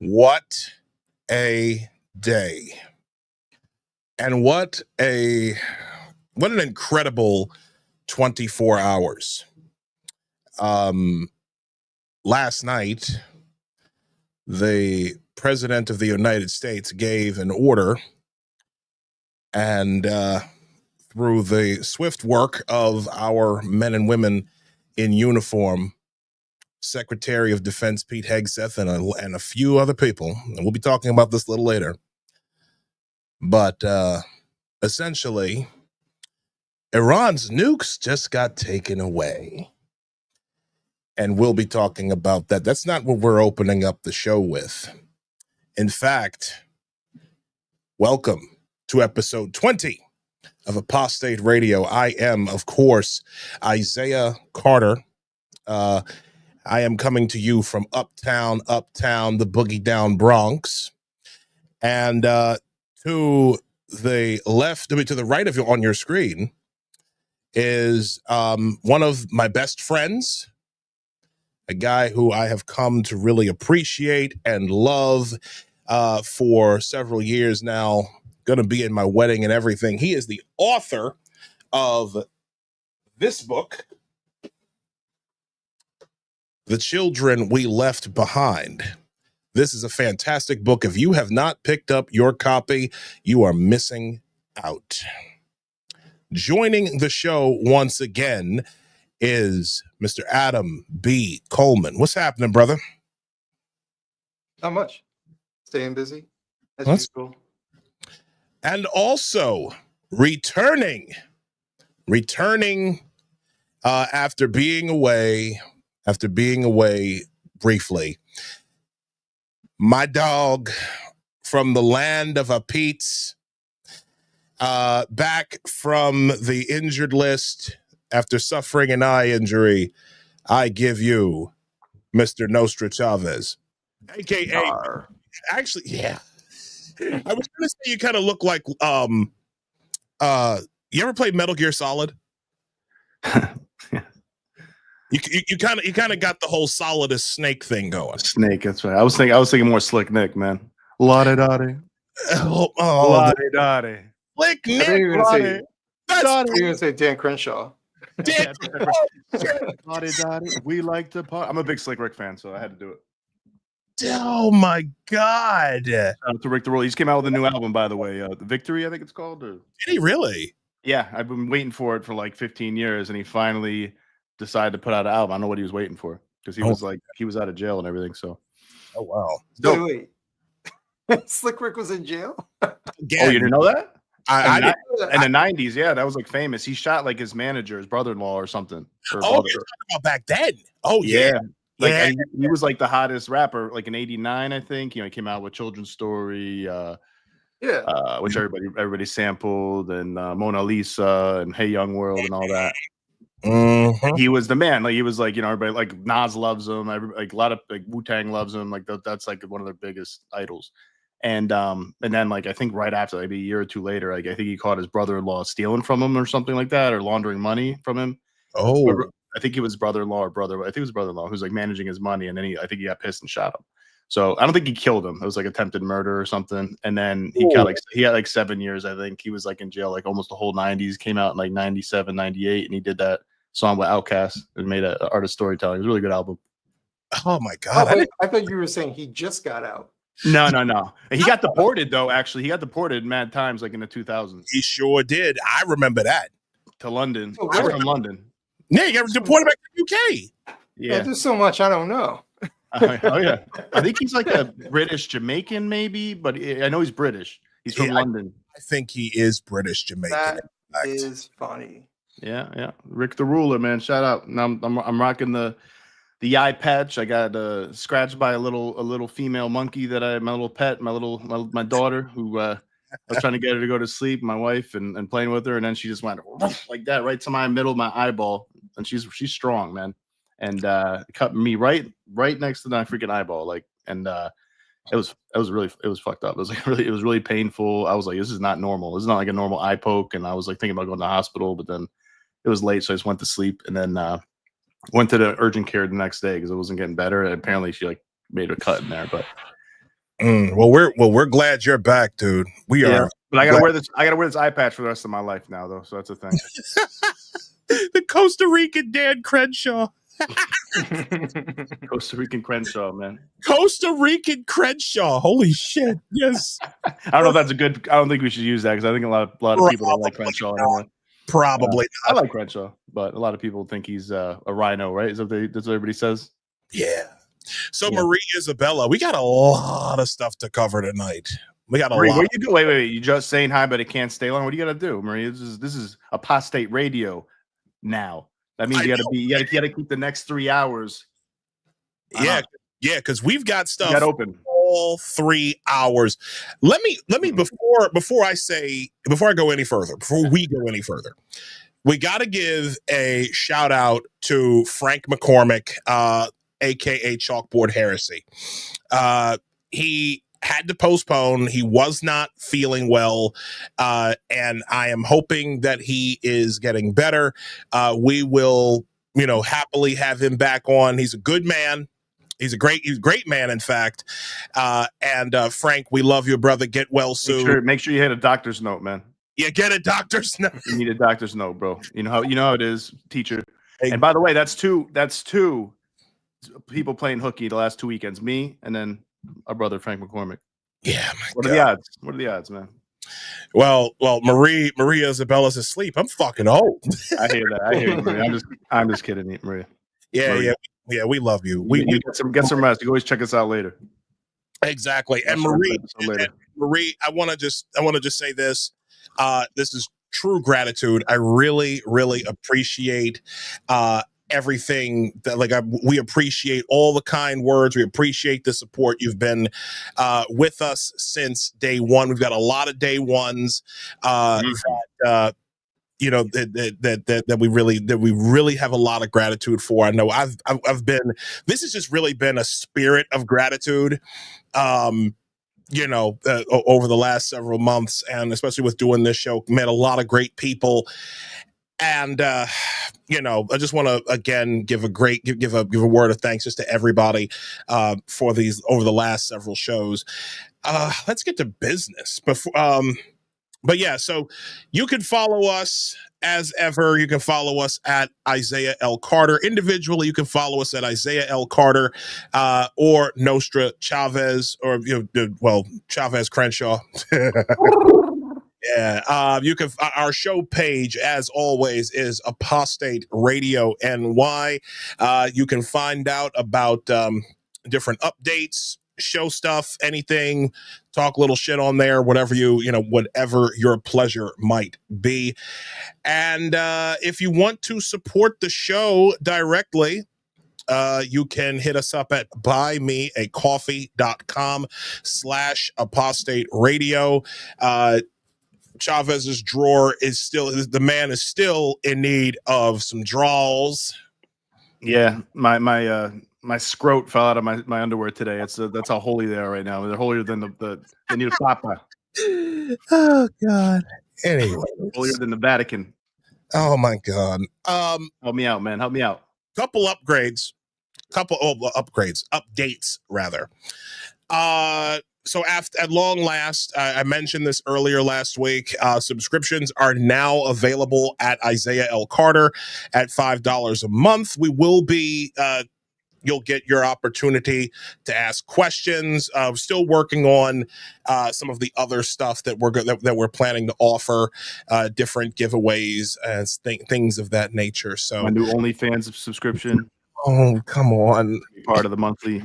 What a day. And what an incredible 24 hours. Last night, the President of the United States gave an order, and through the swift work of our men and women in uniform, Secretary of Defense Pete Hegseth and a few other people, and we'll be talking about this a little later, but essentially, Iran's nukes just got taken away. And we'll be talking about that. That's not what we're opening up the show with. In fact, welcome to episode 20 of Apostate Radio. I am, of course, Isaiah Carter. I am coming to you from uptown, the boogie down Bronx. And to the left, to the right of you on your screen is one of my best friends, a guy who I have come to really appreciate and love for several years now, going to be in my wedding and everything. He is the author of this book, The Children We Left Behind. This is a fantastic book. If you have not picked up your copy, you are missing out. Joining the show once again is Mr. Adam B. Coleman. What's happening, brother? Not much. Staying busy, as usual. And also returning after being away briefly, my dog from the land of Pete's, back from the injured list. After suffering an eye injury, I give you Mr. Nostra Chavez, a.k.a. Actually, yeah. I was going to say you kind of look like, you ever played Metal Gear Solid? You kind of got the whole Solidus Snake thing going. Snake, that's right. I was thinking more Slick Nick, man. La-di-da-di. La-di-da-di. Slick Nick. You're going to say Dan Crenshaw. We like to party. I'm a big Slick Rick fan, so I had to do it. Oh my God! Shout out to Rick the Roll. He just came out with a new album, by the way. The Victory, I think it's called. Or... Did he really? Yeah, I've been waiting for it for like 15 years, and he finally decided to put out an album. I don't know what he was waiting for because he was out of jail and everything. So, oh wow! Wait. Slick Rick was in jail. Again. Oh, you didn't know that? I did. In the 90s, yeah, that was like famous. He shot like his manager, his brother-in-law or something. You're talking about back then. Oh yeah. Like he was like the hottest rapper, like in '89, I think. You know, he came out with Children's Story, which everybody sampled, and Mona Lisa and Hey Young World and all that. Mm-hmm. He was the man. Like he was like, you know, everybody like Nas loves him. Like a lot of like Wu-Tang loves him. Like that's like one of their biggest idols. And then like I think right after, maybe a year or two later, like I think he caught his brother-in-law stealing from him or something like that, or laundering money from him. Oh, I think it was brother-in-law or brother. I think it was brother-in-law who's like managing his money, and then I think he got pissed and shot him. So I don't think he killed him. It was like attempted murder or something. And then he had like 7 years. I think he was like in jail like almost the whole 90s. Came out in like 97, 98, and he did that song with Outkast and made an art of storytelling. It was a really good album. Oh my God! I thought you were saying he just got out. No. He got deported though. Actually, he got deported mad times, like in the 2000s. He sure did. I remember that. To London. Oh, I'm from London. Yeah, you got deported back to the UK. Yeah, there's so much I don't know. Oh yeah, I think he's like a British Jamaican, maybe, but I know he's British. He's from London. I think he is British Jamaican. That is funny. Yeah. Rick the Ruler, man. Shout out. Now I'm rocking the eye patch. I got scratched by a little female monkey my little pet, my daughter, who I was trying to get her to go to sleep, my wife, and playing with her, and then she just went like that right to my middle of my eyeball, and she's strong, man, and cut me right next to my freaking eyeball, like, and it was fucked up. It was really painful. I was like, this is not normal. This is not like a normal eye poke, and I was like thinking about going to the hospital, but then it was late, so I just went to sleep, and then went to the urgent care the next day because it wasn't getting better. And apparently she like made a cut in there, but We're glad you're back, dude. We are. But I gotta wear this. I gotta wear this eye patch for the rest of my life now, though. So that's a thing. The Costa Rican Dan Crenshaw. Costa Rican Crenshaw, man. Costa Rican Crenshaw. Holy shit! Yes. I don't know if that's a good. I don't think we should use that because I think a lot of people don't like Crenshaw anyway. Probably. I like Crenshaw, but a lot of people think he's a rhino, right? That's what everybody says. Yeah. So Marie Isabella, we got a lot of stuff to cover tonight. We got a Marie, lot. Where you go? Wait. You just saying hi, but it can't stay long. What do you got to do, Marie? This is apostate radio now. That means you got to keep the next 3 hours. Yeah, because we've got stuff open all 3 hours. Let me before I go any further, before we go any further, we got to give a shout out to Frank McCormick, aka Chalkboard Heresy. He had to postpone. He was not feeling well, and I am hoping that he is getting better. We will, happily have him back on. He's a good man. He's a great man, in fact. And Frank, we love you, brother. Get well soon. Make sure you hit a doctor's note, man. Yeah, get a doctor's note. You need a doctor's note, bro. You know how it is, teacher. Hey. And by the way, that's two people playing hooky the last 2 weekends. Me and then our brother Frank McCormick. Yeah. What are the odds? What are the odds, man? Well, Maria Isabella's asleep. I'm fucking old. I hear that. I hear you, Maria. I'm just kidding, Maria. Yeah. We love you. We get some rest. You can always check us out later. Exactly. And Marie, I want to just say this. This is true gratitude. I really, really appreciate everything that we appreciate all the kind words. We appreciate the support. You've been with us since day one. We've got a lot of day ones that we really have a lot of gratitude for. I know I've been, this has just really been a spirit of gratitude, over the last several months, and especially with doing this show, met a lot of great people. And, I just want to, again, give a word of thanks just to everybody for these over the last several shows. Let's get to business before, but yeah, so you can follow us as ever. You can follow us at Isaiah L. Carter. Individually, you can follow us at Isaiah L. Carter or Nostra Chavez, or Chavez Crenshaw. Yeah, you can. Our show page, as always, is Apostate Radio NY. You can find out about different updates, show stuff, anything, talk a little shit on there, whatever whatever your pleasure might be. And if you want to support the show directly, you can hit us up at buymeacoffee.com/apostate radio. Chavez's drawer the man is still in need of some draws. Yeah, my scrot fell out of my underwear today. That's how holy they are right now. They're holier than they need a papa. Oh God. Anyway, holier than the Vatican. Oh my God. Help me out, man. Help me out. Updates rather. So at long last, I mentioned this earlier last week, subscriptions are now available at Isaiah L. Carter at $5 a month. We will be, you'll get your opportunity to ask questions. Still working on some of the other stuff that we're planning to offer, different giveaways and things of that nature. So my new OnlyFans subscription. Oh, come on! Part of the monthly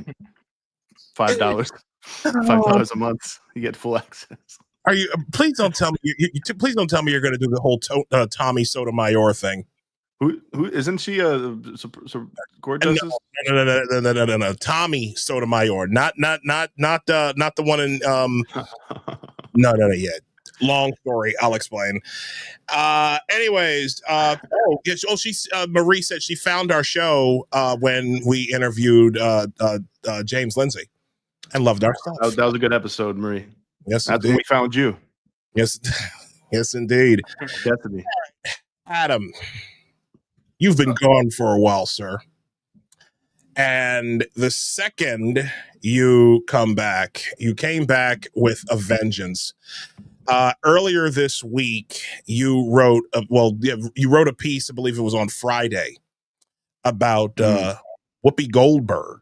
$5. $5 a month, you get full access. Are you? Please don't tell me. Please don't tell me you're going to do the whole Tommy Sotomayor thing. Who isn't she a court justice? No. Tommy Sotomayor, not the one in. No. Yeah. Long story. I'll explain. Anyways, Marie said she found our show when we interviewed James Lindsay. And loved our stuff. That was a good episode, Marie. Yes, that's when we found you. Yes, yes, indeed. Definitely. Adam, you've been gone for a while, sir. And the second you came back with a vengeance. Earlier this week, you wrote a piece, I believe it was on Friday, about Whoopi Goldberg.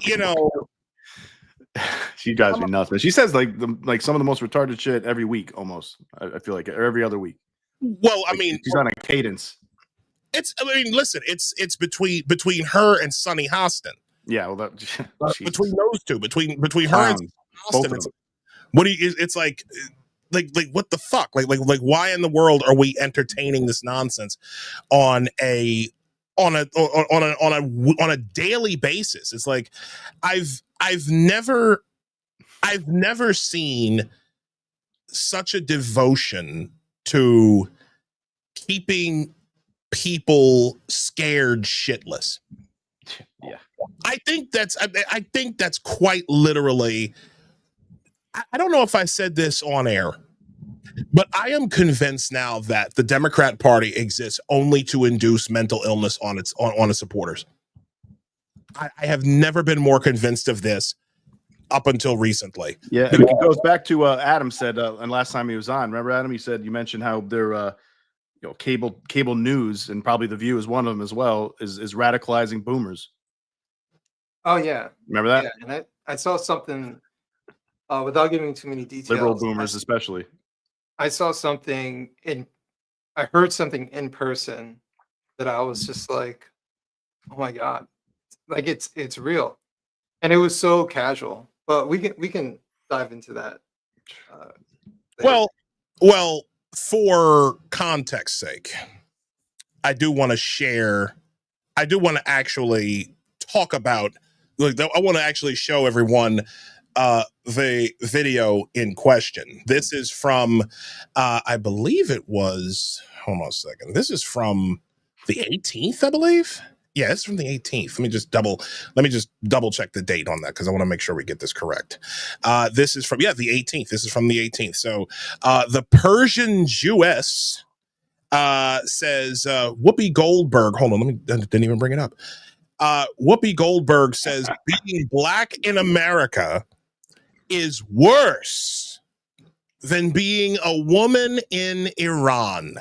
You know, she drives me nuts. She says like some of the most retarded shit every week, almost. I feel like, or every other week. Well, I Like, mean, she's on a cadence. Listen, it's between her and Sonny Hostin. Yeah, well, between those two, between her and Hostin, it's like what the fuck? Like why in the world are we entertaining this nonsense on a daily basis? It's like I've never seen such a devotion to keeping people scared shitless. Yeah, I think that's quite literally. I don't know if I said this on air, but I am convinced now that the Democrat Party exists only to induce mental illness on its supporters. I have never been more convinced of this up until recently. Yeah, and it goes back to Adam said, and last time he was on, remember Adam? You mentioned how they're cable news, and probably The View is one of them as well, is radicalizing boomers. Oh yeah, remember that? Yeah, and I saw something without giving too many details. Liberal boomers, especially. I saw something I heard something in person that I was just like, oh my god, like it's real, and it was so casual. But we can dive into that. Well, for context sake, I do want to actually talk about. Look, I want to actually show everyone the video in question. This is from, I believe it was. Hold on a second. This is from the 18th, I believe. Yeah, it's from the 18th. Let me just double check the date on that because I want to make sure we get this correct. This is from the 18th. This is from the 18th. So the Persian Jewess says Whoopi Goldberg. Hold on, didn't even bring it up. Whoopi Goldberg says being black in America is worse than being a woman in Iran.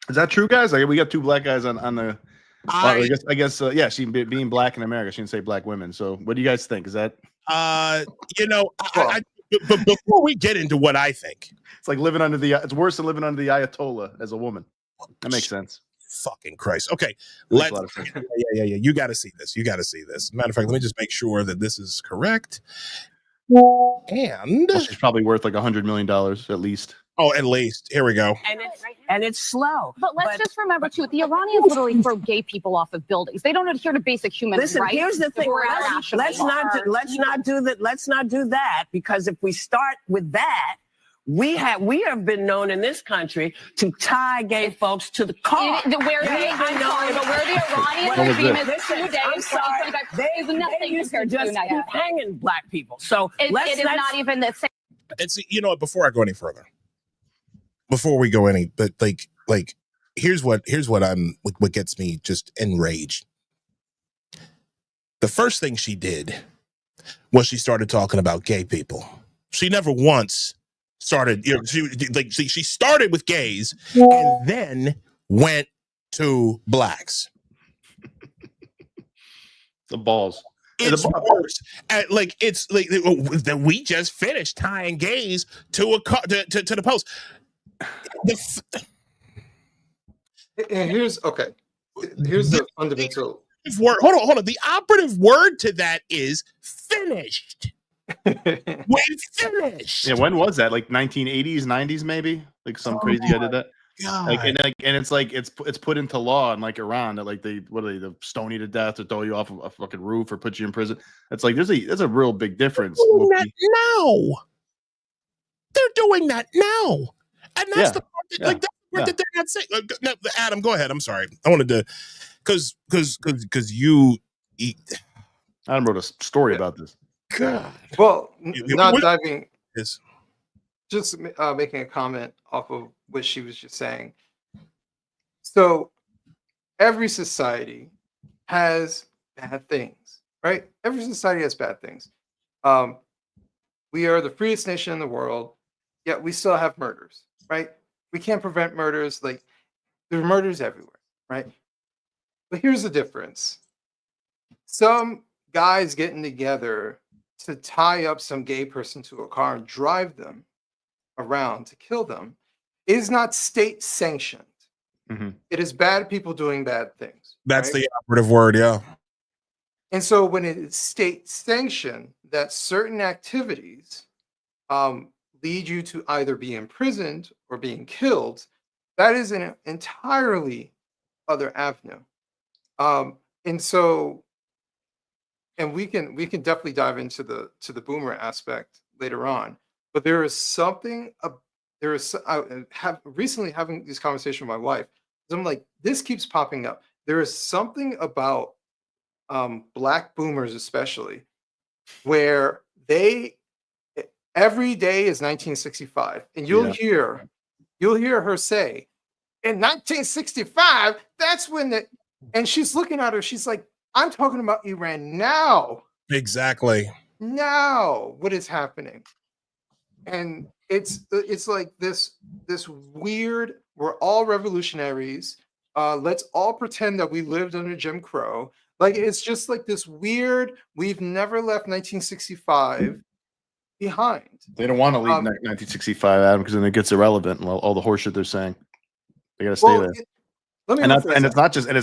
Is that true, guys? Like, we got two black guys on the. I guess. Yeah, she being black in America. She didn't say black women. So, what do you guys think? Is that? But before we get into what I think, it's like living under the. It's worse than living under the Ayatollah as a woman. That makes sense. Fucking Christ. Okay, yeah. You got to see this. Matter of fact, let me just make sure that this is correct. And she's probably worth like $100 million at least. Oh, at least. Here we go. And it's slow. But let's just remember too, the Iranians literally throw gay people off of buildings. They don't adhere to basic human rights. Listen, here's the thing. Let's not do that, because if we start with that, we have been known in this country to tie gay folks to the car. Where the Iranians regime is today, I'm sorry, is nothing used to compared to just keep hanging black people. So it is not even the same. It's, before I go any further, before we go any, but here's what gets me just enraged. The first thing she did was she started talking about gay people. She never once started, she started with gays and then went to blacks. The balls. It's worse. It's like that we just finished tying gays to a car to the post. And here's the fundamental word. Hold on. The operative word to that is finished. We finished. Yeah, when was that? Like 1980s, 90s, maybe? Like some crazy guy did that. God. And it's like it's put into law in like Iran that like they stone you to death or throw you off a fucking roof or put you in prison. It's like there's a real big difference. That now. They're doing that now. And that's the part that they're not saying. No, Adam, go ahead. I'm sorry. I wanted to because you Adam wrote a story about this. God. Well, not diving. Yes. Just making a comment off of what she was just saying. So every society has bad things, right? Every society has bad things. We are the freest nation in the world, yet we still have murders, right? We can't prevent murders. Like, there are murders everywhere, right? But here's the difference. Some guys getting together to tie up some gay person to a car and drive them around to kill them is not state sanctioned. Mm-hmm. It is bad people doing bad things. That's right? the operative word, yeah. And so when it is state sanctioned, that certain activities lead you to either be imprisoned or being killed, that is an entirely other avenue. And so, and we can definitely dive into the boomer aspect later on. But there is something. I have recently having this conversation with my wife. I'm like, this keeps popping up. There is something about Black boomers, especially, where they every day is 1965, and you'll hear her say, "In 1965, that's when the," and she's looking at her. She's like, "I'm talking about Iran now. Exactly. Now, what is happening?" And it's like this weird. We're all revolutionaries. Let's all pretend that we lived under Jim Crow. Like, it's just like this weird. We've never left 1965 behind. They don't want to leave 1965, Adam, because then it gets irrelevant. And all the horseshit they're saying, they got to stay there. Let me And it's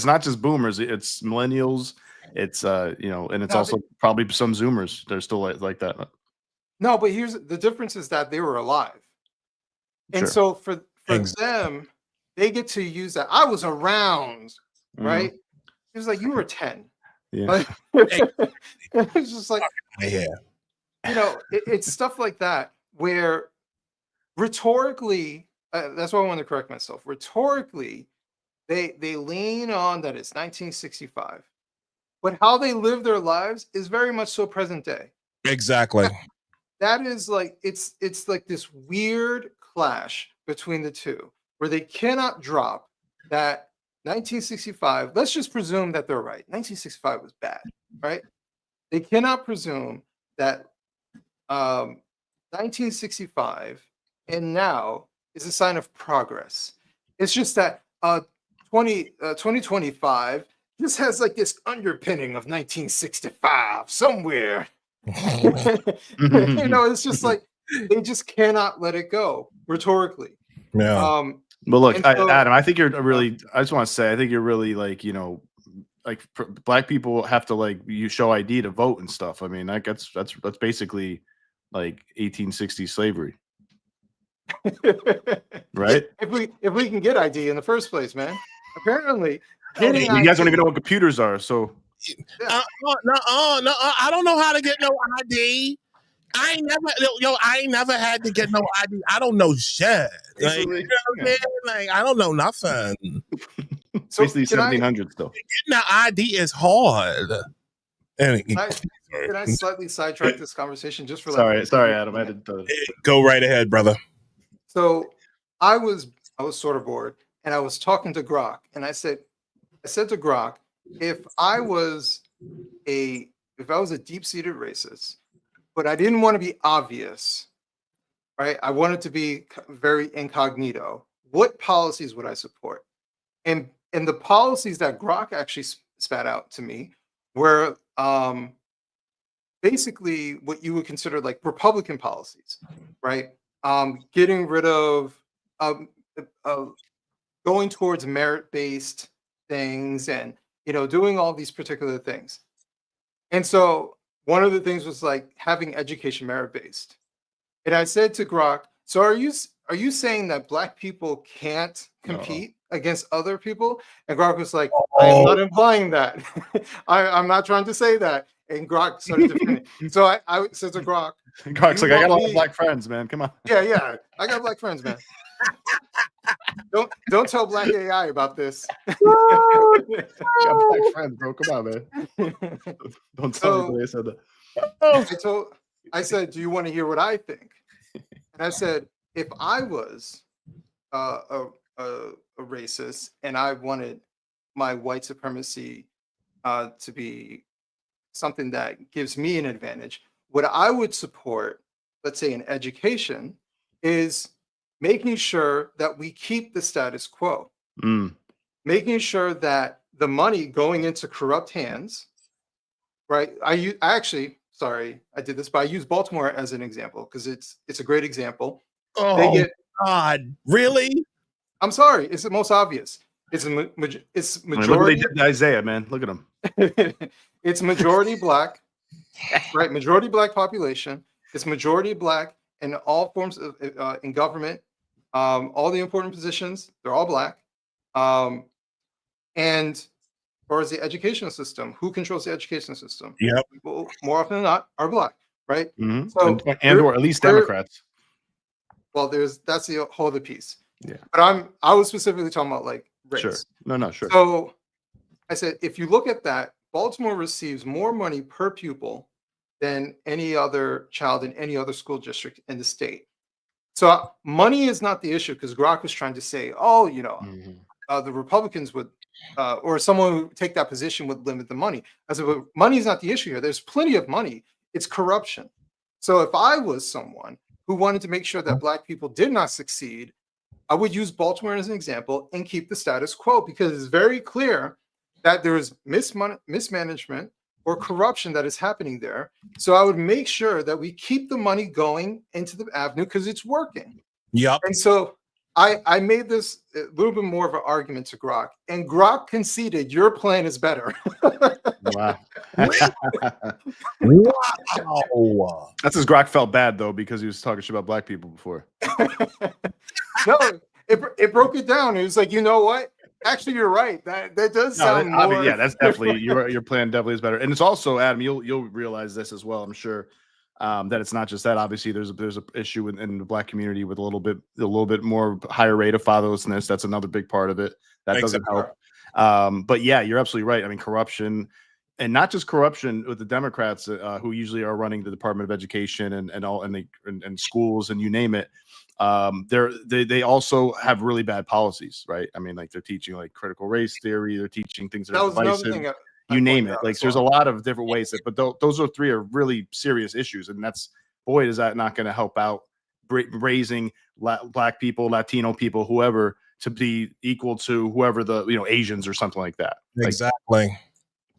not just boomers. It's millennials. It's and it's also probably some Zoomers. They're still like that. No, but here's the difference: is that they were alive, and so for them, they get to use that. I was around, right? It was like you were 10. Yeah. It's just like, yeah. It's stuff like that where rhetorically, that's why I want to correct myself. Rhetorically, they lean on that it's 1965, but how they live their lives is very much so present day. Exactly. That is like it's like this weird clash between the two, where they cannot drop that 1965. Let's just presume that they're right. 1965 was bad, right? They cannot presume that 1965 and now is a sign of progress. It's just that 2025 just has like this underpinning of 1965 somewhere. It's just like they just cannot let it go rhetorically. Yeah. But look, Adam, I think you're really. I just want to say, I think you're really like Black people have to you show ID to vote and stuff. I mean, that's basically like 1860s slavery, right? If we can get ID in the first place, man. Apparently, you guys don't even know what computers are, so. No, I don't know how to get no ID. I ain't never had to get no ID. I don't know shit. Like, I don't know nothing. So basically 1700s though. Getting the ID is hard. Can I slightly sidetrack this conversation just for sorry, Adam. I didn't. Go right ahead, brother. So I was sort of bored, and I was talking to Grok, and I said to Grok, if I was a deep-seated racist, but I didn't want to be obvious, right? I wanted to be very incognito. What policies would I support? And the policies that Grok actually spat out to me were basically what you would consider like Republican policies, right? Getting rid of going towards merit-based things and doing all these particular things. And so one of the things was like having education merit-based. And I said to Grok, so are you saying that Black people can't compete against other people? And Grok was like, I'm not implying that. I'm not trying to say that. And Grok started defending. So I said to Grok, Grok's like, I got a lot of Black friends, man. Come on. Yeah. I got Black friends, man. Don't tell Black AI about this. I got Black friends, bro. Come on, man. Don't tell me I said that. I said, do you want to hear what I think? And I said, if I was a a racist and I wanted my white supremacy to be something that gives me an advantage, what I would support, let's say in education, is making sure that we keep the status quo, making sure that the money going into corrupt hands, right? I actually, sorry, I did this, but I use Baltimore as an example because it's a great example. Oh, God, really? I'm sorry, it's the most obvious. It's majority. Look what they did to Isaiah, man. Look at him. It's majority black, right? Majority black population. It's majority black in all forms of in government. All the important positions, they're all black. And as far as the educational system, who controls the education system? Yep. People more often than not are black, right? So or at least Democrats. Well, that's the whole other piece. Yeah. But I was specifically talking about like race. Sure. No, sure. So I said, if you look at that, Baltimore receives more money per pupil than any other child in any other school district in the state. So money is not the issue because Grok was trying to say, oh, the Republicans would, or someone who would take that position would limit the money. I said, but money is not the issue here. There's plenty of money. It's corruption. So if I was someone who wanted to make sure that black people did not succeed, I would use Baltimore as an example and keep the status quo because it's very clear that there is mismanagement or corruption that is happening there. So I would make sure that we keep the money going into the avenue because it's working. Yep. And so I made this a little bit more of an argument to Grok, and Grok conceded your plan is better. Wow. Wow. That's as Grok felt bad though because he was talking shit about black people before. No, it broke it down. It was like, you know what? Actually, you're right. That does sound more. Yeah, that's definitely your plan. Definitely is better, and it's also, Adam. You'll realize this as well. I'm sure that it's not just that. Obviously, there's a issue in the black community with a little bit more higher rate of fatherlessness. That's another big part of it. That doesn't help. But yeah, you're absolutely right. I mean, corruption, and not just corruption with the Democrats who usually are running the Department of Education and schools and you name it. They also have really bad policies, right? I mean, like they're teaching like critical race theory, they're teaching things that are divisive, you name it. Like there's a lot of different ways but those are three are really serious issues, and is that not going to help out raising black people, Latino people, whoever, to be equal to whoever the Asians or something like that. Exactly.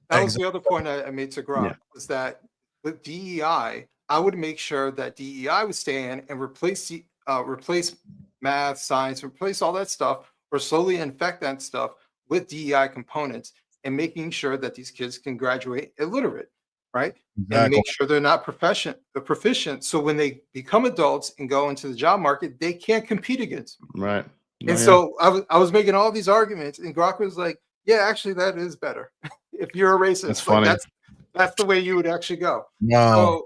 That was the other point I made to Grok, was that with DEI, I would make sure that DEI would stay in and replace math, science, replace all that stuff, or slowly infect that stuff with DEI components, and making sure that these kids can graduate illiterate, right? Exactly. And make sure they're not proficient. So when they become adults and go into the job market, they can't compete against them. Right. So I was making all these arguments, and Grok was like, yeah, actually, that is better. If you're a racist, that's funny. That's the way you would actually go. Wow.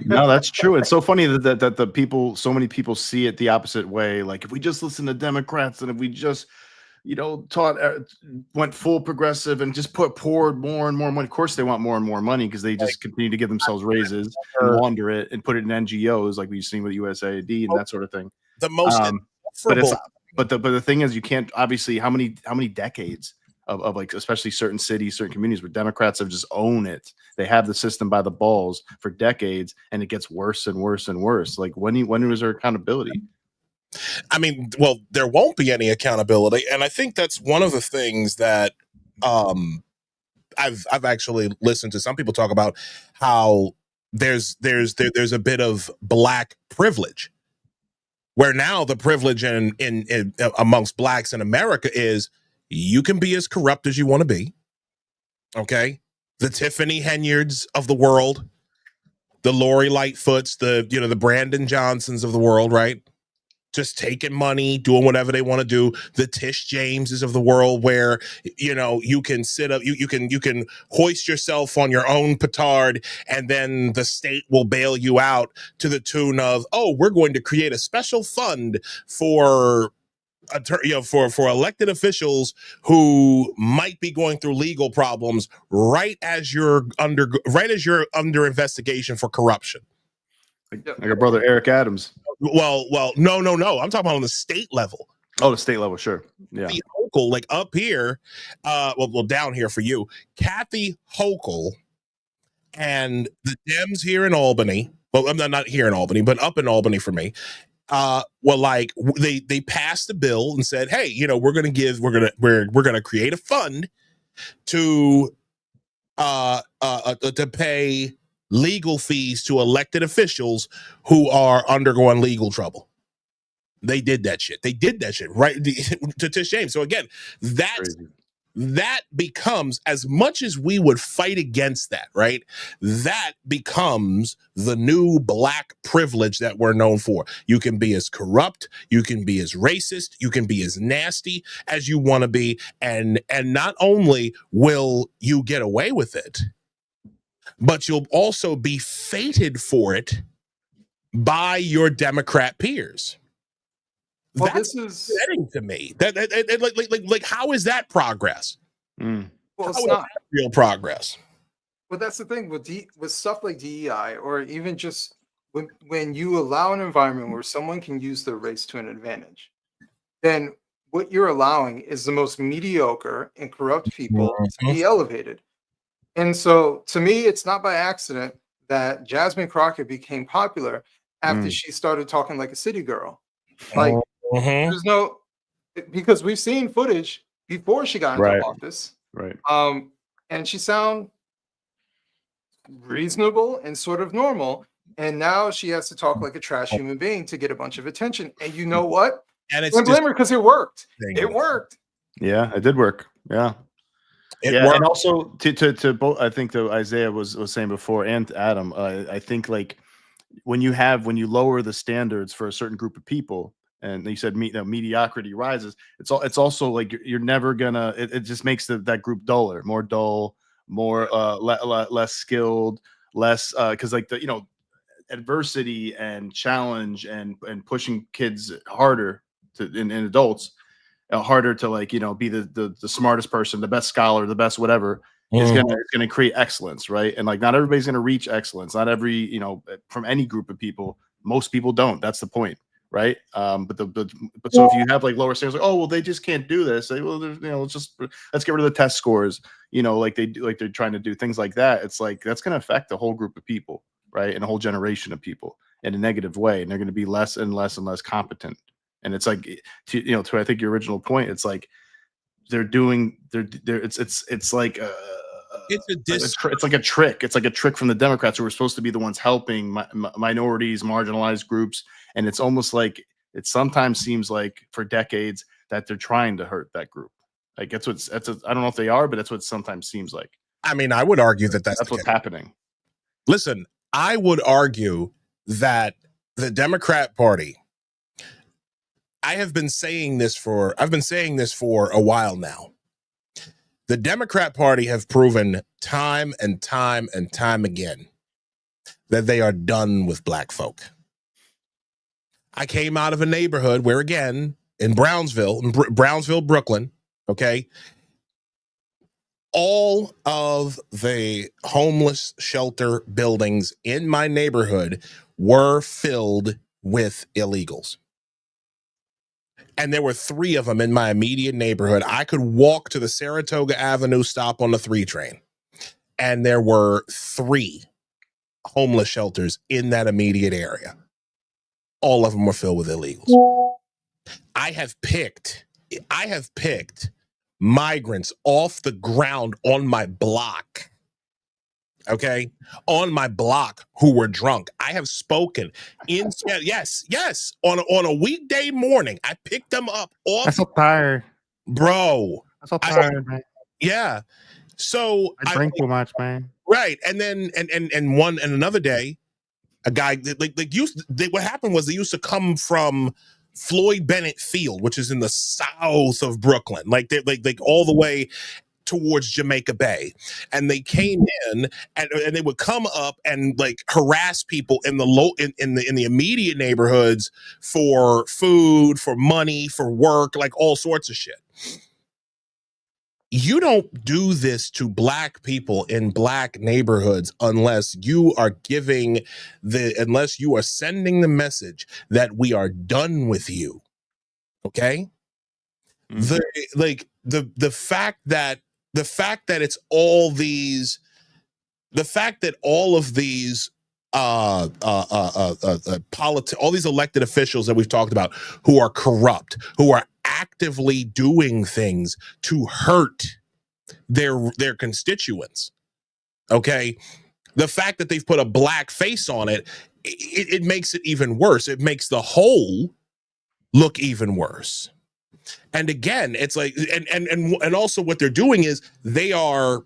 No, that's true. It's so funny that so many people see it the opposite way. Like if we just listen to Democrats and if we just, went full progressive and just poured more and more money. Of course, they want more and more money because they just continue to give themselves raises and launder it and put it in NGOs like we've seen with USAID and that sort of thing. The most, but the thing is, you can't obviously how many decades of like, especially certain cities, certain communities where Democrats have just owned it. They have the system by the balls for decades, and it gets worse and worse and worse. Like when was there accountability? I mean, well, there won't be any accountability, and I think that's one of the things that I've actually listened to some people talk about, how there's a bit of black privilege, where now the privilege in amongst blacks in America is you can be as corrupt as you want to be. Okay, the Tiffany Henyards of the world, the Lori Lightfoots, the Brandon Johnsons of the world, right? Just taking money, doing whatever they want to do. The Tish Jameses of the world, where you can sit up, you can hoist yourself on your own petard, and then the state will bail you out to the tune of, oh, we're going to create a special fund for elected officials who might be going through legal problems right as you're under investigation for corruption. Like our brother Eric Adams. Well, no. I'm talking about on the state level. Oh, the state level, sure. Yeah. Kathy Hochul, like up here, well, down here for you, Kathy Hochul and the Dems here in Albany. Well, I'm not here in Albany, but up in Albany for me. Well, like they passed the bill and said, hey, you know, we're gonna create a fund to pay legal fees to elected officials who are undergoing legal trouble. They did that shit. Right to shame. So again, that becomes, as much as we would fight against that, right? That becomes the new black privilege that we're known for. You can be as corrupt, you can be as racist, you can be as nasty as you want to be, and not only will you get away with it, but you'll also be fated for it by your Democrat peers. Well, That's this is upsetting to me. Like how is that progress? well, How it's is not. that real progress? Well, that's the thing with stuff like DEI, or even just when you allow an environment where someone can use their race to an advantage, then what you're allowing is the most mediocre and corrupt people to be elevated. And so, to me, it's not by accident that Jasmine Crockett became popular after she started talking like a city girl. Like, there's no, because we've seen footage before she got into office, right? And she sound reasonable and sort of normal, and now she has to talk like a trash human being to get a bunch of attention. And you know what? And it's don't blame her, because it worked. It worked. Yeah, it did work. Yeah. Worked. And also to both, I think that Isaiah was saying before, and Adam, I think like when you lower the standards for a certain group of people, and you said mediocrity rises, it's also like you're never gonna, it just makes that group duller, more dull, more less skilled, less because like the, you know, adversity and challenge and pushing kids harder in adults, harder to, like, you know, be the smartest person, the best scholar, the best whatever, is gonna create excellence, right? And like not everybody's gonna reach excellence. Not every, you know, from any group of people, most people don't. That's the point, right? But so if you have like lower standards, like, oh well, they just can't do this. Like, well, you know, let's get rid of the test scores. You know, like they're trying to do things like that. It's like that's gonna affect a whole group of people, right? And a whole generation of people in a negative way, and they're gonna be less and less and less competent. And it's like, to I think your original point, it's like it's like it's like a trick. It's like a trick from the Democrats, who are supposed to be the ones helping minorities, marginalized groups. And it's almost like it sometimes seems like for decades that they're trying to hurt that group. Like I don't know if they are, but that's what it sometimes seems like. I mean, I would argue that that's what's happening. Listen, I would argue that the Democrat Party, I've been saying this for a while now. The Democrat Party have proven time and time and time again that they are done with black folk. I came out of a neighborhood where, again, in Brownsville, Brooklyn, okay, all of the homeless shelter buildings in my neighborhood were filled with illegals. And there were 3 of them in my immediate neighborhood. I could walk to the Saratoga Avenue stop on the 3 train, and there were 3 homeless shelters in that immediate area. All of them were filled with illegals. I have picked migrants off the ground on my block. Okay, on my block, who were drunk. I have spoken in yes, on a weekday morning. I picked them up off. I'm so tired, bro. I'm so tired, man. Yeah. So I drink too much, man. Right, and then another day, a guy what happened was they used to come from Floyd Bennett Field, which is in the south of Brooklyn, like all the way towards Jamaica Bay, and they came in and they would come up and like harass people in the immediate neighborhoods for food, for money, for work, like all sorts of shit. You don't do this to black people in black neighborhoods unless you are sending the message that we are done with you. Okay? The fact that it's all these, the fact that all of these all these elected officials that we've talked about who are corrupt, who are actively doing things to hurt their constituents. Okay. The fact that they've put a black face on it, it makes it even worse. It makes the whole look even worse. And again, it's like, and also what they're doing is they are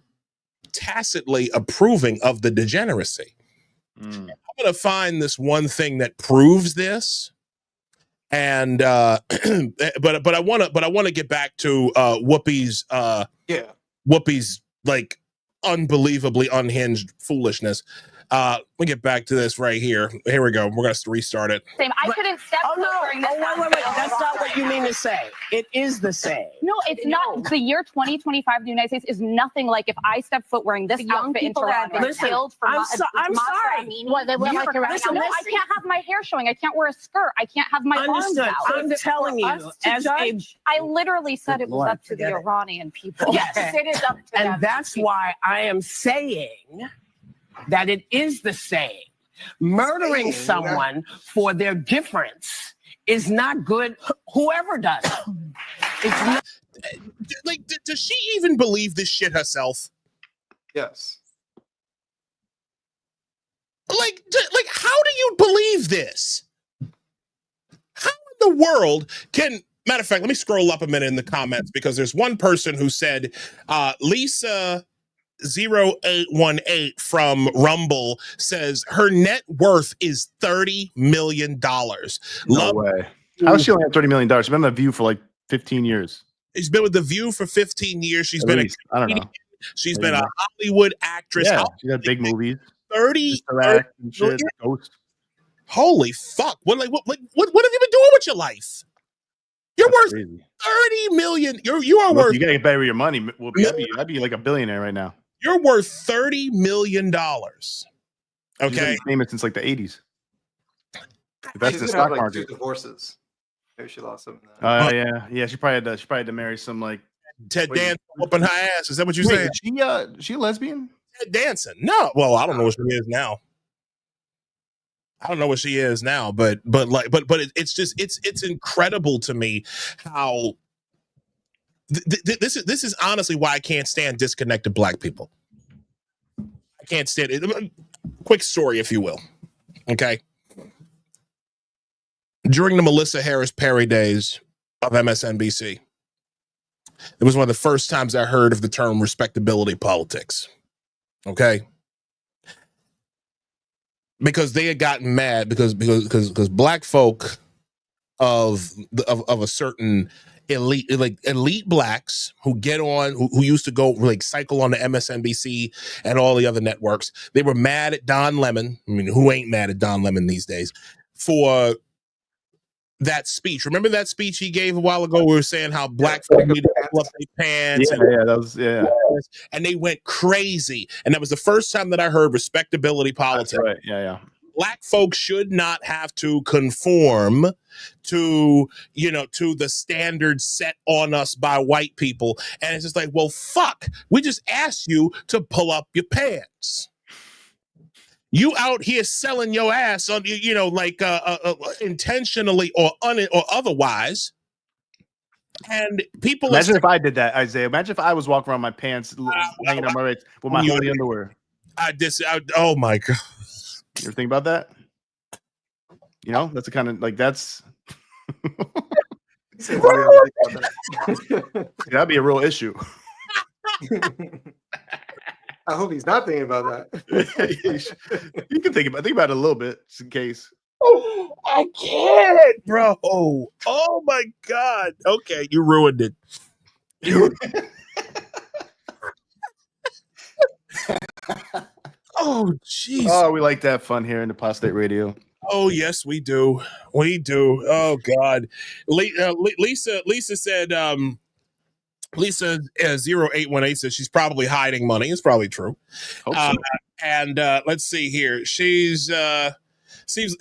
tacitly approving of the degeneracy. I'm going to find this one thing that proves this. And but I want to get back to Whoopi's like unbelievably unhinged foolishness. Let me get back to this right here. Here we go. We're gonna restart it. Same. I couldn't step during this. Wait. That's not what you mean to say. It is the same. No, it's not. The year 2025 in the United States is nothing like if I step foot wearing this outfit into Toronto. I'm sorry. What, they look like you're listen, no, I can't have my hair showing. I can't wear a skirt. I can't have my arms out. I'm telling you, I literally said it was up to the Iranian people. Yes, it is up to them. And that's why I am saying that it is the same. Murdering someone for their difference is not good. Whoever does it. It's not. Like, does she even believe this shit herself? Yes. Like, how do you believe this? How in the world can... Matter of fact, let me scroll up a minute in the comments because there's one person who said, Lisa 0818 from Rumble says her net worth is $30 million. No way. How is she only have $30 million? She's been on The View for like 15 years. She's been with The View for 15 years. She's been I don't know. She's been a Hollywood actress. Yeah, she got big movies. 30 and shit. Ghost. Holy fuck. What have you been doing with your life? You're worth crazy. 30 million. You are worth. You gotta bury your money. I'd be like a billionaire right now. You're worth $30 million. Okay. She's been famous since like the 80s. That's the She's stock had, market. 2 divorces. Maybe she lost some. Yeah. She probably had to marry some like Ted Danson whooping her ass. Is that what you're saying? She a lesbian? Ted Danson? No. Well, I don't know what she is now. I don't know what she is now, but it's just it's incredible to me how this is honestly why I can't stand disconnected black people. I can't stand it. Quick story, if you will. Okay. During the Melissa Harris Perry days of MSNBC, it was one of the first times I heard of the term respectability politics. Okay. Because they had gotten mad because black folk of a certain elite blacks who get on who used to go like cycle on the MSNBC and all the other networks, they were mad at Don Lemon. I mean, who ain't mad at Don Lemon these days for that speech? Remember that speech he gave a while ago? We were saying how black folk need to pull up their pants. And they went crazy. And that was the first time that I heard respectability politics. That's right. Yeah. Black folks should not have to conform to the standards set on us by white people. And it's just like, well, fuck, we just asked you to pull up your pants. You out here selling your ass on, intentionally or otherwise. And people imagine if I did that, Isaiah. Imagine if I was walking around my pants laying on my right with my holy underwear. Oh my God. You ever think about that? That's the kind of like that's that'd be a real issue. I hope he's not thinking about that. You can think about it a little bit, just in case. I can't, bro. Oh my God. Okay, you ruined it. Oh, jeez. Oh, we like that fun here in the Apostate Radio. Oh, yes, we do. We do. Oh, God. Lisa said, Lisa 0818 says she's probably hiding money. It's probably true. So. And let's see here. She's seems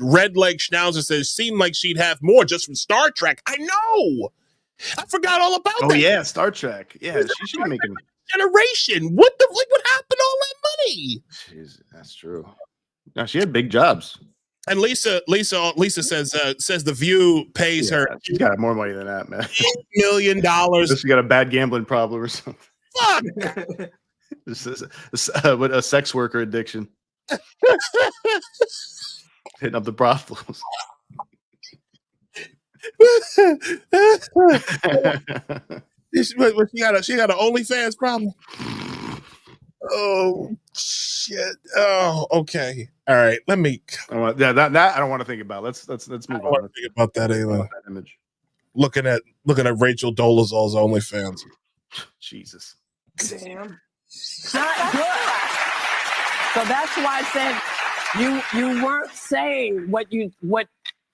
Red Leg Schnauzer says seemed like she'd have more just from Star Trek. I know. I forgot all about Oh that yeah, Star Trek. Yeah, she should be making. generation. What happened to all that money? Jeez, that's true. No, she had big jobs. And Lisa says the View pays her She's got more money than that, man. $8 million. She got a bad gambling problem or something. Fuck. With a sex worker addiction. Hitting up the brothels. She got an OnlyFans problem. Oh shit. Oh, okay. All right. Let me. That I don't want to think about. Let's move I don't on. want to think about that either. That image. Looking at Rachel Dolezal's OnlyFans. Jesus. Damn. Not good. So that's why I said you weren't saying what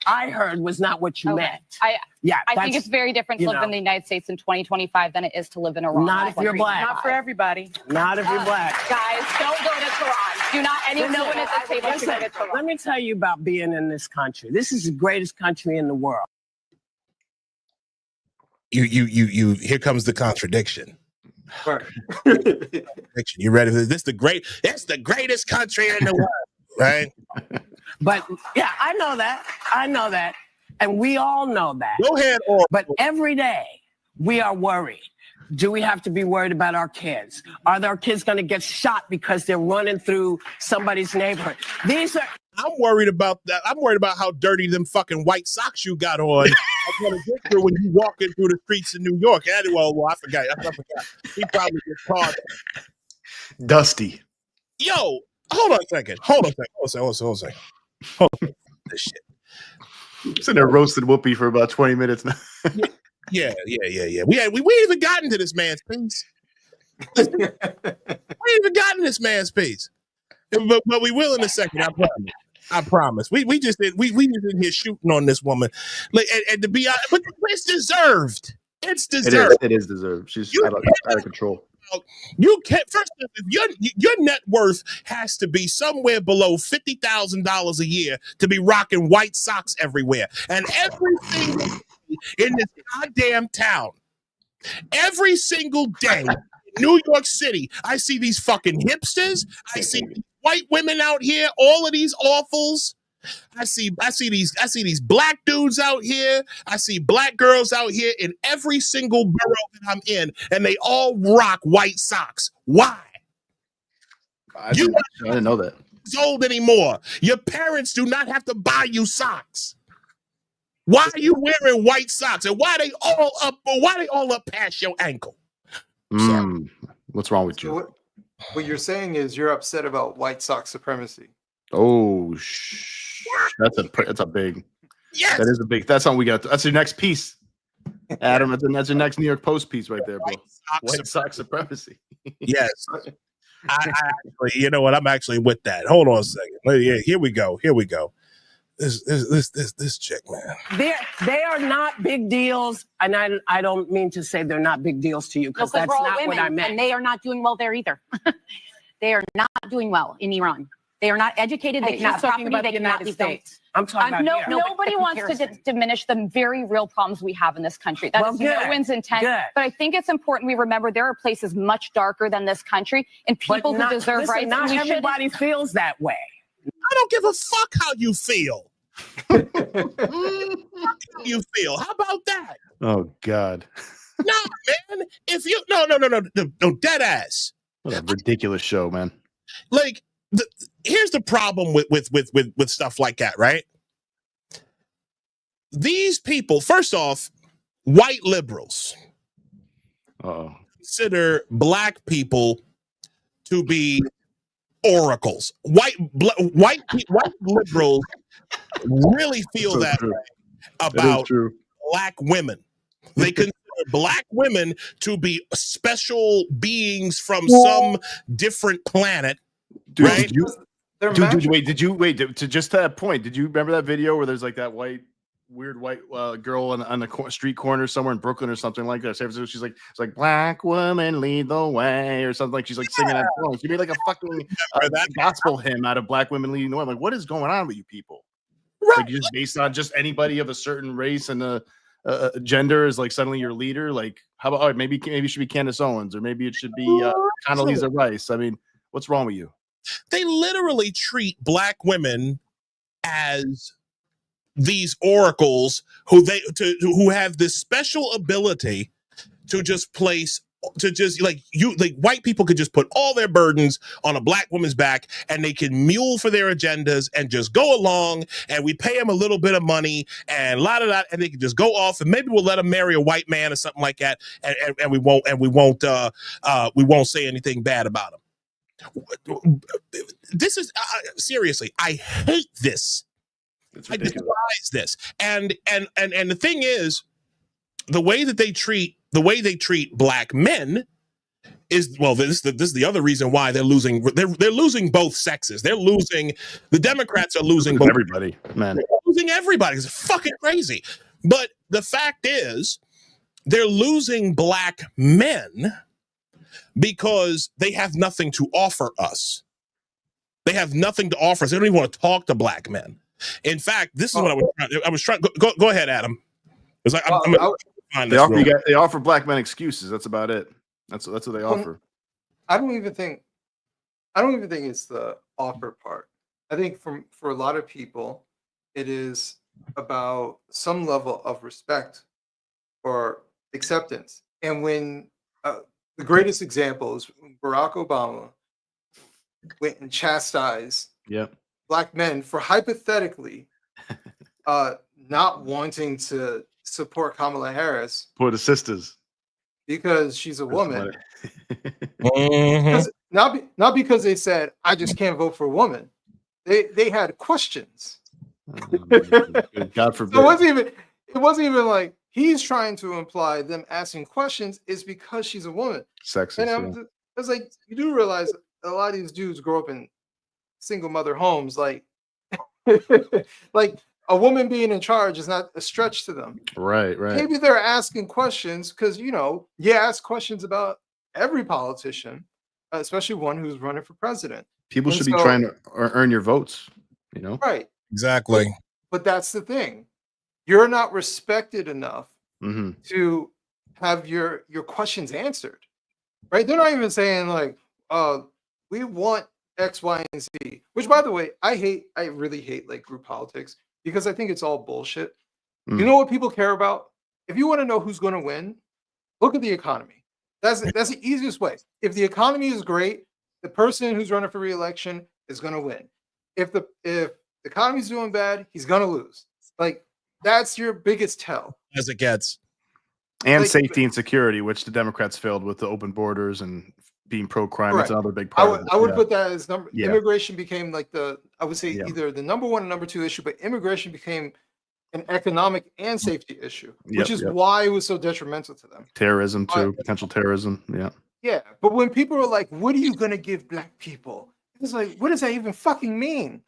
I heard was not what you Okay. meant. I think that's- it's very different to live in the United States in 2025 than it is to live in Iran. Not if you're black. Not for everybody. Not if you're black. Guys, don't go to Tehran. Do not anyone at the table to go Listen, to Tehran. let me tell you about being in this country. This is the greatest country in the world. You here comes the contradiction. Right. You ready for this? It's the greatest country in the world, right? But yeah, I know that. And we all know that. Go ahead, or But every day we are worried. Do we have to be worried about our kids? Are their kids going to get shot because they're running through somebody's neighborhood? I'm worried about that. I'm worried about how dirty them fucking white socks you got on. I'm gonna get through when you walking through the streets in New York. Well, I forgot. He probably gets caught. Dusty. Yo, hold on a second. This shit. Sitting there roasted Whoopi for about 20 minutes now. Yeah. We ain't even gotten to this man's piece. We ain't even gotten this man's piece. But we will in a second. I promise. We just in here shooting on this woman. Like, and to be honest, but it's deserved. It's deserved. It is deserved. She's out of control. You can't. First, if your net worth has to be somewhere below $50,000 a year to be rocking white socks everywhere, and every single day in this goddamn town, every single day, in New York City, I see these fucking hipsters. I see white women out here. All of these awfuls. I see these black dudes out here. I see black girls out here in every single borough that I'm in, and they all rock white socks. Why? I didn't know that. Old anymore. Your parents do not have to buy you socks. Why are you wearing white socks? And why they all up past your ankle? What's wrong with you? So what you're saying is you're upset about white sock supremacy. Oh, that's a big. Yes. That is a big. That's something we got. That's your next piece, Adam. That's your next New York Post piece right there, bro. White sock supremacy. Yes. I actually, you know what? I'm actually with that. Hold on a second. Yeah, here we go. This chick, man. They are not big deals, and I don't mean to say they're not big deals to you because that's we're all not women, what I meant. and they are not doing well there either. They are not doing well in Iran. They are not educated. They cannot property. They cannot leave them. I'm talking about here. Nobody wants to diminish the very real problems we have in this country. That is no one's intent. Good. But I think it's important we remember there are places much darker than this country and people who deserve rights. Not everybody feels that way. I don't give a fuck how you feel. How you feel? How about that? Oh God. No, man. If you no, dead ass. What a ridiculous show, man. Like, here's the problem with stuff like that, right? These people, first off, white liberals consider black people to be oracles. White liberals really feel that way about black women. They consider black women to be special beings from some different planet. Dude, right? Did you to just that point? Did you remember that video where there's like that weird white girl on the street corner somewhere in Brooklyn or something like that? She's like, it's like black woman lead the way or something, like she's like singing that song. She made like a fucking gospel hymn out of black women leading the way. I'm like, what is going on with you people? Right. Like, just based on just anybody of a certain race and gender is like suddenly your leader. Like, how about, all right, maybe it should be Candace Owens, or maybe it should be Condoleezza Rice. I mean, what's wrong with you? They literally treat black women as these oracles who have this special ability to just place, to just like white people could just put all their burdens on a black woman's back and they can mule for their agendas and just go along, and we pay them a little bit of money and and they can just go off, and maybe we'll let them marry a white man or something like that, and we won't say anything bad about them. This is seriously, I hate this. I despise this. And the thing is, the way they treat black men is, well, this is the other reason why they're losing. They're losing both sexes. The Democrats are losing both, everybody, man. They're losing everybody. It's fucking crazy. But the fact is, they're losing black men because they have nothing to offer us. They have nothing to offer us. They don't even want to talk to black men. In fact, this is what I was trying. Go ahead, Adam. It's like they offer black men excuses. That's about it. That's what they offer. I don't even think it's the offer part. I think for a lot of people, it is about some level of respect or acceptance. And when the greatest example is when Barack Obama went and chastised black men for hypothetically not wanting to support Kamala Harris for the sisters because she's a woman. Not because they said, I just can't vote for a woman. They had questions. God forbid. So it wasn't even like he's trying to imply them asking questions is because she's a woman. Sexist. And I was like, you do realize a lot of these dudes grow up in single mother homes. Like, like a woman being in charge is not a stretch to them. Right. Maybe they're asking questions because, you ask questions about every politician, especially one who's running for president. People should be trying to earn your votes, Right. Exactly. But that's the thing. You're not respected enough to have your questions answered. Right? They're not even saying like, we want X, Y, and Z. Which, by the way, I really hate like group politics because I think it's all bullshit. You know what people care about? If you want to know who's going to win, look at the economy. That's the easiest way. If the economy is great, the person who's running for re-election is going to win. If the economy's doing bad, he's going to lose. Like, that's your biggest tell. As it gets. And like, safety and security, which the Democrats failed with the open borders and being pro-crime. That's another big part. I would put that as immigration became like either the number one and number two issue, but immigration became an economic and safety issue, which is why it was so detrimental to them. Terrorism too, potential terrorism. Yeah. But when people are like, what are you going to give black people? It's like, what does that even fucking mean?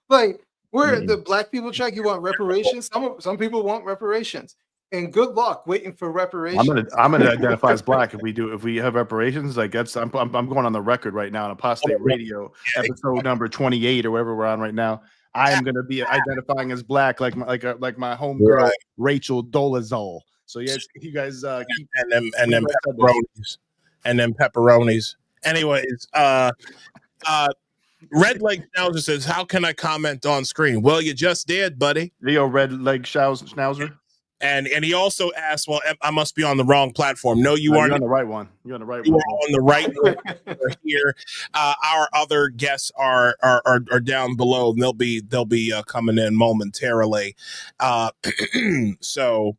Like, we're the black people check. You want reparations? Some people want reparations. And good luck waiting for reparations. I'm gonna identify as black if we have reparations. Like I'm going on the record right now on APOSTATE Radio episode number 28 or wherever we're on right now. I am gonna be identifying as black, like my homegirl Rachel Dolezal. So yes, you guys keep and then pepperonis. Anyways, Red Leg Schnauzer says, "How can I comment on screen?" Well, you just did, buddy. Leo Red Leg Schnauzer. And he also asked, well, I must be on the wrong platform. No, you aren't. You're on the right one. You're on the right one. You are on the right one here. Our other guests are down below, and they'll be coming in momentarily. So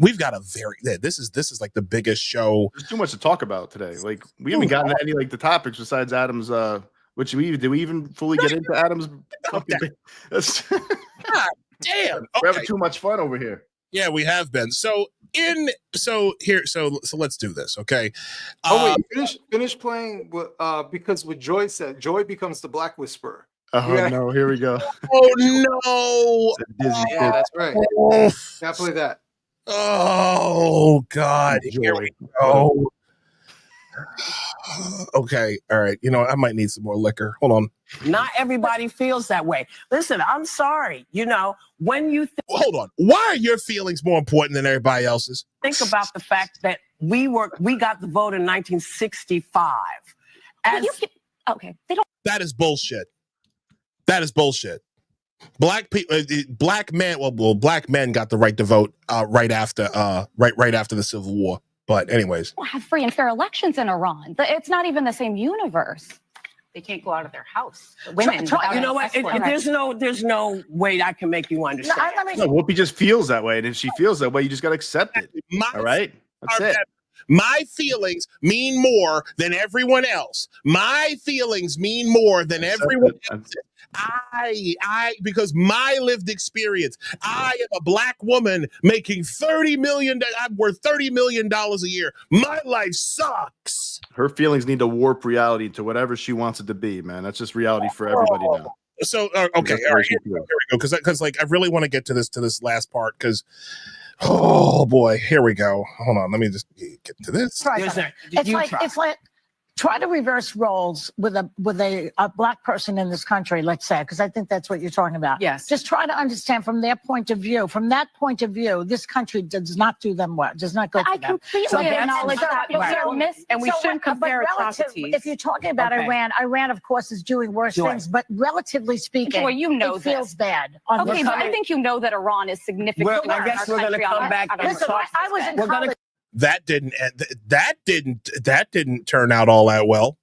we've got this is like the biggest show. There's too much to talk about today. Like we haven't gotten to any like the topics besides Adam's did we even fully get into Adam's God damn. Okay. We're having too much fun over here. Yeah, we have been. So let's do this, okay? Finish playing because what Joy said, Joy becomes the Black Whisperer. No, here we go. Oh no. Yeah, that's right. Gotta play that. Oh God. Here we go. Okay, all right. You know, I might need some more liquor. Hold on. Not everybody feels that way. Listen, I'm sorry. You know, when you Hold on. Why are your feelings more important than everybody else's? think about the fact that we got the vote in 1965. Okay, they don't. That is bullshit. That is bullshit. Black people, black men. Well, black men got the right to vote right after the Civil War. But anyways, have free and fair elections in Iran. It's not even the same universe. They can't go out of their house. Women, you know what? There's no way I can make you understand. No, Whoopi just feels that way, and if she feels that way, you just got to accept it. All right, that's it. My feelings mean more than everyone else. My feelings mean more than everyone else. Because my lived experience, I am a black woman making $30 million. I'm worth $30 million a year. My life sucks. Her feelings need to warp reality to whatever she wants it to be, man. That's just reality for everybody now. So, okay, all right, here we go. Because like I really want to get to this last part because. Oh boy, here we go. Hold on, let me just get to this. It's like try to reverse roles with a black person in this country, let's say, because I think that's what you're talking about. Yes. Just try to understand from their point of view. From that point of view, this country does not do them well. Does not go for I them. completely acknowledge that. And we shouldn't compare atrocities. If you're talking about Iran, of course, is doing worse things, but relatively speaking, Joy, you know it feels bad. Okay, but I think you know that Iran is significant. I guess we're going to come back. Listen, I was in college. That didn't turn out all that well.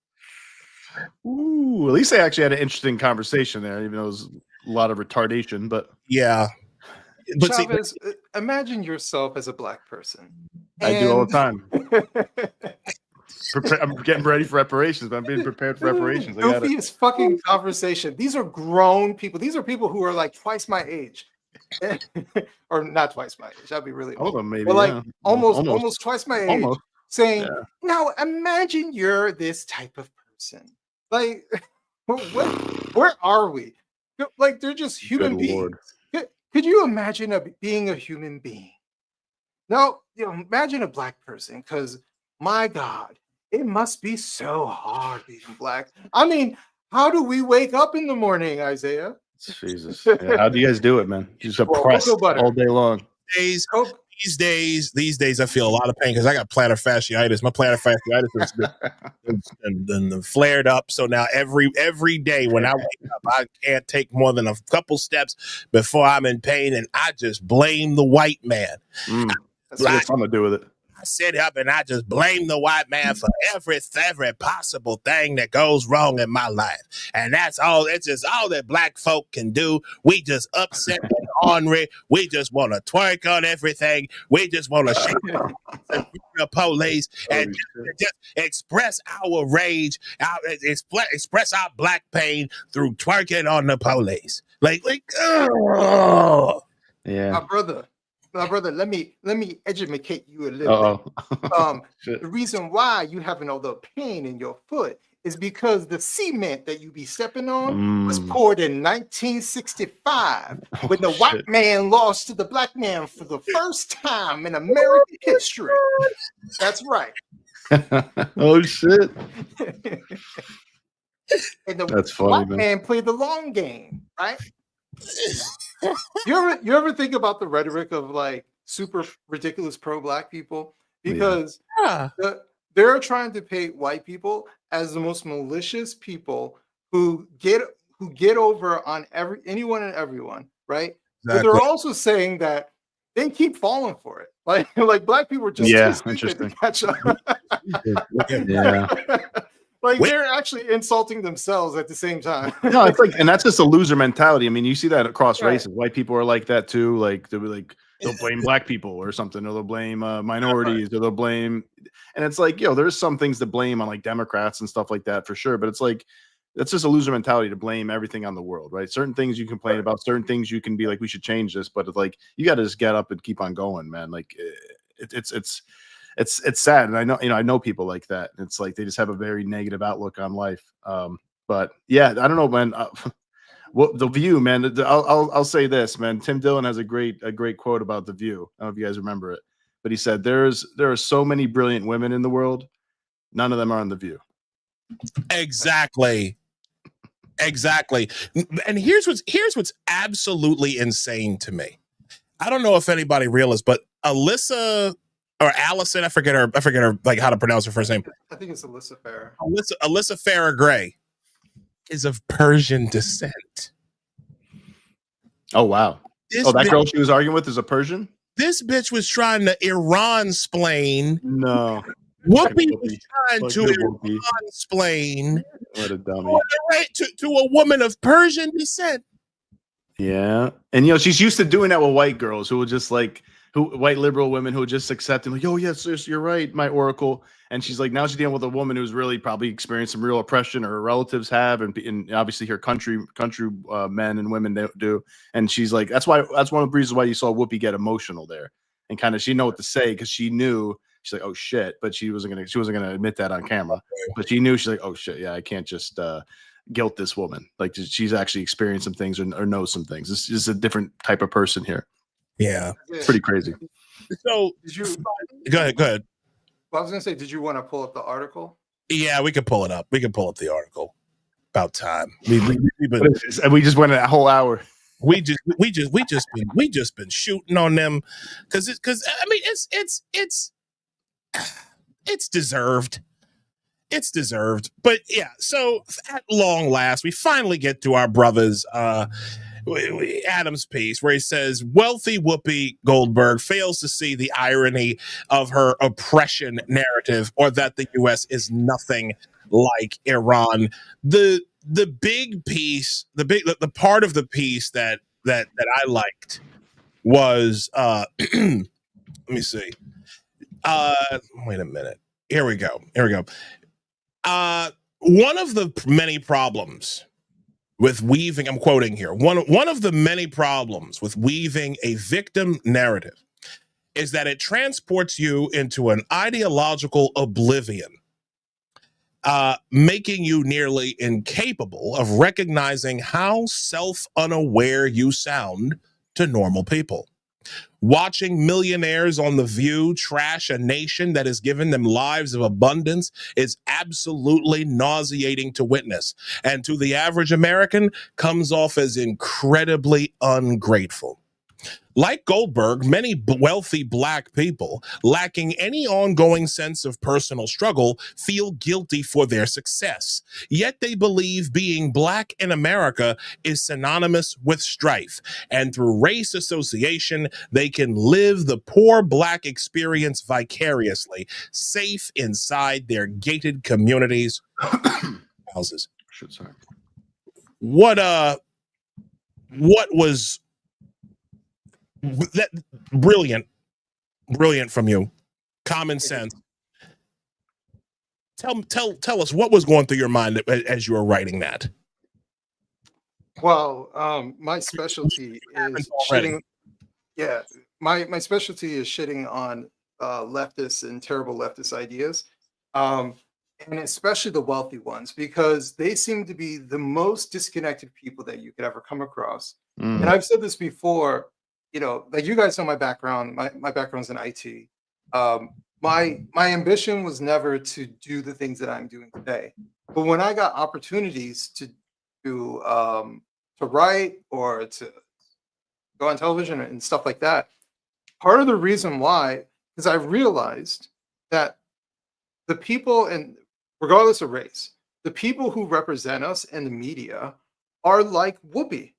Ooh, at least they actually had an interesting conversation there, even though it was a lot of retardation. But yeah, but Chavez, imagine yourself as a black person. I do all the time. I'm getting ready for reparations, but I'm being prepared for reparations. Goofiest fucking conversation. These are grown people. These are people who are like twice my age. Or not twice my age. That'd be really old. Maybe, but like almost twice my age. Saying, now imagine you're this type of person. Like, where are we? Like, they're just human beings. Could you imagine being a human being? No, imagine a black person, because my God, it must be so hard being black. I mean, how do we wake up in the morning, Isaiah? Jesus. Yeah, how do you guys do it, man? Just oppressed all day long. These days, I feel a lot of pain because I got plantar fasciitis. My plantar fasciitis has been flared up. So now every day when I wake up, I can't take more than a couple steps before I'm in pain, and I just blame the white man. That's what I'm gonna do with it. I sit up and I just blame the white man for every possible thing that goes wrong in my life. And that's all. It's just all that black folk can do. We just upset and ornery. We just want to twerk on everything. We just want to shake the police and just express our rage, express our black pain through twerking on the police. Oh. Yeah. My brother, let me educate you a little bit. The reason why you having all the pain in your foot is because the cement that you be stepping on was poured in 1965 when the white man lost to the black man for the first time in American history. That's right. Oh shit. And the That's funny, black man played the long game, right? You ever think about the rhetoric of like super ridiculous pro-black people? Because they're trying to paint white people as the most malicious people who get over on anyone and everyone, right? Exactly. But they're also saying that they keep falling for it. Like black people are just too stupid to catch up. Like they're actually insulting themselves at the same time. No, it's like, and that's just a loser mentality. I mean, you see that across races. White people are like that too. Like they'll blame black people or something, or they'll blame minorities, or they'll blame. And it's like, there's some things to blame on like Democrats and stuff like that for sure. But it's like that's just a loser mentality to blame everything on the world, right? Certain things you complain about, certain things you can be like, we should change this, but it's like you got to just get up and keep on going, man. Like it's sad, and I know people like that. It's like they just have a very negative outlook on life. But yeah, I don't know, man. The View, man. I'll say this, man. Tim Dillon has a great quote about The View. I don't know if you guys remember it, but he said there are so many brilliant women in the world. None of them are on The View. Exactly. Exactly. And here's what's absolutely insane to me. I don't know if anybody realized, but Alyssa or Allison, I forget her like how to pronounce her first name. I think it's Alyssa Farah. Alyssa Farah Gray is of Persian descent. Oh wow. That girl she was arguing with is a Persian? This bitch was trying to Iran-splain. No. Whoopi was trying to Iran-splain. What a dummy. To a woman of Persian descent. Yeah. And she's used to doing that with white girls who will just white liberal women who just accept him, like, oh yes, sis, you're right, my oracle. And she's like, now she's dealing with a woman who's really probably experienced some real oppression, or her relatives have, and obviously her country men and women do. And she's like, that's one of the reasons why you saw Whoopi get emotional there, and kind of she know what to say, because she knew. She's like, oh shit, but she wasn't gonna admit that on camera. But she knew. She's like, oh shit, yeah, I can't just guilt this woman. Like, she's actually experienced some things or knows some things. This is a different type of person here. Yeah, it's pretty crazy. So go ahead. Well, I was gonna say, did you want to pull up the article? Yeah, we could pull it up. We could pull up the article. About time. We just went a whole hour. We just been shooting on them because I mean it's deserved. It's deserved. But yeah, so at long last, we finally get to our brother's Adam's piece, where he says wealthy Whoopi Goldberg fails to see the irony of her oppression narrative, or that the U.S. is nothing like Iran. The big piece, the part of the piece that I liked was let me see. Wait a minute. Here we go. One of the many problems with weaving, I'm quoting here, one of the many problems with weaving a victim narrative is that it transports you into an ideological oblivion, making you nearly incapable of recognizing how self-unaware you sound to normal people. Watching millionaires on The View trash a nation that has given them lives of abundance is absolutely nauseating to witness, and to the average American comes off as incredibly ungrateful. Like Goldberg, many wealthy Black people, lacking any ongoing sense of personal struggle, feel guilty for their success. Yet they believe being Black in America is synonymous with strife, and through race association, they can live the poor Black experience vicariously, safe inside their gated communities. Houses. What was that brilliant from you? Common sense. Tell us what was going through your mind as you were writing that. Well, my specialty is shitting. Yeah, my specialty is shitting on leftists and terrible leftist ideas, and especially the wealthy ones, because they seem to be the most disconnected people that you could ever come across. And I've said this before. Like, you guys know my background. My background's in IT. My ambition was never to do the things that I'm doing today. But when I got opportunities to write or to go on television and stuff like that, part of the reason why is I realized that the people, and regardless of race, the people who represent us in the media are like Whoopi.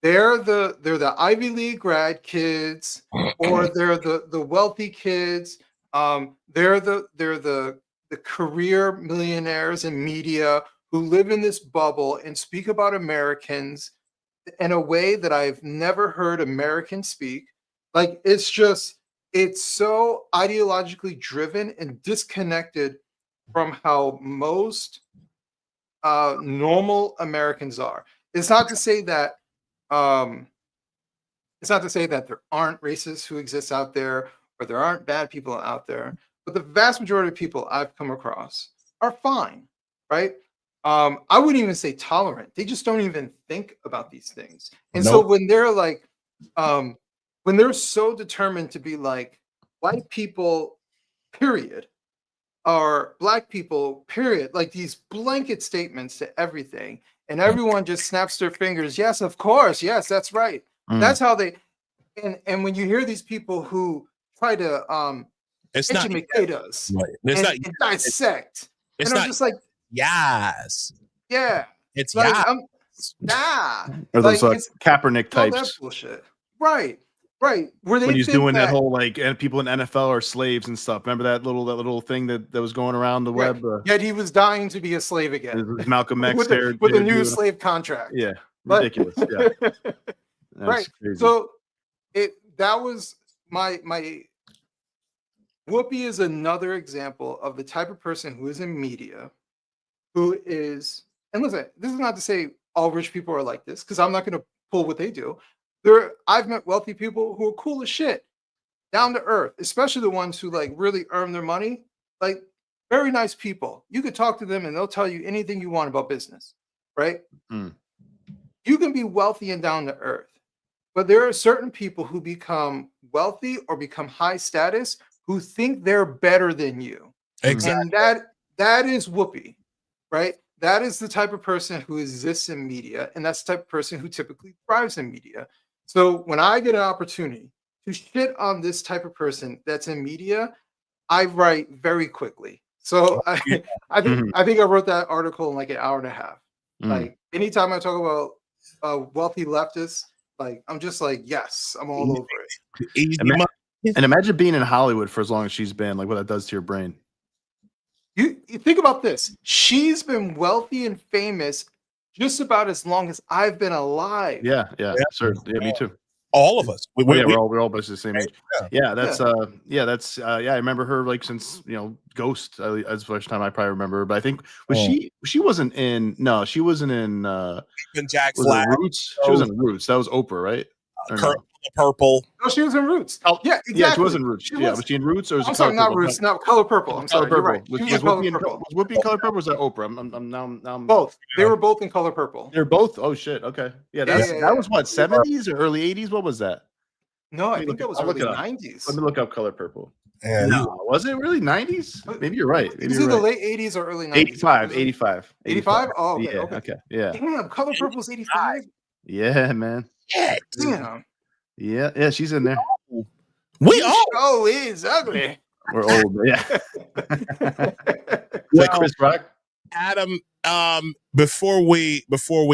They're the Ivy League grad kids, or they're the wealthy kids. They're the career millionaires in media who live in this bubble and speak about Americans in a way that I've never heard Americans speak. Like, it's so ideologically driven and disconnected from how most normal Americans are. It's not to say that there aren't racists who exist out there, or there aren't bad people out there, but the vast majority of people I've come across are fine, right? I wouldn't even say tolerant. They just don't even think about these things. And so when they're like, when they're so determined to be like white people, period, are black people, period. Like these blanket statements to everything. And everyone just snaps their fingers. Yes, of course. Yes, that's right. That's how they, and when you hear these people who try to educate us and dissect, It's and I'm not just like, yes. yeah. It's Like, yeah. Or those like, it's Kaepernick all that types. bullshit. Right. Where they When he's think doing that that whole like, and people in NFL are slaves and stuff. Remember that little thing that was going around the web? yet he was dying to be a slave again. It was Malcolm X with there with a doing new it. slave contract. Yeah, But- ridiculous. Yeah, that's Right. crazy. So that was my Whoopi is another example of the type of person who is in media, who is, and listen, this is not to say all rich people are like this, because I'm not going to pull what they do. I've met wealthy people who are cool as shit, down to earth, especially the ones who like really earn their money. Like very nice people. You could talk to them and they'll tell you anything you want about business, right? You can be wealthy and down to earth, but there are certain people who become wealthy or become high status who think they're better than you. Exactly. And that is Whoopi, right? That is the type of person who exists in media, and that's the type of person who typically thrives in media. So when I get an opportunity to shit on this type of person that's in media, I write very quickly. So I think I wrote that article in like an hour and a half. Like anytime I talk about wealthy leftists, like I'm just like, yes, I'm all over it. And imagine being in Hollywood for as long as she's been, like what that does to your brain. You think about this. She's been wealthy and famous just about as long as I've been alive. Yeah, sure. Yeah, me too. All of us. We're all basically the same age. Yeah, that's I remember her like since Ghost. That's the first time I probably remember her. But I think she wasn't in. No, she wasn't in. Jack was Flag. Roots. She was in Roots. That was Oprah, right? Purple. No, she was in Roots. Yeah, exactly. Yeah, she was in Roots. Was she in Roots or was I'm it sorry, Color not Purple? Roots. No, Color Purple. I'm sorry. You're right. Was She was in Color Purple. Was Whoopi in Color Purple? Or was that Oprah? I'm Both. They were both in Color Purple. They're both. Oh shit. Okay. Yeah, that was what 70s or early 80s. What was that? No, I think that was early 90s. Let me look up Color Purple. And Was it really 90s? Maybe you're right. It was either late 80s or early 90s. 85. 85? Oh, okay. Yeah. Okay. Yeah. Damn, Color Purple's 85. Yeah, man. Damn. Yeah, she's in there. we all. Oh, is ugly. We're old, yeah. Well, Chris Rock. Adam, before we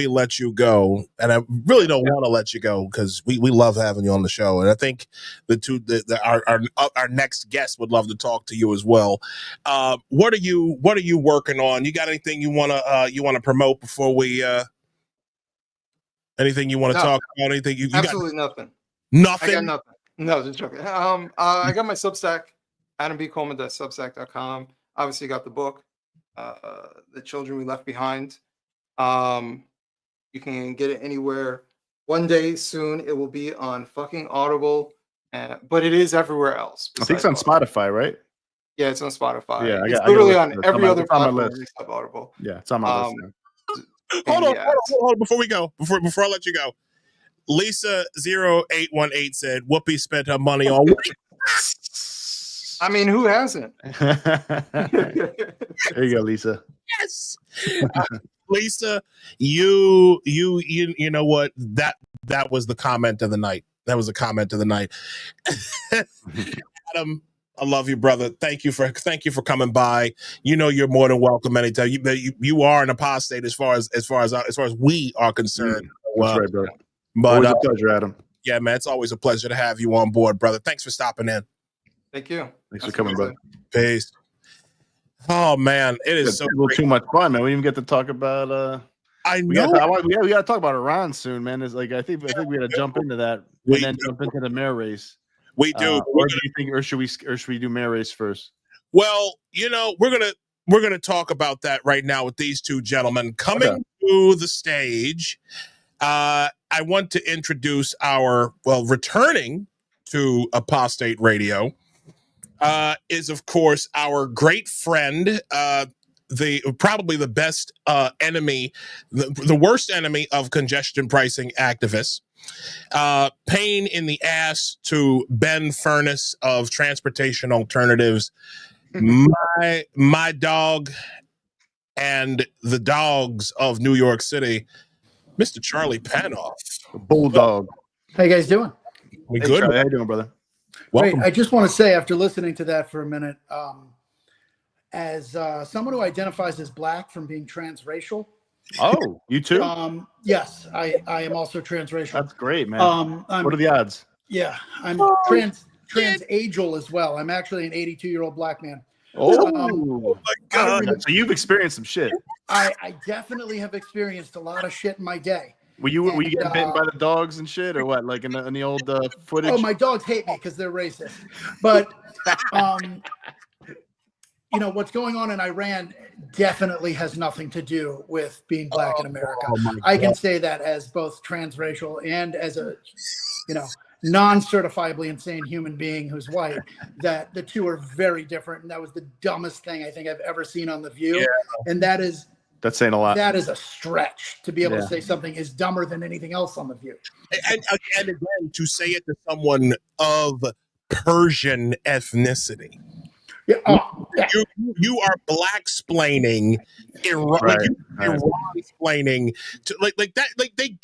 let you go, and I really don't want to let you go because we love having you on the show, and I think our next guest would love to talk to you as well. What are you working on? You got anything you wanna promote before we anything you want to talk about? Anything you Absolutely nothing. Nothing. I got nothing. No, just joking. I got my Substack, adambcoleman.substack.com. Obviously, got the book, The Children We Left Behind. You can get it anywhere. One day soon, it will be on fucking Audible, but it is everywhere else. I think it's on Spotify, right? Yeah, it's on Spotify. Yeah, it's literally on every other platform except Audible. Yeah, it's on my list now. Hold on, before we go, before I let you go. Lisa 0818 said Whoopi spent her money on. I mean, who hasn't? There you go, Lisa. Yes. Lisa, you know what? That was the comment of the night. That was the comment of the night. Adam, I love you, brother. Thank you for coming by. You're more than welcome anytime. You are an apostate as far as we are concerned. That's right, brother. But always a pleasure, Adam. Yeah, man, it's always a pleasure to have you on board, brother. Thanks for stopping in. Thank you. Thanks for coming, brother. Peace. Oh man, it is so a little great. too much fun, man. We didn't even get to talk about. I We know. got to talk about Iran soon, man. It's like I think we got to jump into that and then jump into the mayor race. We do. What do you think, or should we do mayor race first? Well, we're gonna talk about that right now with these two gentlemen coming to the stage. I want to introduce returning to Apostate Radio is of course our great friend, probably the best enemy, the worst enemy of congestion pricing activists. Pain in the ass to Ben Furness of Transportation Alternatives. my dog and the dogs of New York City, Mr. Charlie Panoff. Bulldog. How you guys doing? We Hey, good? Charlie, how you doing, brother? Welcome. Great. I just want to say, after listening to that for a minute, as someone who identifies as Black from being transracial, Oh, you too? yes, I am also transracial. That's great, man. I'm, What are the odds? yeah, I'm transageal as well. I'm actually an 82-year-old Black man. Oh, my God. So you've experienced some shit. I definitely have experienced a lot of shit in my day. Were you getting bitten by the dogs and shit, or what? Like in the old footage? Oh, my dogs hate me because they're racist. But you know, what's going on in Iran definitely has nothing to do with being Black in America. I can say that as both transracial and as a, you know, non-certifiably insane human being who's white, that the two are very different. And that was the dumbest thing I think I've ever seen on The View. Yeah. And that's saying a lot. That is a stretch to be able to say something is dumber than anything else on The View. And again, to say it to someone of Persian ethnicity. Yeah. Oh, yeah. You are black-splaining Iran, Iran-splaining to like that. Like they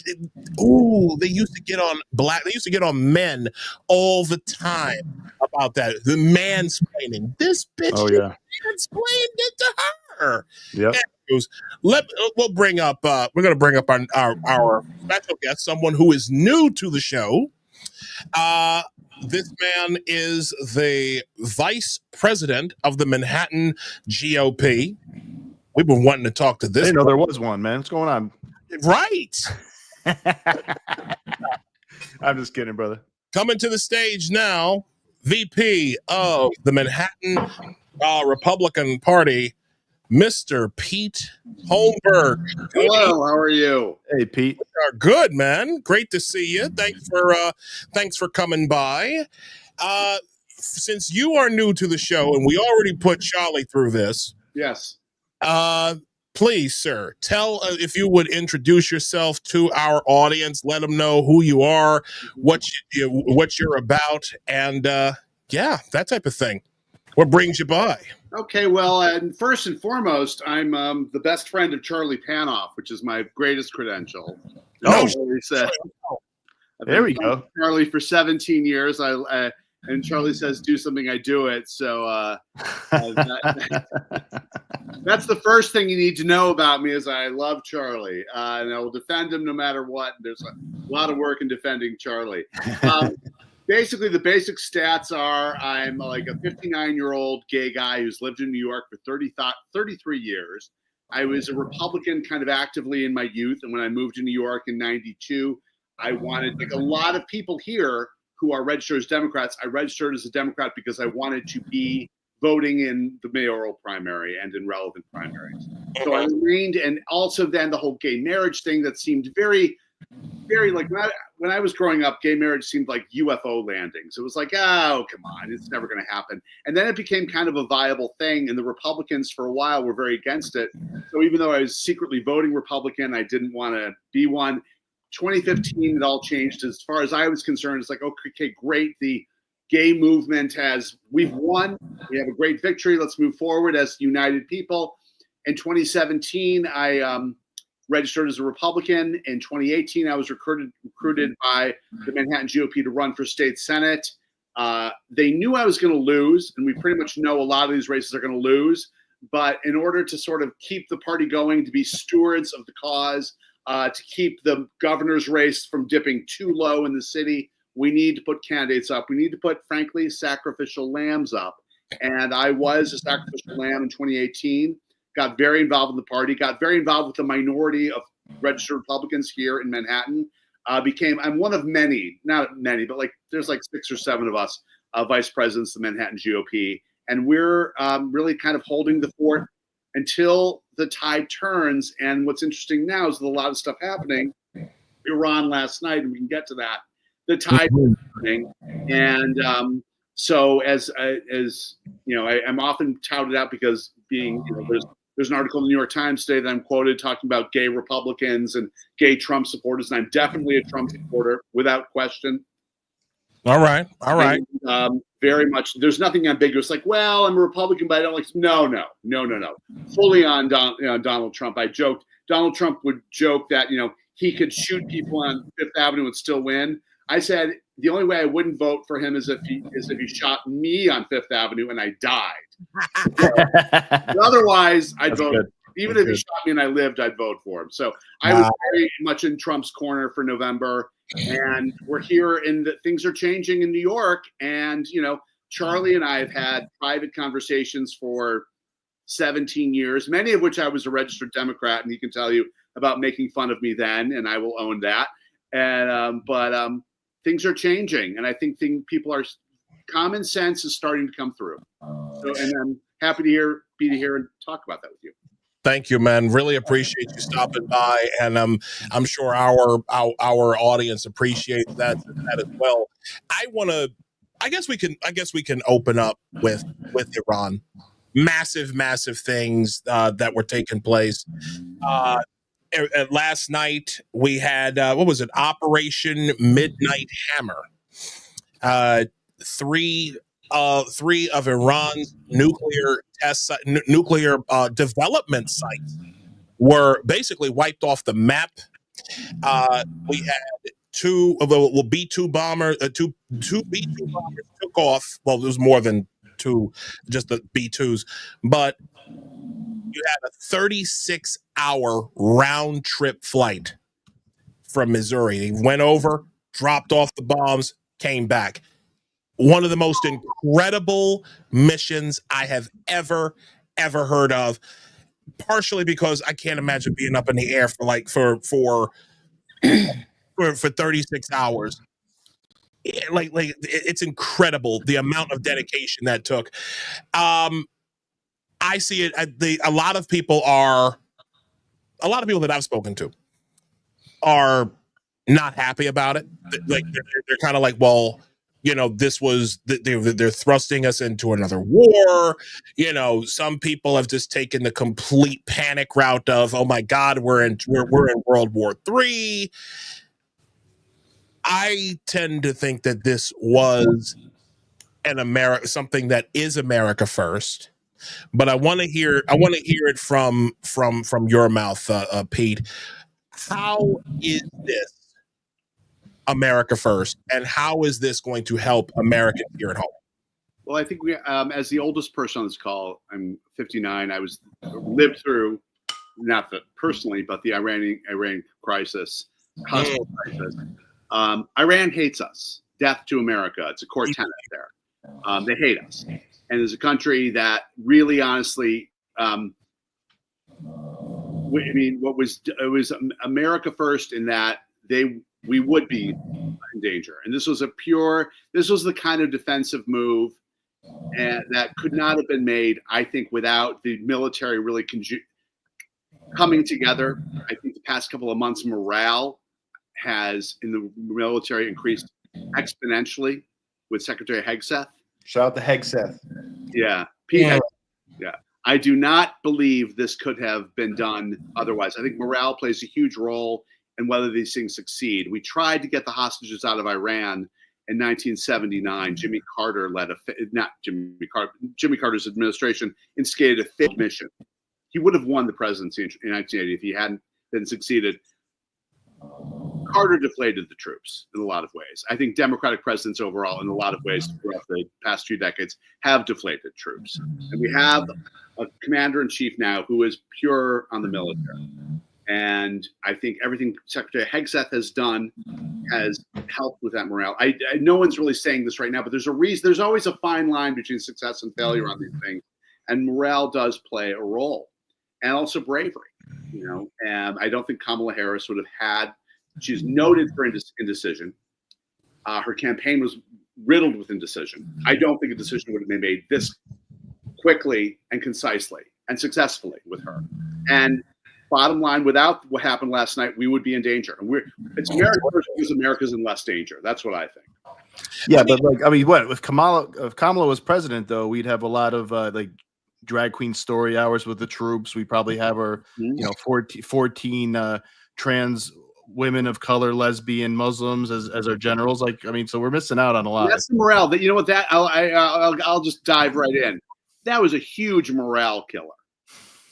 used to get on black. They used to get on men all the time about that. The mansplaining. This bitch mansplained it to her. Yeah. We'll bring up. We're going to bring up our special guest, someone who is new to the show. This man is the vice president of the Manhattan GOP. We've been wanting to talk to this. I didn't know there was one, man. What's going on? Right. I'm just kidding, brother. Coming to the stage now, VP of the Manhattan Republican Party, Mr. Pete Holmberg. Hello, how are you? Hey, Pete. Good, man. Great to see you. Thanks for coming by. Since you are new to the show and we already put Charlie through this, Yes. please, sir, tell if you would introduce yourself to our audience. Let them know who you are, what you're about, and that type of thing. What brings you by? Okay, well, and first and foremost, I'm the best friend of Charlie Panoff, which is my greatest credential. Oh, there we go. Charlie for 17 years. And Charlie says, "Do something, I do it." So that's the first thing you need to know about me is I love Charlie, and I will defend him no matter what. There's a lot of work in defending Charlie. Basically, the basic stats are I'm like a 59-year-old gay guy who's lived in New York for 33 years. I was a Republican kind of actively in my youth. And when I moved to New York in 92, I wanted, like a lot of people here who are registered as Democrats, I registered as a Democrat because I wanted to be voting in the mayoral primary and in relevant primaries. So I remained, and also then the whole gay marriage thing that seemed very like when I was growing up, gay marriage seemed like UFO landings. It was like, oh, come on, it's never going to happen. And then it became kind of a viable thing. And the Republicans for a while were very against it. So even though I was secretly voting Republican, I didn't want to be one. 2015, it all changed. As far as I was concerned, it's like, okay, great. The gay movement we've won. We have a great victory. Let's move forward as united people. In 2017, I registered as a Republican. In 2018, I was recruited by the Manhattan GOP to run for state Senate. They knew I was going to lose, and we pretty much know a lot of these races are going to lose. But in order to sort of keep the party going, to be stewards of the cause, to keep the governor's race from dipping too low in the city, we need to put candidates up. We need to put, frankly, sacrificial lambs up. And I was a sacrificial lamb in 2018. Got very involved in the party, got very involved with the minority of registered Republicans here in Manhattan. I'm one of many, not many, but like there's like 6 or 7 of us, vice presidents of the Manhattan GOP. And we're really kind of holding the fort until the tide turns. And what's interesting now is with a lot of stuff happening. Iran last night, and we can get to that. The tide is turning. And so as you know, I'm often touted out because being, you know, there's an article in the New York Times today that I'm quoted talking about gay Republicans and gay Trump supporters, and I'm definitely a Trump supporter without question. All right. All right. And, very much. There's nothing ambiguous. Like, well, I'm a Republican, but I don't like. No. Fully on Donald Trump. I joked. Donald Trump would joke that he could shoot people on Fifth Avenue and still win. I said the only way I wouldn't vote for him is if he shot me on Fifth Avenue and I died. But otherwise, I'd vote. Good. Even if he shot me and I lived, I'd vote for him. So I was very much in Trump's corner for November. And we're here, and things are changing in New York. And, Charlie and I have had private conversations for 17 years, many of which I was a registered Democrat, and he can tell you about making fun of me then, and I will own that. And but things are changing, and I think people are common sense is starting to come through. So, and I'm happy to be here and talk about that with you. Thank you, man. Really appreciate you stopping by, and I'm sure our audience appreciates that as well. I guess we can open up with Iran. Massive things that were taking place. Last night we had what was it? Operation Midnight Hammer. Three of Iran's nuclear development sites were basically wiped off the map. We had two B-2 bombers. Two B-2 bombers took off. Well, there was more than two, just the B-2s, but you had a 36-hour round trip flight from Missouri. He went over, dropped off the bombs, came back. One of the most incredible missions I have ever heard of. Partially because I can't imagine being up in the air for 36 hours. Like it's incredible the amount of dedication that took. I see it. A lot of people that I've spoken to are not happy about it. Like they're kind of like, well, this was they're thrusting us into another war. Some people have just taken the complete panic route of, oh my God, we're in World War III. I tend to think that this was something that is America first. But I want to hear it from your mouth, Pete. How is this America first, and how is this going to help Americans here at home? Well, I think we, as the oldest person on this call, I'm 59. I lived through, not the personally, but the Iran crisis, hostile crisis. Iran hates us. Death to America. It's a core tenet there. They hate us, and there's a country that really, honestly, it was America first in that we would be in danger. And this was the kind of defensive move that could not have been made, I think, without the military really coming together. I think the past couple of months, morale has in the military increased exponentially with Secretary Hegseth. Shout out to Hegseth. Yeah. Pete Hegseth. Yeah. I do not believe this could have been done otherwise. I think morale plays a huge role in whether these things succeed. We tried to get the hostages out of Iran in 1979. Jimmy Carter's administration instigated a failed mission. He would have won the presidency in 1980 if he hadn't been succeeded. Carter deflated the troops in a lot of ways. I think Democratic presidents overall, in a lot of ways, throughout the past few decades, have deflated troops. And we have a commander-in-chief now who is pure on the military. And I think everything Secretary Hegseth has done has helped with that morale. No one's really saying this right now, but there's a reason. There's always a fine line between success and failure on these things, and morale does play a role, and also bravery. And I don't think Kamala Harris would have had. She's noted for indecision. Her campaign was riddled with indecision. I don't think a decision would have been made this quickly and concisely and successfully with her. And bottom line, without what happened last night, we would be in danger. And it's America first because America's in less danger. That's what I think. Yeah, but what if Kamala was president, though, we'd have a lot of drag queen story hours with the troops. We probably have our 14 trans women of color, lesbian, Muslims as our generals. Like, I mean, so we're missing out on a lot. That's the morale. That, you know what, that I'll just dive right in. That was a huge morale killer.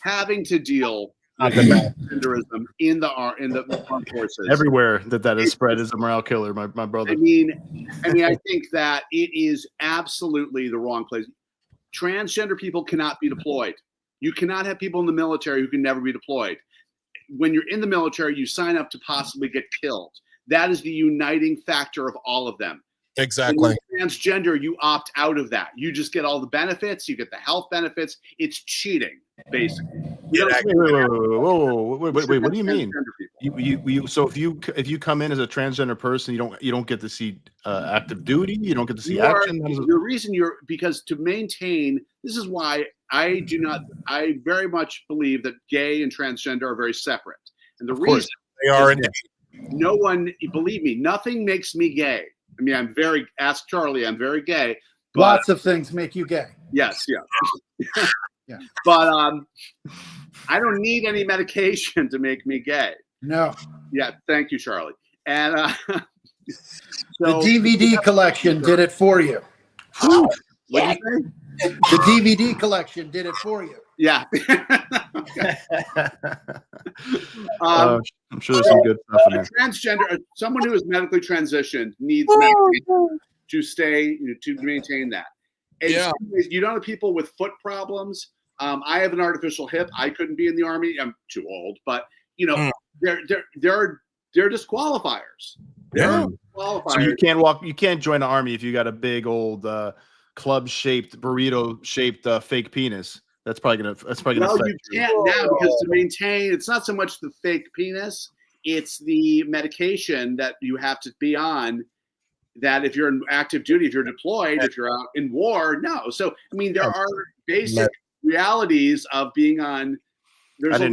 Having to deal with transgenderism in the armed forces Everywhere that is spread is a morale killer. My brother. I mean, I think that it is absolutely the wrong place. Transgender people cannot be deployed. You cannot have people in the military who can never be deployed. When you're in the military, you sign up to possibly get killed. That is the uniting factor of all of them. Exactly. When you're transgender, you opt out of that. You just get all the benefits. You get the health benefits. It's cheating, basically. Wait, what do you mean? You so if you come in as a transgender person, you don't get to see active duty. You don't get to see action. The reason because to maintain, this is why I very much believe that gay and transgender are very separate. And the reason they are indeed. No one, believe me, nothing makes me gay. I mean, ask Charlie, I'm very gay. But, lots of things make you gay. Yes, yeah. Yeah. But I don't need any medication to make me gay. No. Yeah, thank you, Charlie. And the DVD collection did it for you. What do you think? The DVD collection did it for you. Yeah. I'm sure there's some good stuff in there. Transgender, someone who is medically transitioned needs medication to stay, to maintain that. And you don't have people with foot problems. I have an artificial hip. I couldn't be in the Army. I'm too old, but they're disqualifiers. Yeah. So you can't join the Army if you got a big old club-shaped, burrito-shaped fake penis. That's probably gonna you can't now, because to maintain, it's not so much the fake penis, it's the medication that you have to be on. That if you're in active duty, if you're deployed, if you're out in war, no. So I mean, there are basic realities of being on. There's a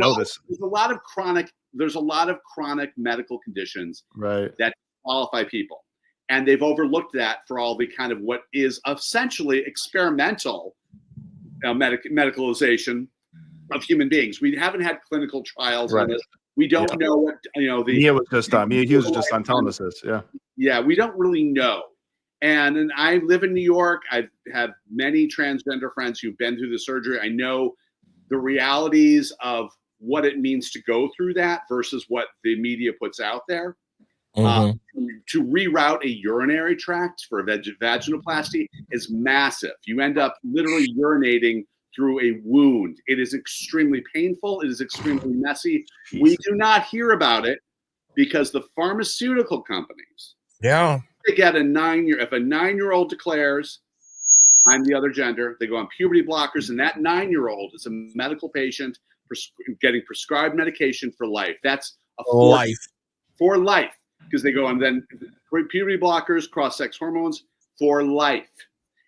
lot of chronic medical conditions that qualify people, and they've overlooked that for all the kind of what is essentially experimental medicalization of human beings. We haven't had clinical trials on this. We don't know what Mia was just on. Mia Hughes was just on telling us this. Yeah, we don't really know. And I live in New York. I've had many transgender friends who've been through the surgery. I know the realities of what it means to go through that versus what the media puts out there. To reroute a urinary tract for a vaginoplasty is massive. You end up literally urinating through a wound. It is extremely painful. It is extremely messy. We do not hear about it because the pharmaceutical companies, they get if a 9-year-old declares, I'm the other gender, they go on puberty blockers, and that 9-year-old is a medical patient getting prescribed medication for life. That's for life. Because they go on then puberty blockers, cross-sex hormones for life.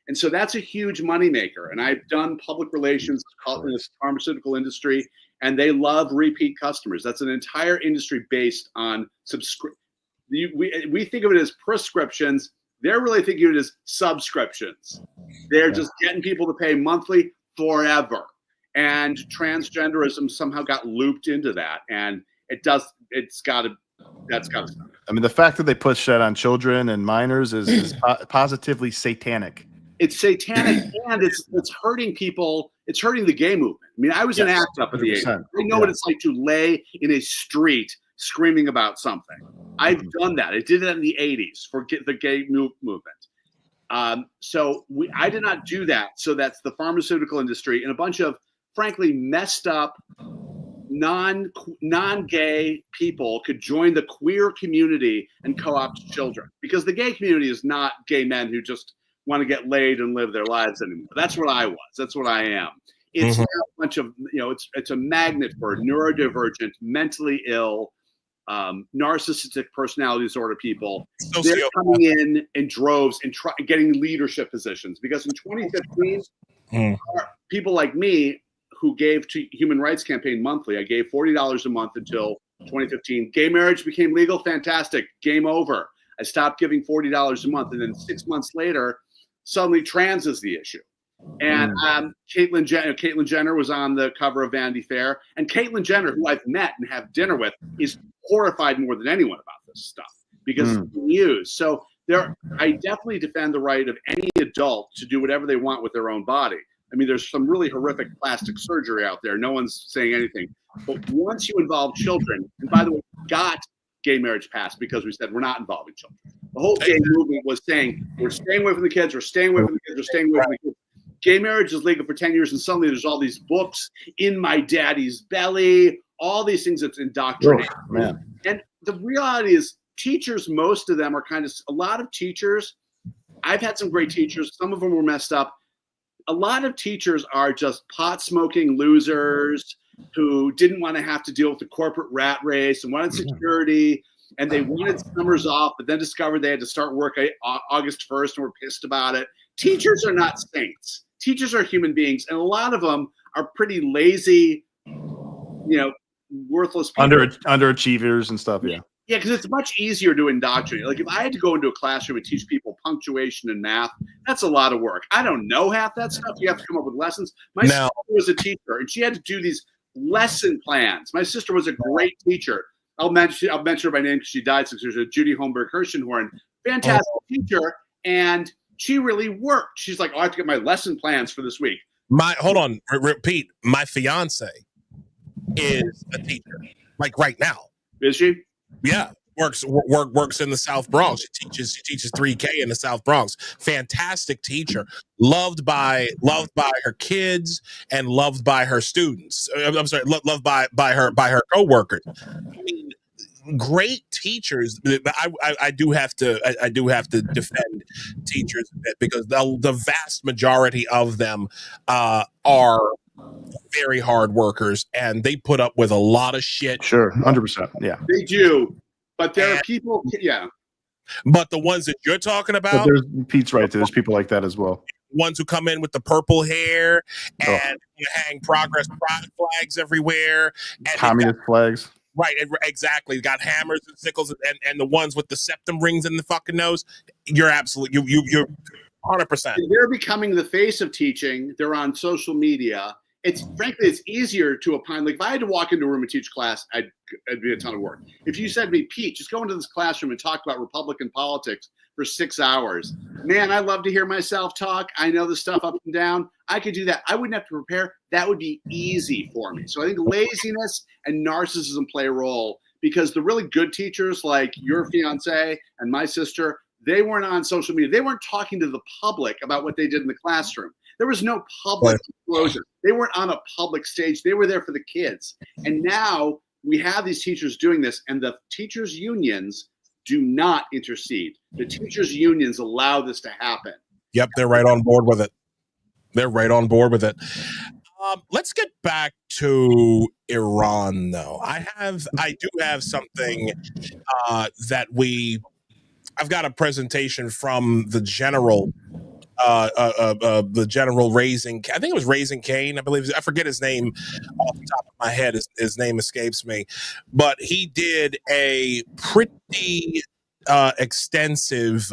And so that's a huge moneymaker. And I've done public relations in the pharmaceutical industry, and they love repeat customers. That's an entire industry based on we think of it as prescriptions. They're really thinking of it as subscriptions. They're just getting people to pay monthly forever. And transgenderism somehow got looped into that. And that's got to stop. I mean, the fact that they push that on children and minors is positively satanic. It's satanic, and it's hurting people. It's hurting the gay movement. I mean, I was an ACT up in the 80s. I know what it's like to lay in a street screaming about something. I've done that. I did that in the 80s for the gay movement. So I did not do that. So that's the pharmaceutical industry and a bunch of, frankly, messed up non-gay people could join the queer community and co-opt children, because the gay community is not gay men who just want to get laid and live their lives anymore. That's what I was. That's what I am. It's a bunch of, it's a magnet for neurodivergent, mentally ill, narcissistic personality disorder people. They're coming in droves and getting leadership positions, because in 2015, people like me who gave to Human Rights Campaign monthly, I gave $40 a month until 2015. Gay marriage became legal. Fantastic. Game over. I stopped giving $40 a month. And then 6 months later, suddenly trans is the issue. And Caitlyn Jenner was on the cover of Vanity Fair. And Caitlyn Jenner, who I've met and have dinner with, is horrified more than anyone about this stuff because it's being used. So I definitely defend the right of any adult to do whatever they want with their own body. I mean, there's some really horrific plastic surgery out there. No one's saying anything. But once you involve children, and by the way, got gay marriage passed because we said we're not involving children. The whole gay movement was saying we're staying away from the kids, we're staying away from the kids, we're staying away from the kids. Gay marriage is legal for 10 years, and suddenly there's all these books, In My Daddy's Belly, all these things that's indoctrinated. And the reality is teachers, most of them are a lot of teachers, I've had some great teachers, some of them were messed up. A lot of teachers are just pot-smoking losers who didn't want to have to deal with the corporate rat race and wanted security, and they wanted summers off, but then discovered they had to start work August 1st and were pissed about it. Teachers are not saints. Teachers are human beings, and a lot of them are pretty lazy, worthless people. Underachievers and stuff, yeah. Yeah, because it's much easier to indoctrinate. Like if I had to go into a classroom and teach people punctuation and math, that's a lot of work. I don't know half that stuff. You have to come up with lessons. My sister was a teacher, and she had to do these lesson plans. My sister was a great teacher. I'll mention her by name because she died 6 years ago. Judy Holmberg Hershenhorn, fantastic teacher, and she really worked. She's like, I have to get my lesson plans for this week. Hold on, Pete. My fiance is a teacher, like right now. Is she? Yeah, works in the South Bronx. She teaches 3K in the South Bronx. Fantastic teacher, loved by her kids and loved by her students. I'm sorry, loved by her coworkers. I mean, great teachers. I do have to defend teachers a bit because the vast majority of them are very hard workers, and they put up with a lot of shit. Sure, 100%. Yeah, they do. But there are people, yeah. But the ones that you're talking about, Pete's right. There's people like that as well. Ones who come in with the purple hair and hang progress flags everywhere, and communist flags. Right, exactly. Got hammers and sickles, and the ones with the septum rings in the fucking nose. You're absolutely you're 100%. They're becoming the face of teaching. They're on social media. It's easier to opine. Like if I had to walk into a room and teach class, it'd be a ton of work. If you said to me, Pete, just go into this classroom and talk about Republican politics for 6 hours, man, I love to hear myself talk. I know the stuff up and down. I could do that. I wouldn't have to prepare. That would be easy for me. So I think laziness and narcissism play a role because the really good teachers like your fiance and my sister, they weren't on social media. They weren't talking to the public about what they did in the classroom. There was no public disclosure. They weren't on a public stage. They were there for the kids. And now we have these teachers doing this, and the teachers' unions do not intercede. The teachers' unions allow this to happen. Yep, they're right on board with it. Let's get back to Iran, though. I do have something that I've got a presentation from the general. The general Raising, I think it was Raising Cain, I believe. I forget his name off the top of my head. His name escapes me, but he did a pretty extensive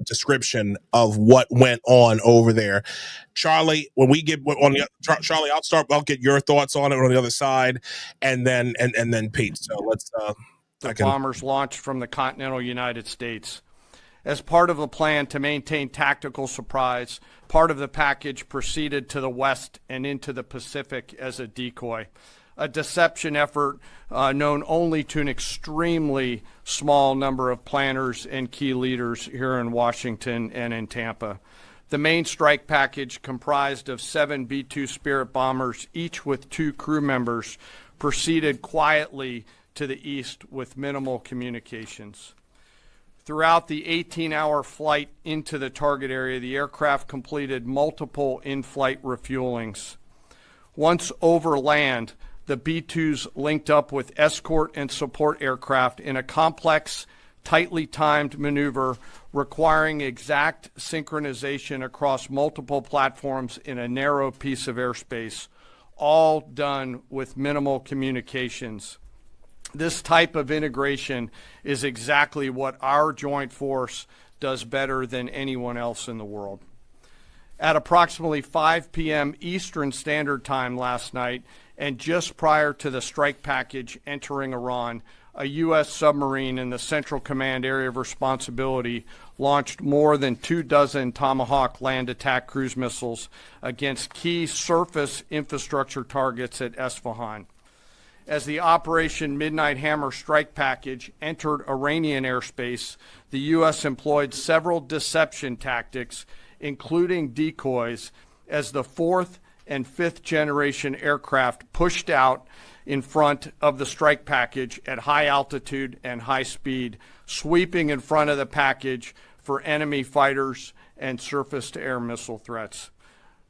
description of what went on over there. Charlie, when we get on Charlie, I'll get your thoughts on it on the other side, and then Pete. So let's. The bombers launched from the continental United States. As part of a plan to maintain tactical surprise, part of the package proceeded to the west and into the Pacific as a decoy, a deception effort known only to an extremely small number of planners and key leaders here in Washington and in Tampa. The main strike package, comprised of 7 B-2 Spirit bombers, each with 2 crew members, proceeded quietly to the east with minimal communications. Throughout the 18-hour flight into the target area, the aircraft completed multiple in-flight refuelings. Once over land, the B-2s linked up with escort and support aircraft in a complex, tightly timed maneuver requiring exact synchronization across multiple platforms in a narrow piece of airspace, all done with minimal communications. This type of integration is exactly what our joint force does better than anyone else in the world. At approximately 5 p.m. Eastern Standard Time last night, and just prior to the strike package entering Iran, a U.S. submarine in the Central Command area of responsibility launched more than 24 Tomahawk land attack cruise missiles against key surface infrastructure targets at Esfahan. As the Operation Midnight Hammer strike package entered Iranian airspace, the U.S. employed several deception tactics, including decoys, as the 4th and 5th generation aircraft pushed out in front of the strike package at high altitude and high speed, sweeping in front of the package for enemy fighters and surface-to-air missile threats.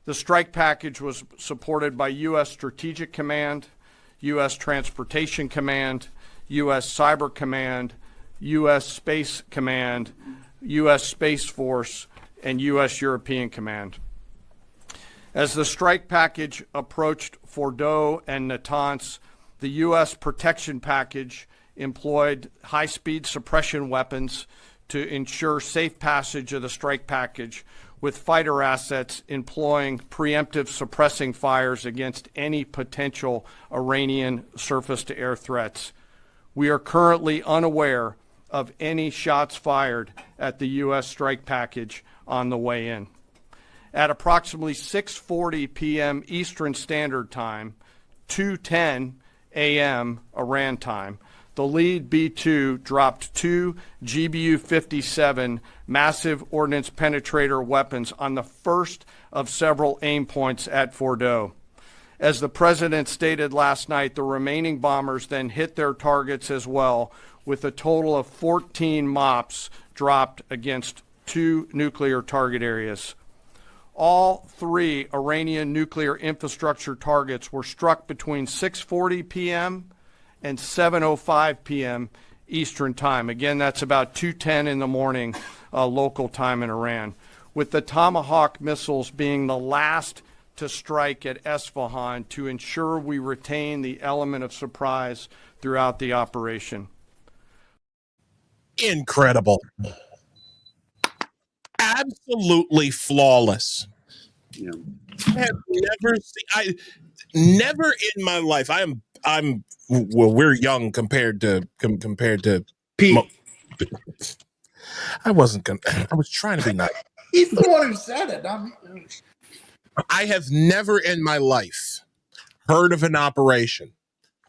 The strike package was supported by U.S. Strategic Command, U.S. Transportation Command, U.S. Cyber Command, U.S. Space Command, U.S. Space Force, and U.S. European Command. As the strike package approached Fordow and Natanz, the U.S. protection package employed high-speed suppression weapons to ensure safe passage of the strike package, with fighter assets employing preemptive suppressing fires against any potential Iranian surface-to-air threats. We are currently unaware of any shots fired at the U.S. strike package on the way in. At approximately 6:40 p.m. Eastern Standard Time, 2:10 a.m. Iran time, the lead B-2 dropped 2 GBU-57 massive ordnance penetrator weapons on the first of several aim points at Fordow. As the president stated last night, the remaining bombers then hit their targets as well, with a total of 14 MOPs dropped against 2 nuclear target areas. All 3 Iranian nuclear infrastructure targets were struck between 6:40 p.m. and 7:05 p.m. Eastern Time. Again, that's about 2:10 in the morning local time in Iran, with the Tomahawk missiles being the last to strike at Esfahan to ensure we retain the element of surprise throughout the operation. Incredible. Absolutely flawless. Yeah. I have never in my life. Well, we're young compared to Pete. I wasn't gonna. I was trying to be nice. He's the one who said it, not me. I have never in my life heard of an operation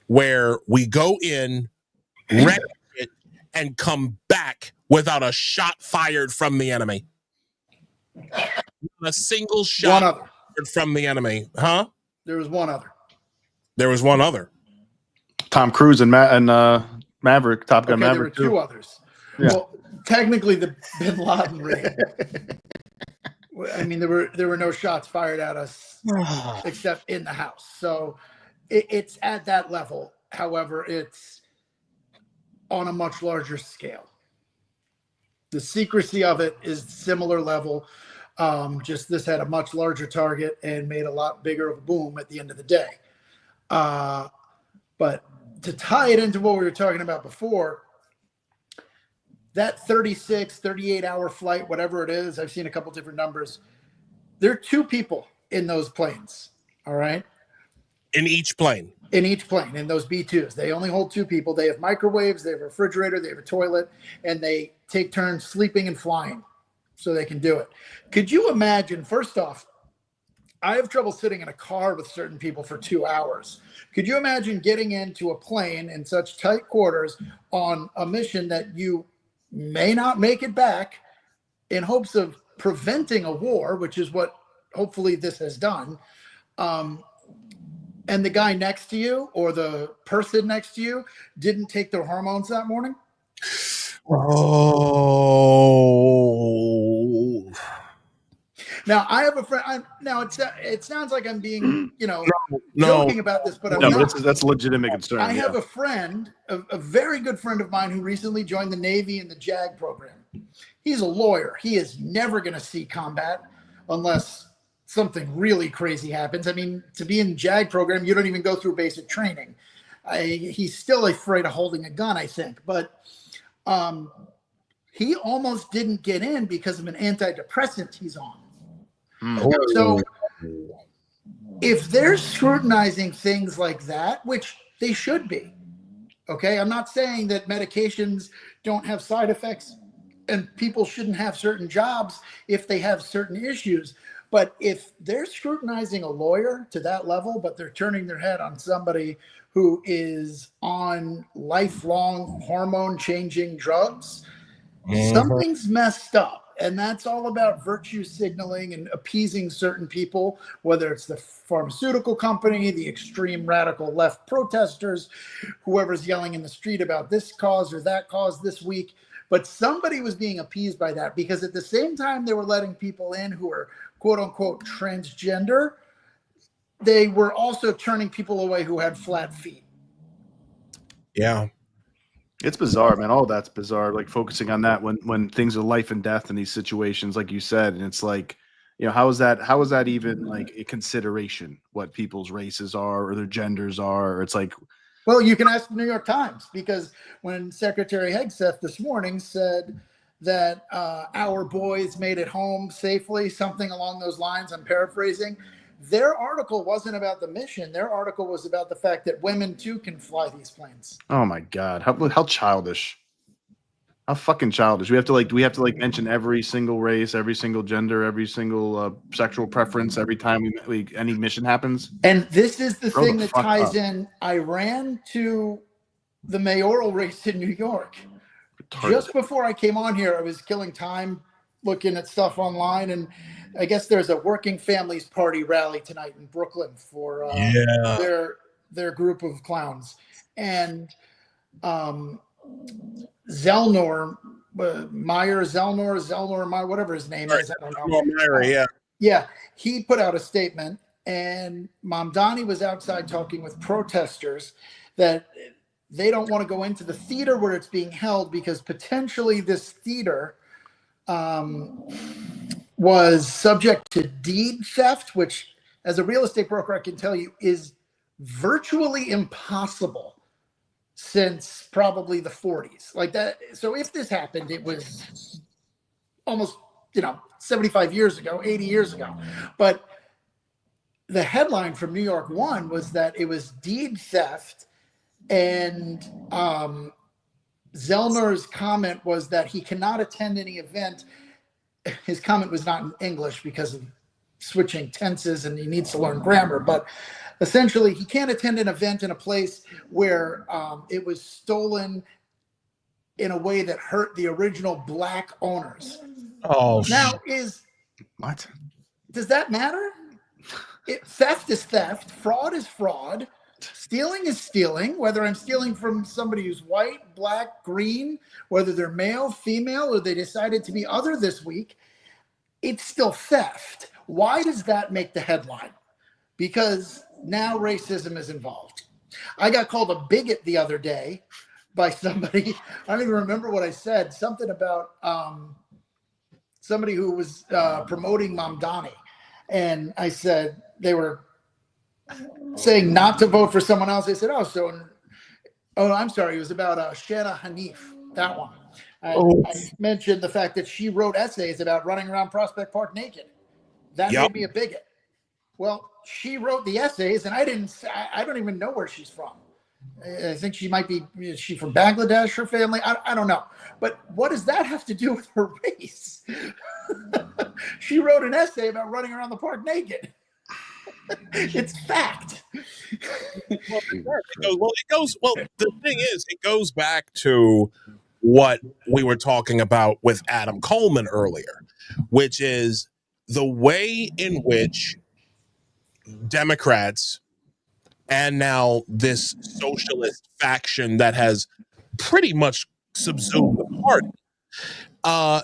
where we go in, wreck it, and come back without a shot fired from the enemy. A single shot One other. from the enemy. Huh? There was one other. There was one other. Tom Cruise and Maverick, Top Gun Okay, Maverick. there were 2 others. Yeah. Well, technically, the Bin Laden raid. I mean, there were no shots fired at us except in the house. So it's at that level. However, it's on a much larger scale. The secrecy of it is similar level. Just this had a much larger target and made a lot bigger of a boom at the end of the day. But to tie it into what we were talking about before, that 36, 38-hour flight, whatever it is, I've seen a couple different numbers. There are 2 people in those planes, all right? In each plane. In each plane, in those B-2s. They only hold 2 people. They have microwaves, they have a refrigerator, they have a toilet, and they take turns sleeping and flying so they can do it. Could you imagine, first off, I have trouble sitting in a car with certain people for 2 hours. Could you imagine getting into a plane in such tight quarters on a mission that you may not make it back in hopes of preventing a war, which is what hopefully this has done, and the guy next to you or the person next to you didn't take their hormones that morning? Oh. Now, I have a friend. Now, it sounds like I'm being, No. joking about this, but I'm No, not. but that's a legitimate concern. I have a friend, a very good friend of mine who recently joined the Navy in the JAG program. He's a lawyer. He is never going to see combat unless something really crazy happens. I mean, to be in JAG program, you don't even go through basic training. He's still afraid of holding a gun, I think. But he almost didn't get in because of an antidepressant he's on. Oh. So if they're scrutinizing things like that, which they should be, okay? I'm not saying that medications don't have side effects and people shouldn't have certain jobs if they have certain issues. But if they're scrutinizing a lawyer to that level, but they're turning their head on somebody who is on lifelong hormone-changing drugs, something's messed up. And that's all about virtue signaling and appeasing certain people, whether it's the pharmaceutical company, the extreme radical left protesters, whoever's yelling in the street about this cause or that cause this week. But somebody was being appeased by that, because at the same time they were letting people in who are quote unquote transgender, they were also turning people away who had flat feet. Yeah. It's bizarre, man. All that's bizarre. Like focusing on that when things are life and death in these situations, like you said, and it's like, you know, how is that even like a consideration? What people's races are or their genders are? Or it's like, well, you can ask the New York Times, because when Secretary Hegseth this morning said that our boys made it home safely, something along those lines, I'm paraphrasing. Their article wasn't about the mission. Their article was about the fact that women too can fly these planes. oh my God, how childish. How fucking childish. Do we have to mention every single race, every single gender, every single sexual preference every time any mission happens? And this is the Grow thing the that fuck ties up. in. I ran to the mayoral race in New York. Retarded. Just before I came on here, I was killing time looking at stuff online, and I guess there's a Working Families Party rally tonight in Brooklyn for their group of clowns. And Zellnor, whatever his name is, I don't know. Yeah. Yeah, he put out a statement, and Mamdani was outside talking with protesters that they don't want to go into the theater where it's being held because potentially this theater was subject to deed theft, which as a real estate broker, I can tell you is virtually impossible since probably the 40s. Like that. So if this happened, it was almost, 75 years ago, 80 years ago. But the headline from New York One was that it was deed theft. And Zellner's comment was that he cannot attend any event. His comment was not in English because of switching tenses and he needs to learn grammar. But essentially, he can't attend an event in a place where it was stolen in a way that hurt the original black owners. Oh, Now, What? does that matter? Theft is theft. Fraud is fraud. Stealing is stealing, whether I'm stealing from somebody who's white, black, green, whether they're male, female, or they decided to be other this week, it's still theft. Why does that make the headline? Because now racism is involved. I got called a bigot the other day by somebody. I don't even remember what I said. Something about somebody who was promoting Mamdani. And I said, they were saying not to vote for someone else. They said, I'm sorry. It was about Shanna Hanif, that one. I mentioned the fact that she wrote essays about running around Prospect Park naked. That made me a bigot. Well, she wrote the essays, and I don't even know where she's from. I think she might be, is she from Bangladesh, her family? I don't know. But what does that have to do with her race? She wrote an essay about running around the park naked. It's fact. The thing is, it goes back to what we were talking about with Adam Coleman earlier, which is the way in which Democrats and now this socialist faction that has pretty much subsumed the party,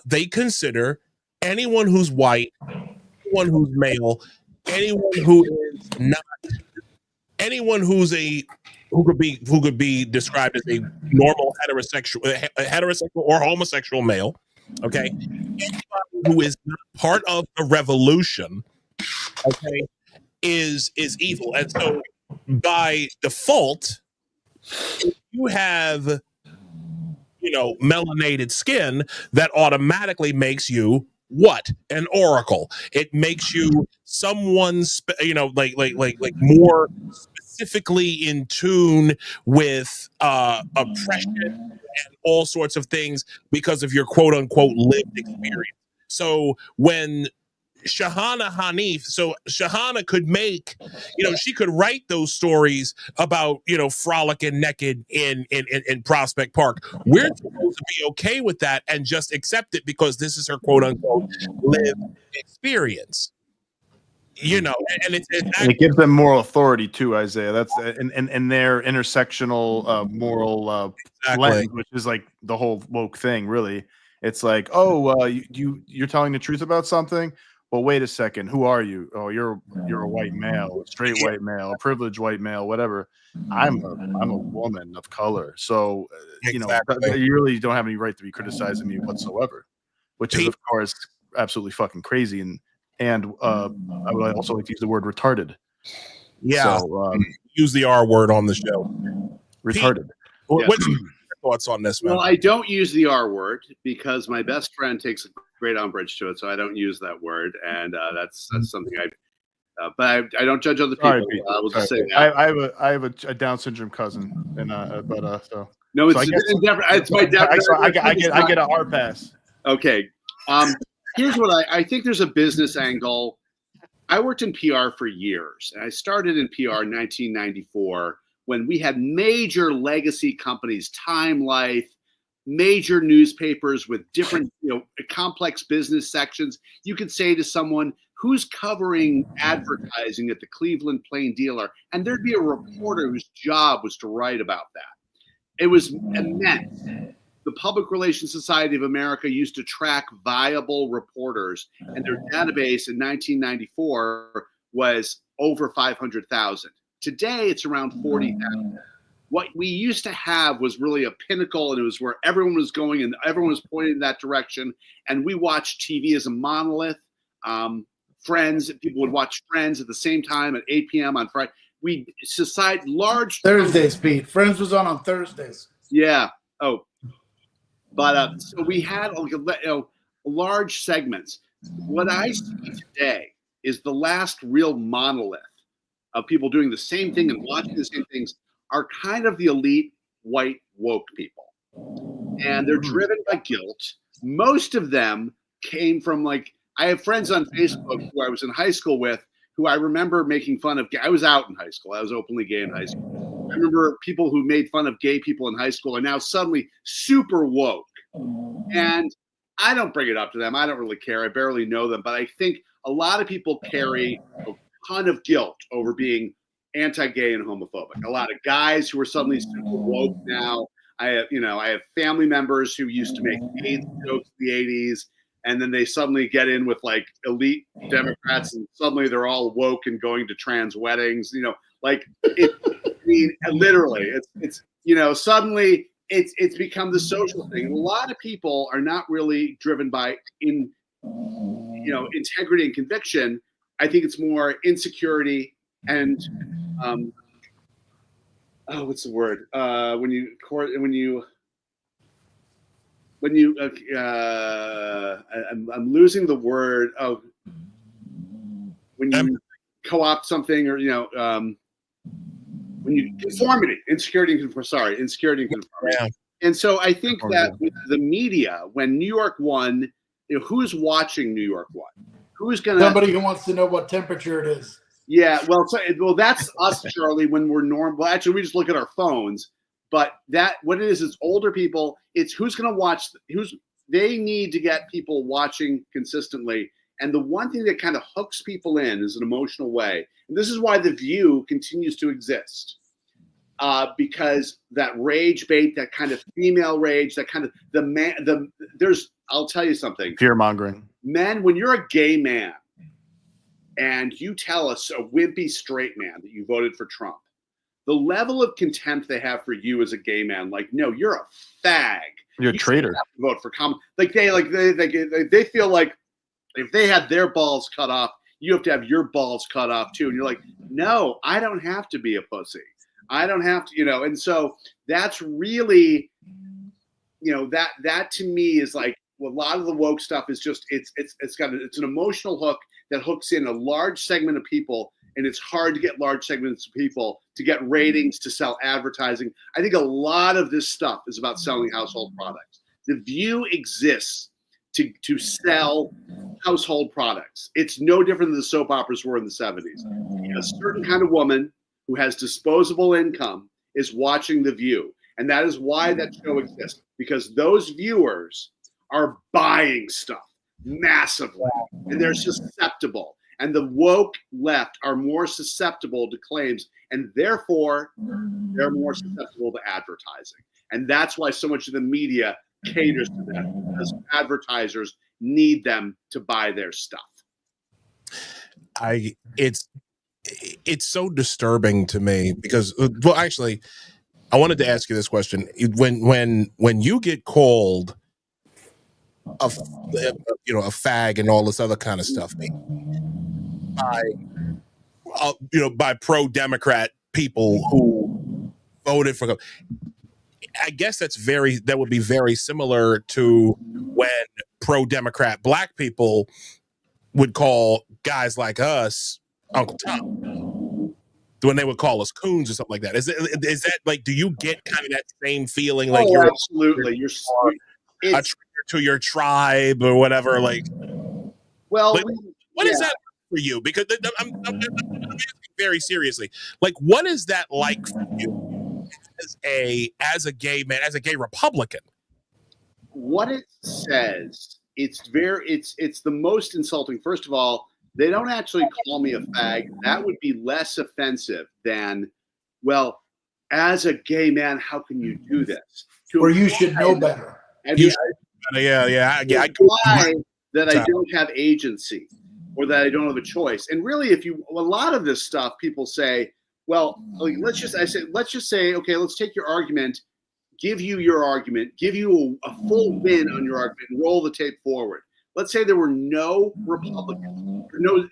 they consider anyone who's white, anyone who's male, anyone who is not, anyone who could be described as a normal heterosexual or homosexual male, okay, anybody who is not part of the revolution, okay, is evil. And so by default, if you have melanated skin, that automatically makes you what? An oracle. It makes you someone, like more specifically in tune with oppression and all sorts of things because of your quote unquote lived experience. So when Shahana Hanif, so Shahana could make, she could write those stories about, frolicking naked in Prospect Park. We're supposed to be okay with that and just accept it because this is her quote unquote lived experience. And and it gives them moral authority too, Isaiah. That's and their intersectional moral lens, which is like the whole woke thing. Really, it's like, you're telling the truth about something. Well, wait a second. Who are you? Oh, you're a white male, a straight white male, a privileged white male, whatever. I'm a woman of color. So you really don't have any right to be criticizing me whatsoever, which is of course absolutely fucking crazy. And I would also like to use the word retarded. Yeah, so, use the R word on the show. Retarded. Pete, what's your thoughts on this, man? Well, I don't use the R word because my best friend takes a great umbrage to it, so I don't use that word, and that's something but I don't judge other people. I will just say that. I have a Down syndrome cousin, and so no, it's my dad. I get an R pass. Okay. Here's what I think there's a business angle. I worked in PR for years, and I started in PR in 1994 when we had major legacy companies, Time Life, major newspapers with different, complex business sections. You could say to someone who's covering advertising at the Cleveland Plain Dealer, and there'd be a reporter whose job was to write about that. It was immense. The Public Relations Society of America used to track viable reporters, and their database in 1994 was over 500,000. Today, it's around 40,000. What we used to have was really a pinnacle, and it was where everyone was going, and everyone was pointing in that direction. And we watched TV as a monolith. Friends, people would watch Friends at the same time at 8 p.m. on Friday. Large Thursdays, Pete. Friends was on Thursdays. Yeah. Oh. But so we had large segments. What I see today is the last real monolith of people doing the same thing and watching the same things are kind of the elite white woke people. And they're driven by guilt. Most of them came from I have friends on Facebook who I was in high school with who I remember making fun of. I was out in high school. I was openly gay in high school. I remember people who made fun of gay people in high school are now suddenly super woke. And I don't bring it up to them. I don't really care. I barely know them. But I think a lot of people carry a ton of guilt over being anti-gay and homophobic. A lot of guys who are suddenly super woke now. I have family members who used to make AIDS jokes in the 80s. And then they suddenly get in with elite Democrats and suddenly they're all woke and going to trans weddings, literally it's suddenly it's become the social thing. And a lot of people are not really driven by integrity and conviction. I think it's more insecurity and what's the word? I'm losing the word. Oh, when you co-opt something, or when you insecurity and conformity. Yeah. And so I think that with the media, when New York won, who's watching New York won? Who's gonna? Somebody who wants to know what temperature it is. Yeah, well, that's us, Charlie. When we're normal, well, actually, we just look at our phones. But what it is older people. It's who's going to watch. They need to get people watching consistently. And the one thing that kind of hooks people in is an emotional way. And this is why The View continues to exist. Because that rage bait, that kind of female rage, that kind of I'll tell you something. Fear mongering. Men, when you're a gay man and you tell us a wimpy straight man that you voted for Trump, the level of contempt they have for you as a gay man, no, you're a fag. You're a traitor. Vote for they feel like if they had their balls cut off, you have to have your balls cut off too. And you're like, no, I don't have to be a pussy. I don't have to, And so that's really, that to me is a lot of the woke stuff is just it's an emotional hook that hooks in a large segment of people, and it's hard to get large segments of people to get ratings, to sell advertising. I think a lot of this stuff is about selling household products. The View exists to sell household products. It's no different than the soap operas were in the 70s. A certain kind of woman who has disposable income is watching The View. And that is why that show exists, because those viewers are buying stuff massively, and they're susceptible. And the woke left are more susceptible to claims, and therefore they're more susceptible to advertising. And that's why so much of the media caters to them, because advertisers need them to buy their stuff. It's so disturbing to me because, well, actually, I wanted to ask you this question: when you get called a fag and all this other kind of stuff by pro-Democrat people who voted for, I guess that would be very similar to when pro-Democrat black people would call guys like us Uncle Tom, when they would call us coons or something like that. Is that like, do you get kind of that same feeling like you're absolutely a traitor to your tribe or whatever? Like, well, like, what is that for you? Because I'm asking very seriously. Like, what is that like for you as a gay man, as a gay Republican? What it says, it's the most insulting. First of all, they don't actually call me a fag. That would be less offensive than, well, as a gay man, how can you do this? Or you should know better. I don't have agency, or that I don't have a choice. And really, a lot of this stuff, people say, well, let's just say, okay, let's take your argument, give you your argument, give you a full win on your argument, and roll the tape forward. Let's say there were no Republicans, no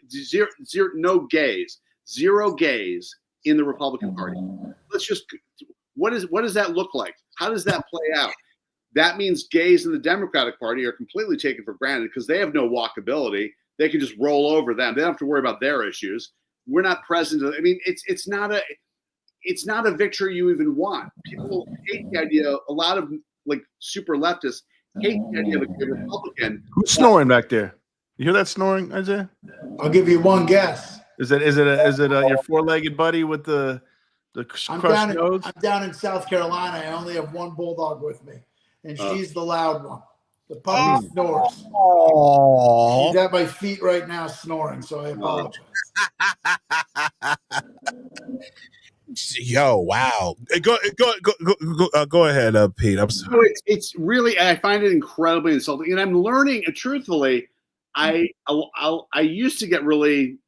gays, zero gays in the Republican Party. What does that look like? How does that play out? That means gays in the Democratic Party are completely taken for granted because they have no walkability. They can just roll over them. They don't have to worry about their issues. We're not present. I mean, it's not a victory you even want. People hate the idea. A lot of like super leftists hate the idea of a Republican. Who's snoring back there? You hear that snoring, Isaiah? I'll give you one guess. Is it your four-legged buddy with the crushed nose? I'm down in South Carolina. I only have one bulldog with me, and she's the loud one. The puppy snores. Aww. She's at my feet right now snoring, so I apologize. Yo, wow. Go ahead, Pete. I'm sorry. It's really, I find it incredibly insulting, and I'm learning. Truthfully, I used to get really,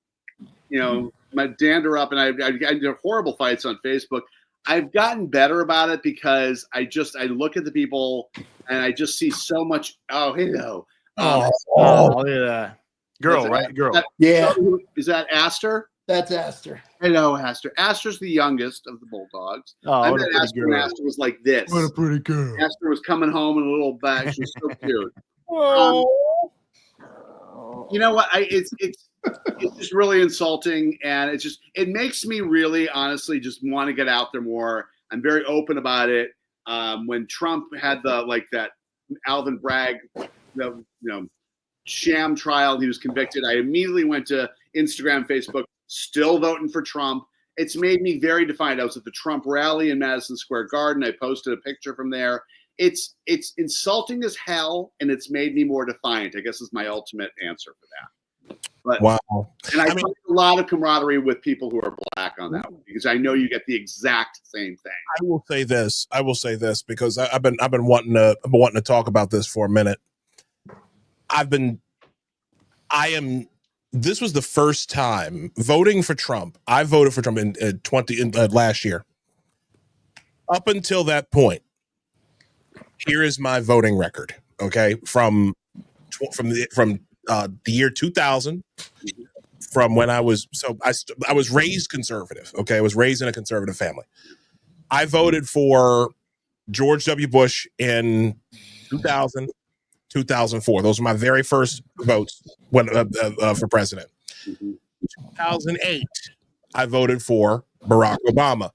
my dander up, and I did horrible fights on Facebook. I've gotten better about it because I look at the people and I just see so much. Oh, hello. Look at that. Girl, right? Girl. Yeah. Is that Aster? That's Aster. Hello, Aster. Aster's the youngest of the Bulldogs. Oh, I met Aster when Aster was like this. What a pretty girl. Aster was coming home in a little bag. She was so cute. You know what? It's just really insulting, and it makes me really honestly just want to get out there more. I'm very open about it. When Trump had that Alvin Bragg, sham trial, he was convicted. I immediately went to Instagram, Facebook, still voting for Trump. It's made me very defiant. I was at the Trump rally in Madison Square Garden. I posted a picture from there. It's insulting as hell, and it's made me more defiant, I guess is my ultimate answer for that. But, wow. And I find a lot of camaraderie with people who are black on that one, because I know you get the exact same thing. I will say this because I've been wanting to talk about this for a minute. This was the first time voting for Trump. I voted for Trump in last year. Up until that point, here is my voting record. Okay, from the year 2000, from when I was raised conservative. Okay, I was raised in a conservative family. I voted for George W. Bush in 2000. 2004. Those were my very first votes when for president. 2008, I voted for Barack Obama.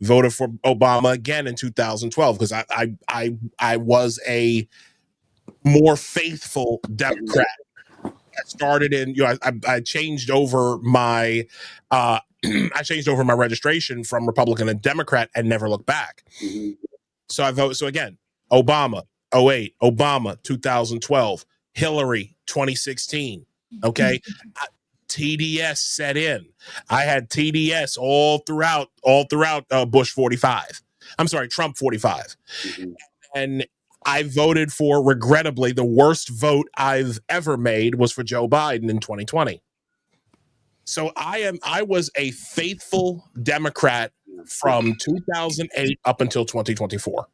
Voted for Obama again in 2012 because I was a more faithful Democrat. I started in, I changed over my I changed over my registration from Republican to Democrat and never looked back. So I vote. So again, Obama 08, Obama 2012, Hillary 2016. Okay. TDS set in. I had TDS all throughout Bush 45. I'm sorry, Trump 45. And I voted for, regrettably, the worst vote I've ever made was for Joe Biden in 2020. So I was a faithful Democrat from 2008 up until 2024.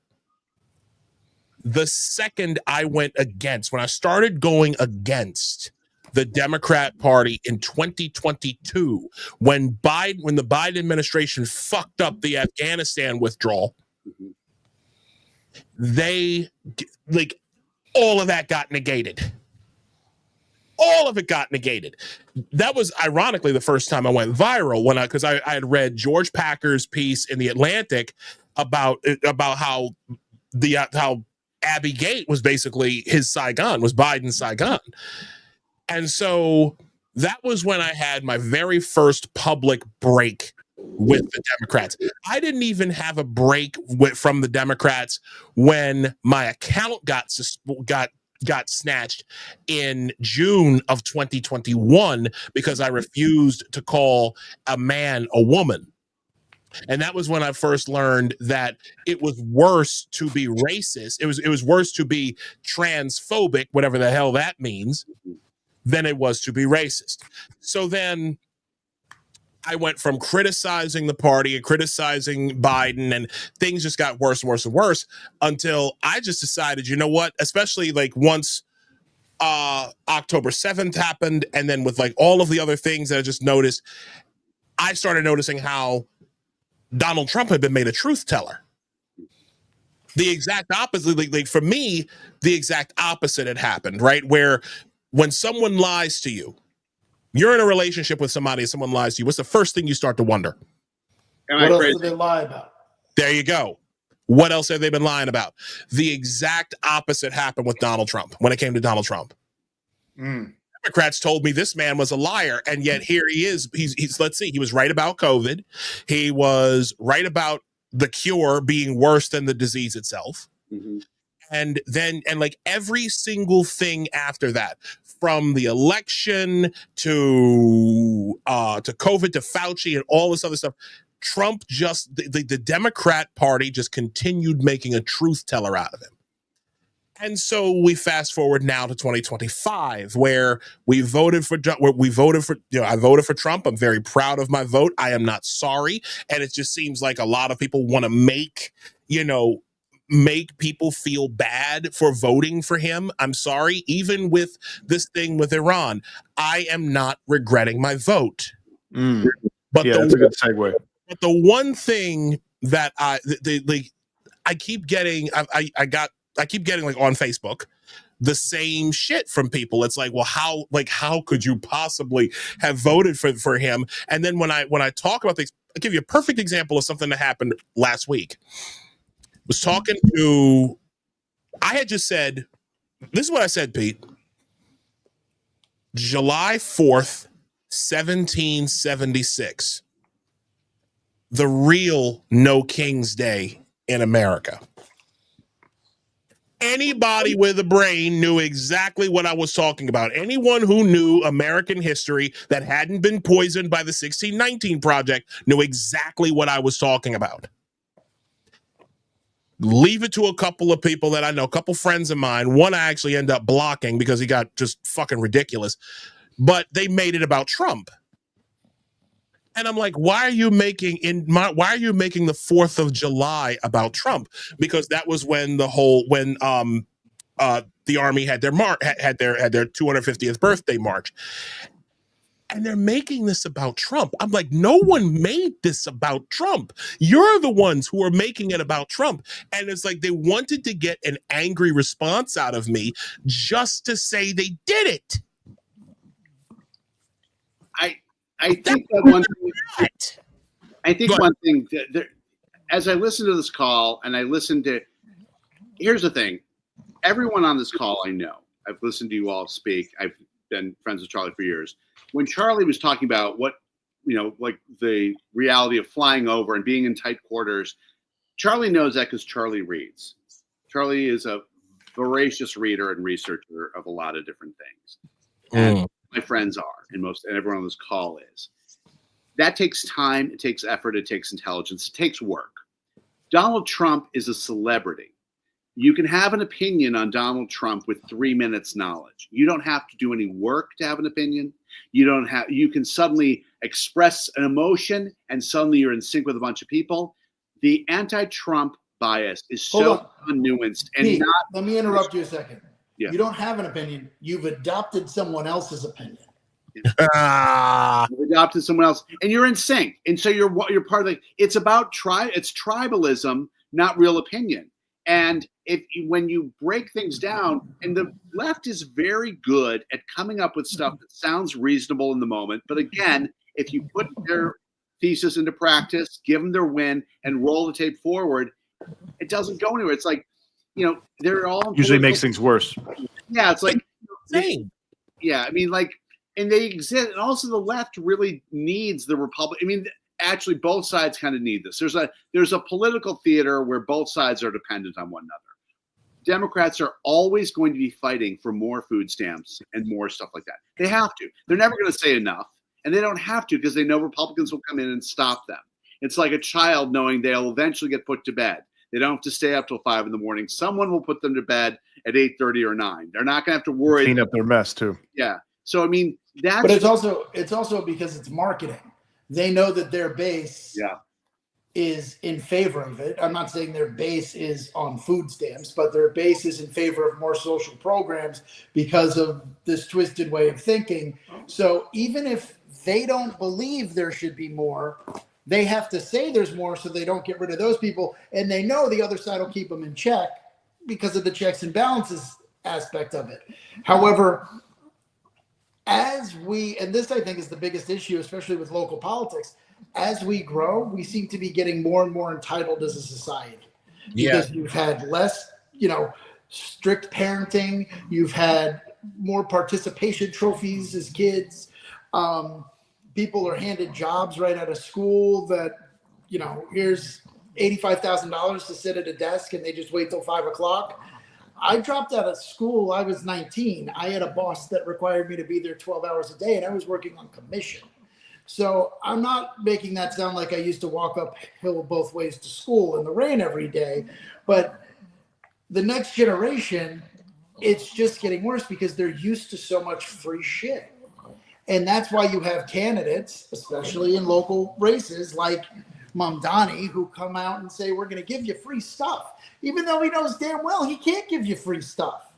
The second I went against, when I started going against the Democrat Party in 2022, when the Biden administration fucked up the Afghanistan withdrawal, they, like, all of that got negated. All of it got negated. That was ironically the first time I went viral because I had read George Packer's piece in The Atlantic about how Abbey Gate was basically his Saigon, was Biden's Saigon. And so that was when I had my very first public break with the Democrats. I didn't even have a break from the Democrats when my account got snatched in June of 2021 because I refused to call a man a woman. And that was when I first learned that it was worse to be racist. It was worse to be transphobic, whatever the hell that means, than it was to be racist. So then I went from criticizing the party and criticizing Biden, and things just got worse and worse and worse until I just decided, you know what, especially like once October 7th happened, and then with like all of the other things that I just noticed, I started noticing how Donald Trump had been made a truth teller. The exact opposite, like for me, the exact opposite had happened, right? Where when someone lies to you, you're in a relationship with somebody and someone lies to you, what's the first thing you start to wonder? What else did they lie about? There you go. What else have they been lying about? The exact opposite happened with Donald Trump when it came to Donald Trump. Democrats told me this man was a liar, and yet here he is. He's let's see, he was right about COVID. He was right about the cure being worse than the disease itself. And like every single thing after that, from the election to COVID to Fauci and all this other stuff, Trump just, the Democrat Party just continued making a truth teller out of him. And so we fast forward now to 2025, where I voted for Trump. I'm very proud of my vote. I am not sorry. And it just seems like a lot of people want to make people feel bad for voting for him. I'm sorry. Even with this thing with Iran, I am not regretting my vote. But yeah, that's a good segue. But the one thing that I keep getting, I keep getting like on Facebook the same shit from people. It's like, well, how could you possibly have voted for him? And then when I talk about things, I'll give you a perfect example of something that happened last week. Was talking to, I had just said, this is what I said, Pete. July 4th, 1776. The real No King's Day in America. Anybody with a brain knew exactly what I was talking about. Anyone who knew American history that hadn't been poisoned by the 1619 Project knew exactly what I was talking about. Leave it to a couple of people that I know, a couple friends of mine. One I actually ended up blocking because he got just fucking ridiculous. But they made it about Trump. And I'm like, why are you making the 4th of July about Trump? Because that was when the Army had their 250th birthday march. and they're making this about Trump. I'm like, no one made this about Trump. You're the ones who are making it about Trump. And it's like they wanted to get an angry response out of me just to say they did it. I think that one thing, I think one thing that as I listen to this call and I listen to, here's the thing, everyone on this call I know, I've listened to you all speak. I've been friends with Charlie for years. When Charlie was talking about what, like the reality of flying over and being in tight quarters, Charlie knows that because Charlie reads. Charlie is a voracious reader and researcher of a lot of different things. And my friends are, and everyone on this call is. That takes time, it takes effort, it takes intelligence, it takes work. Donald Trump is a celebrity. You can have an opinion on Donald Trump with 3 minutes knowledge. You don't have to do any work to have an opinion. You can suddenly express an emotion and suddenly you're in sync with a bunch of people. The anti-Trump bias is so unnuanced and Pete, not. let me interrupt you a second. Yeah. You don't have an opinion. You've adopted someone else's opinion. You've adopted someone else, and you're in sync, and so you're part of the. It's about it's tribalism, not real opinion. And when you break things down, and the left is very good at coming up with stuff that sounds reasonable in the moment, but again, if you put their thesis into practice, give them their win, and roll the tape forward, it doesn't go anywhere. It's like, they're all usually makes things worse. Yeah, it's like, yeah, I mean, like, and they exist. And also the left really needs the Republic. I mean, actually both sides kind of need this. There's a political theater where both sides are dependent on one another. Democrats are always going to be fighting for more food stamps and more stuff like that. They have to. They're never going to say enough, and they don't have to because they know Republicans will come in and stop them. It's like a child knowing they'll eventually get put to bed. They don't have to stay up till 5 a.m. Someone will put them to bed at 8:30 or 9. They're not going to have to worry. Clean up their mess too. Yeah. So I mean, that's. But it's also because it's marketing. They know that their base is in favor of it. I'm not saying their base is on food stamps, but their base is in favor of more social programs because of this twisted way of thinking. So even if they don't believe there should be more, they have to say there's more so they don't get rid of those people. And they know the other side will keep them in check because of the checks and balances aspect of it. However, and this I think is the biggest issue, especially with local politics, as we grow, we seem to be getting more and more entitled as a society. Because you've had less, strict parenting, you've had more participation trophies as kids. People are handed jobs right out of school that, here's $85,000 to sit at a desk and they just wait till 5 o'clock. I dropped out of school. I was 19. I had a boss that required me to be there 12 hours a day, and I was working on commission. So I'm not making that sound like I used to walk uphill both ways to school in the rain every day. But the next generation, it's just getting worse because they're used to so much free shit. And that's why you have candidates, especially in local races like Mamdani, who come out and say, we're going to give you free stuff, even though he knows damn well he can't give you free stuff.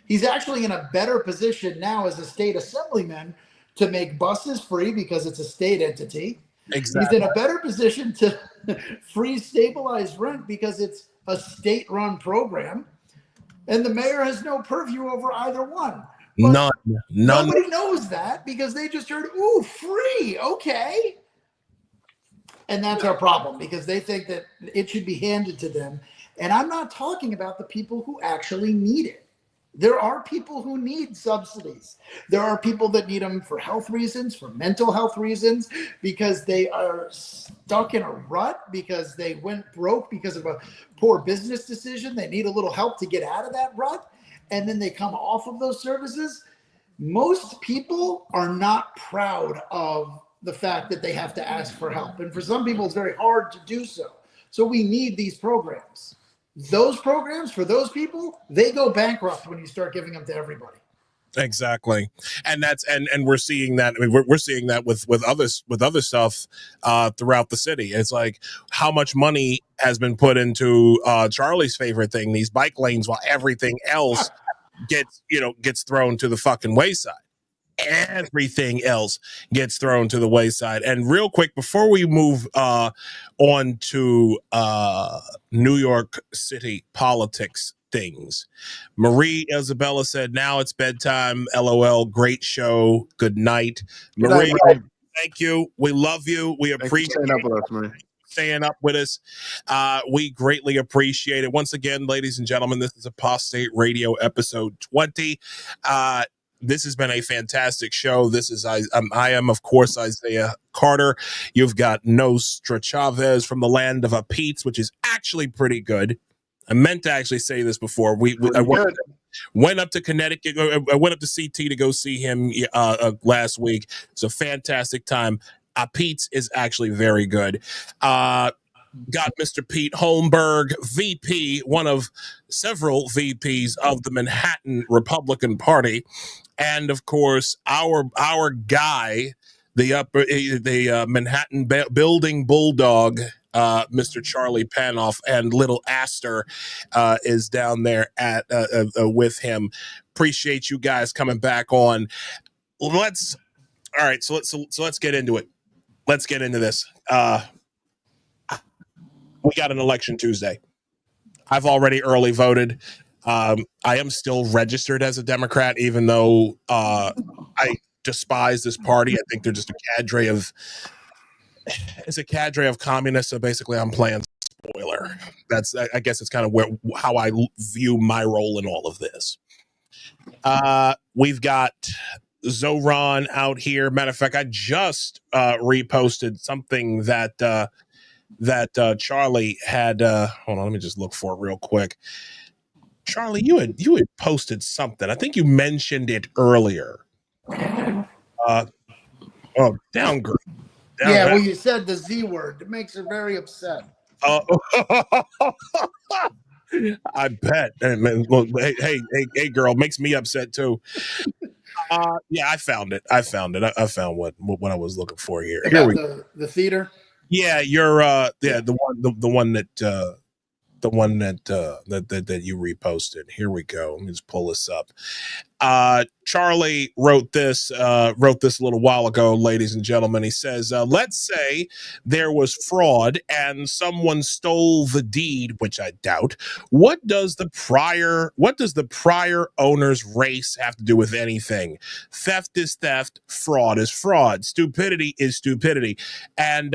He's actually in a better position now as a state assemblyman to make buses free because it's a state entity. Exactly. He's in a better position to free stabilized rent because it's a state-run program. And the mayor has no purview over either one. But None. Nobody knows that because they just heard, ooh, free, okay. And that's our problem because they think that it should be handed to them. And I'm not talking about the people who actually need it. There are people who need subsidies. There are people that need them for health reasons, for mental health reasons, because they are stuck in a rut, because they went broke because of a poor business decision. They need a little help to get out of that rut. And then they come off of those services. Most people are not proud of the fact that they have to ask for help. And for some people, it's very hard to do so. So we need these programs. Those programs for those people, they go bankrupt when you start giving them to everybody. Exactly. And that's and we're seeing that. I mean, we're seeing that with other stuff throughout the city. It's like how much money has been put into Charlie's favorite thing, these bike lanes, while everything else gets thrown to the fucking wayside. everything else gets thrown to the wayside. And real quick, before we move on to New York City politics things, Marie Isabella said, now it's bedtime. LOL. Great show. Good night. Marie, thank you. We love you. We appreciate staying up with us, Marie. Staying up with us. We greatly appreciate it. Once again, ladies and gentlemen, this is Apostate Radio episode 20. This has been a fantastic show. This is I am, of course, Isaiah Carter. You've got Nostra Chavez from the land of Pete's, which is actually pretty good. I meant to actually say this before. I went up to Connecticut. I went up to CT to go see him last week. It's a fantastic time. Pete's is actually very good. Got Mr. Pete Holmberg, VP, one of several VPs of the Manhattan Republican Party, and of course our guy, the Manhattan Building Bulldog, Mr. Charlie Panoff, and little Aster is down there at with him. Appreciate you guys coming back on. Let's get into it. Let's get into this. We got an election Tuesday. I've already early voted. I am still registered as a Democrat, even though I despise this party. I think they're just a cadre of communists. So basically, I'm playing spoiler. I guess it's kind of how I view my role in all of this. We've got Zoran out here. Matter of fact, I just reposted something that Charlie had. Hold on, let me just look for it real quick. Charlie, you had posted something. I think you mentioned it earlier. Downgrade. Yeah, well, you said the Z word. It makes her very upset. I bet. Look, hey, girl, makes me upset too. Yeah, I found it. I found what I was looking for here. Here we go. The theater. Yeah, you're the one that you reposted. Here we go. Let me just pull this up. Charlie wrote this a little while ago, ladies and gentlemen. He says, let's say there was fraud and someone stole the deed, which I doubt. What does the prior owner's race have to do with anything? Theft is theft, fraud is fraud, stupidity is stupidity. And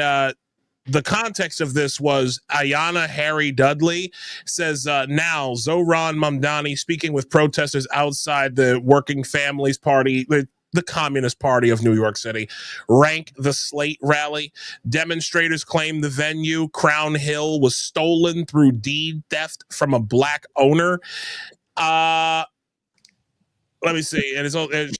the context of this was Ayanna Harry Dudley says, now Zoran Mamdani speaking with protesters outside the Working Families Party, the Communist Party of New York City, Rank the Slate rally. Demonstrators claim the venue, Crown Hill, was stolen through deed theft from a black owner. Let me see. And she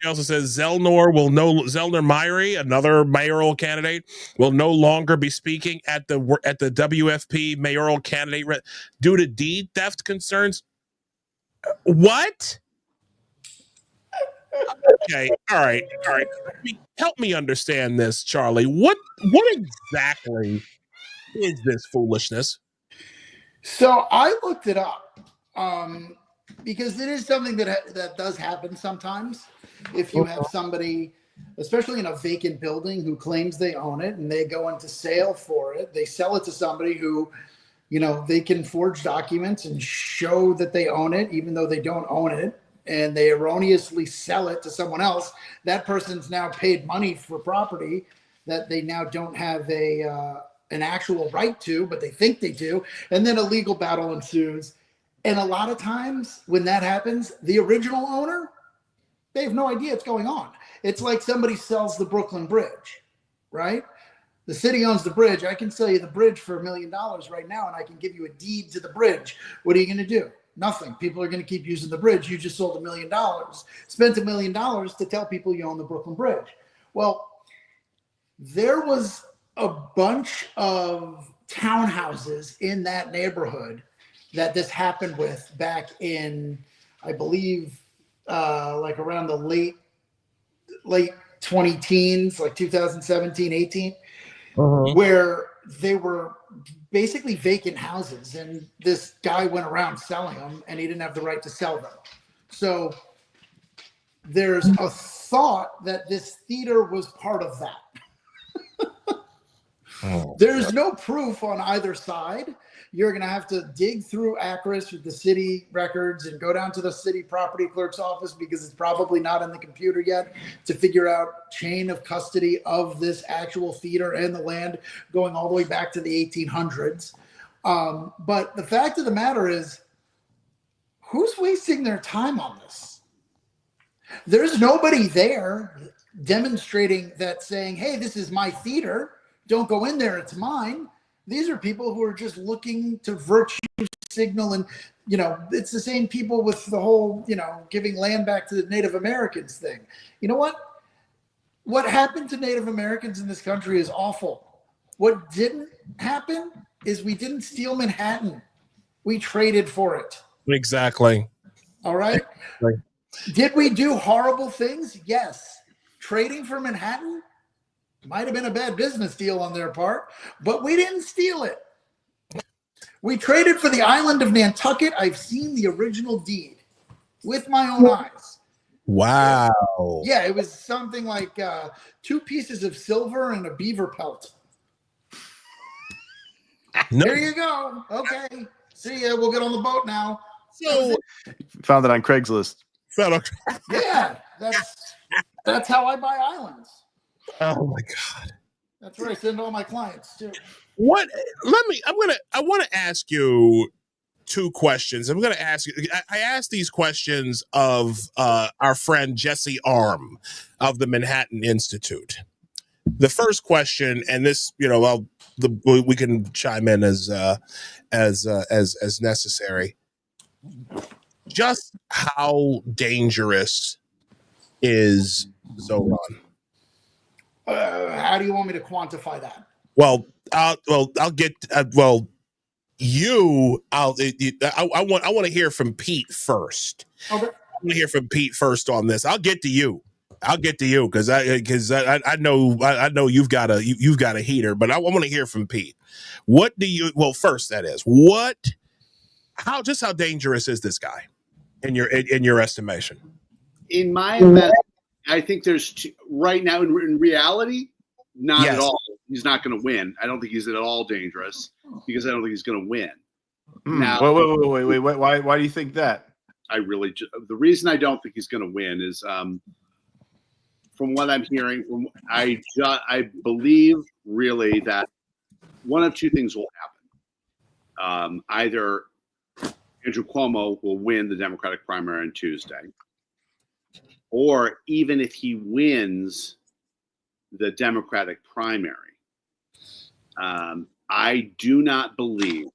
also says Zellnor Myrie, another mayoral candidate, will no longer be speaking at the WFP mayoral candidate due to deed theft concerns. What? Okay. All right. Help me understand this, Charlie. What exactly is this foolishness? So I looked it up. Because it is something that does happen sometimes. If you have somebody, especially in a vacant building, who claims they own it and they go into sale for it, they sell it to somebody who, they can forge documents and show that they own it, even though they don't own it, and they erroneously sell it to someone else. That person's now paid money for property that they now don't have an actual right to, but they think they do, and then a legal battle ensues. And a lot of times when that happens, the original owner, they have no idea what's going on. It's like somebody sells the Brooklyn Bridge, right? The city owns the bridge. I can sell you the bridge for $1 million right now, and I can give you a deed to the bridge. What are you going to do? Nothing. People are going to keep using the bridge. You just sold $1 million, spent $1 million to tell people you own the Brooklyn Bridge. Well, there was a bunch of townhouses in that neighborhood that this happened with back in, I believe, like around the late 20-teens, like 2017, 18, where they were basically vacant houses, and this guy went around selling them, and he didn't have the right to sell them. So there's a thought that this theater was part of that. There's no proof on either side. You're going to have to dig through Acris with the city records and go down to the city property clerk's office, because it's probably not in the computer yet, to figure out chain of custody of this actual theater and the land going all the way back to the 1800s. But the fact of the matter is, who's wasting their time on this? There's nobody there demonstrating that, saying, hey, this is my theater. Don't go in there. It's mine. These are people who are just looking to virtue signal. And, you know, it's the same people with the whole, you know, giving land back to the Native Americans thing. You know what? What happened to Native Americans in this country is awful. What didn't happen is we didn't steal Manhattan. We traded for it. Exactly. All right. Right. Did we do horrible things? Yes. Trading for Manhattan might have been a bad business deal on their part, but we didn't steal it. We traded for the island of Nantucket. I've seen the original deed with my own eyes. Wow. Yeah, it was something like 2 pieces of silver and a beaver pelt. No. There you go. Okay. See ya. We'll get on the boat now. So, Found it on Craigslist. yeah, that's how I buy islands. Oh my God. That's where I send all my clients too. I want to ask you 2 questions. I'm going to ask you, I asked these questions of our friend Jesse Arm of the Manhattan Institute. The first question, and this, you know, we can chime in as necessary. Just how dangerous is Zoran? How do you want me to quantify that? Well, I'll get. I want to hear from Pete first. Okay. I want to hear from Pete first on this. I'll get to you because I know you've got a heater, but I want to hear from Pete. What do you? Well, first that is how dangerous is this guy in your estimation? In my estimation, I think there's right now in reality, not at all. He's not going to win. I don't think he's at all dangerous because I don't think he's going to win. Now, wait. Why do you think that? The reason I don't think he's going to win is from what I'm hearing. I believe really that one of 2 things will happen. Either Andrew Cuomo will win the Democratic primary on Tuesday, or even if he wins the Democratic primary, I do not believe,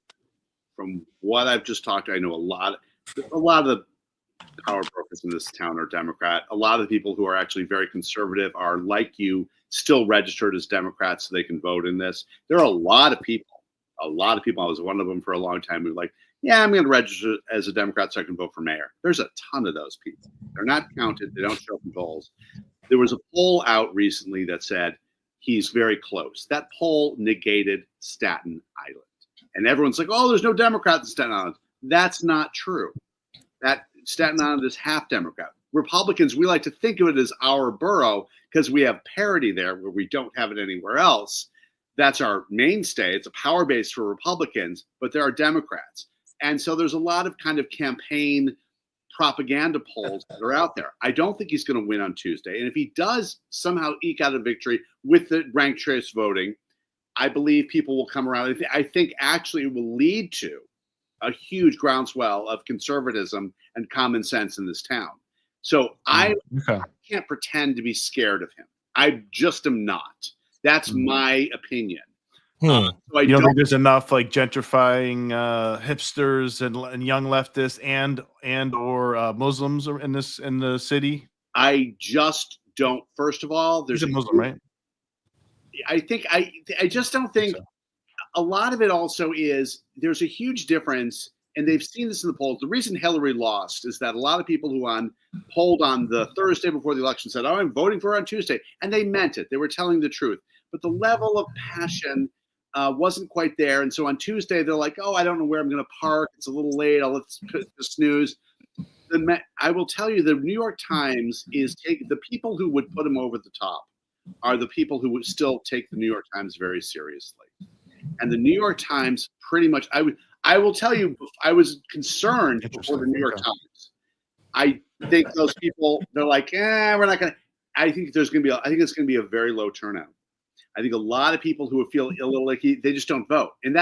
from what I've just talked to, I know a lot of the power brokers in this town are Democrat. A lot of the people who are actually very conservative are, like you, still registered as Democrats so they can vote in this. There are a lot of people, I was one of them for a long time, who were like, yeah, I'm going to register as a Democrat so I can vote for mayor. There's a ton of those people. They're not counted. They don't show up in polls. There was a poll out recently that said he's very close. That poll negated Staten Island. And everyone's like, oh, there's no Democrats in Staten Island. That's not true. That Staten Island is half Democrat. Republicans, we like to think of it as our borough because we have parity there where we don't have it anywhere else. That's our mainstay. It's a power base for Republicans, but there are Democrats. And so there's a lot of kind of campaign propaganda polls that are out there. I don't think he's going to win on Tuesday. And if he does somehow eke out a victory with the ranked choice voting, I believe people will come around. I think actually it will lead to a huge groundswell of conservatism and common sense in this town. So I can't pretend to be scared of him. I just am not. That's my opinion. So you don't think there's enough like gentrifying hipsters and young leftists and or Muslims in the city? I just don't. First of all, there's a Muslim, right? I just don't think a lot of it also is there's a huge difference, and they've seen this in the polls. The reason Hillary lost is that a lot of people who polled on the Thursday before the election said, oh, I'm voting for her on Tuesday. And they meant it. They were telling the truth. But the level of passion wasn't quite there. And so on Tuesday, they're like, oh, I don't know where I'm going to park. It's a little late. I'll let's snooze. I will tell you, the New York Times is the people who would put him over the top are the people who would still take the New York Times very seriously. And the New York Times pretty much, I will tell you, I was concerned before the New York Times. I think those people, they're like, we're not going to. I think it's going to be a very low turnout. I think a lot of people who feel a little like they just don't vote. And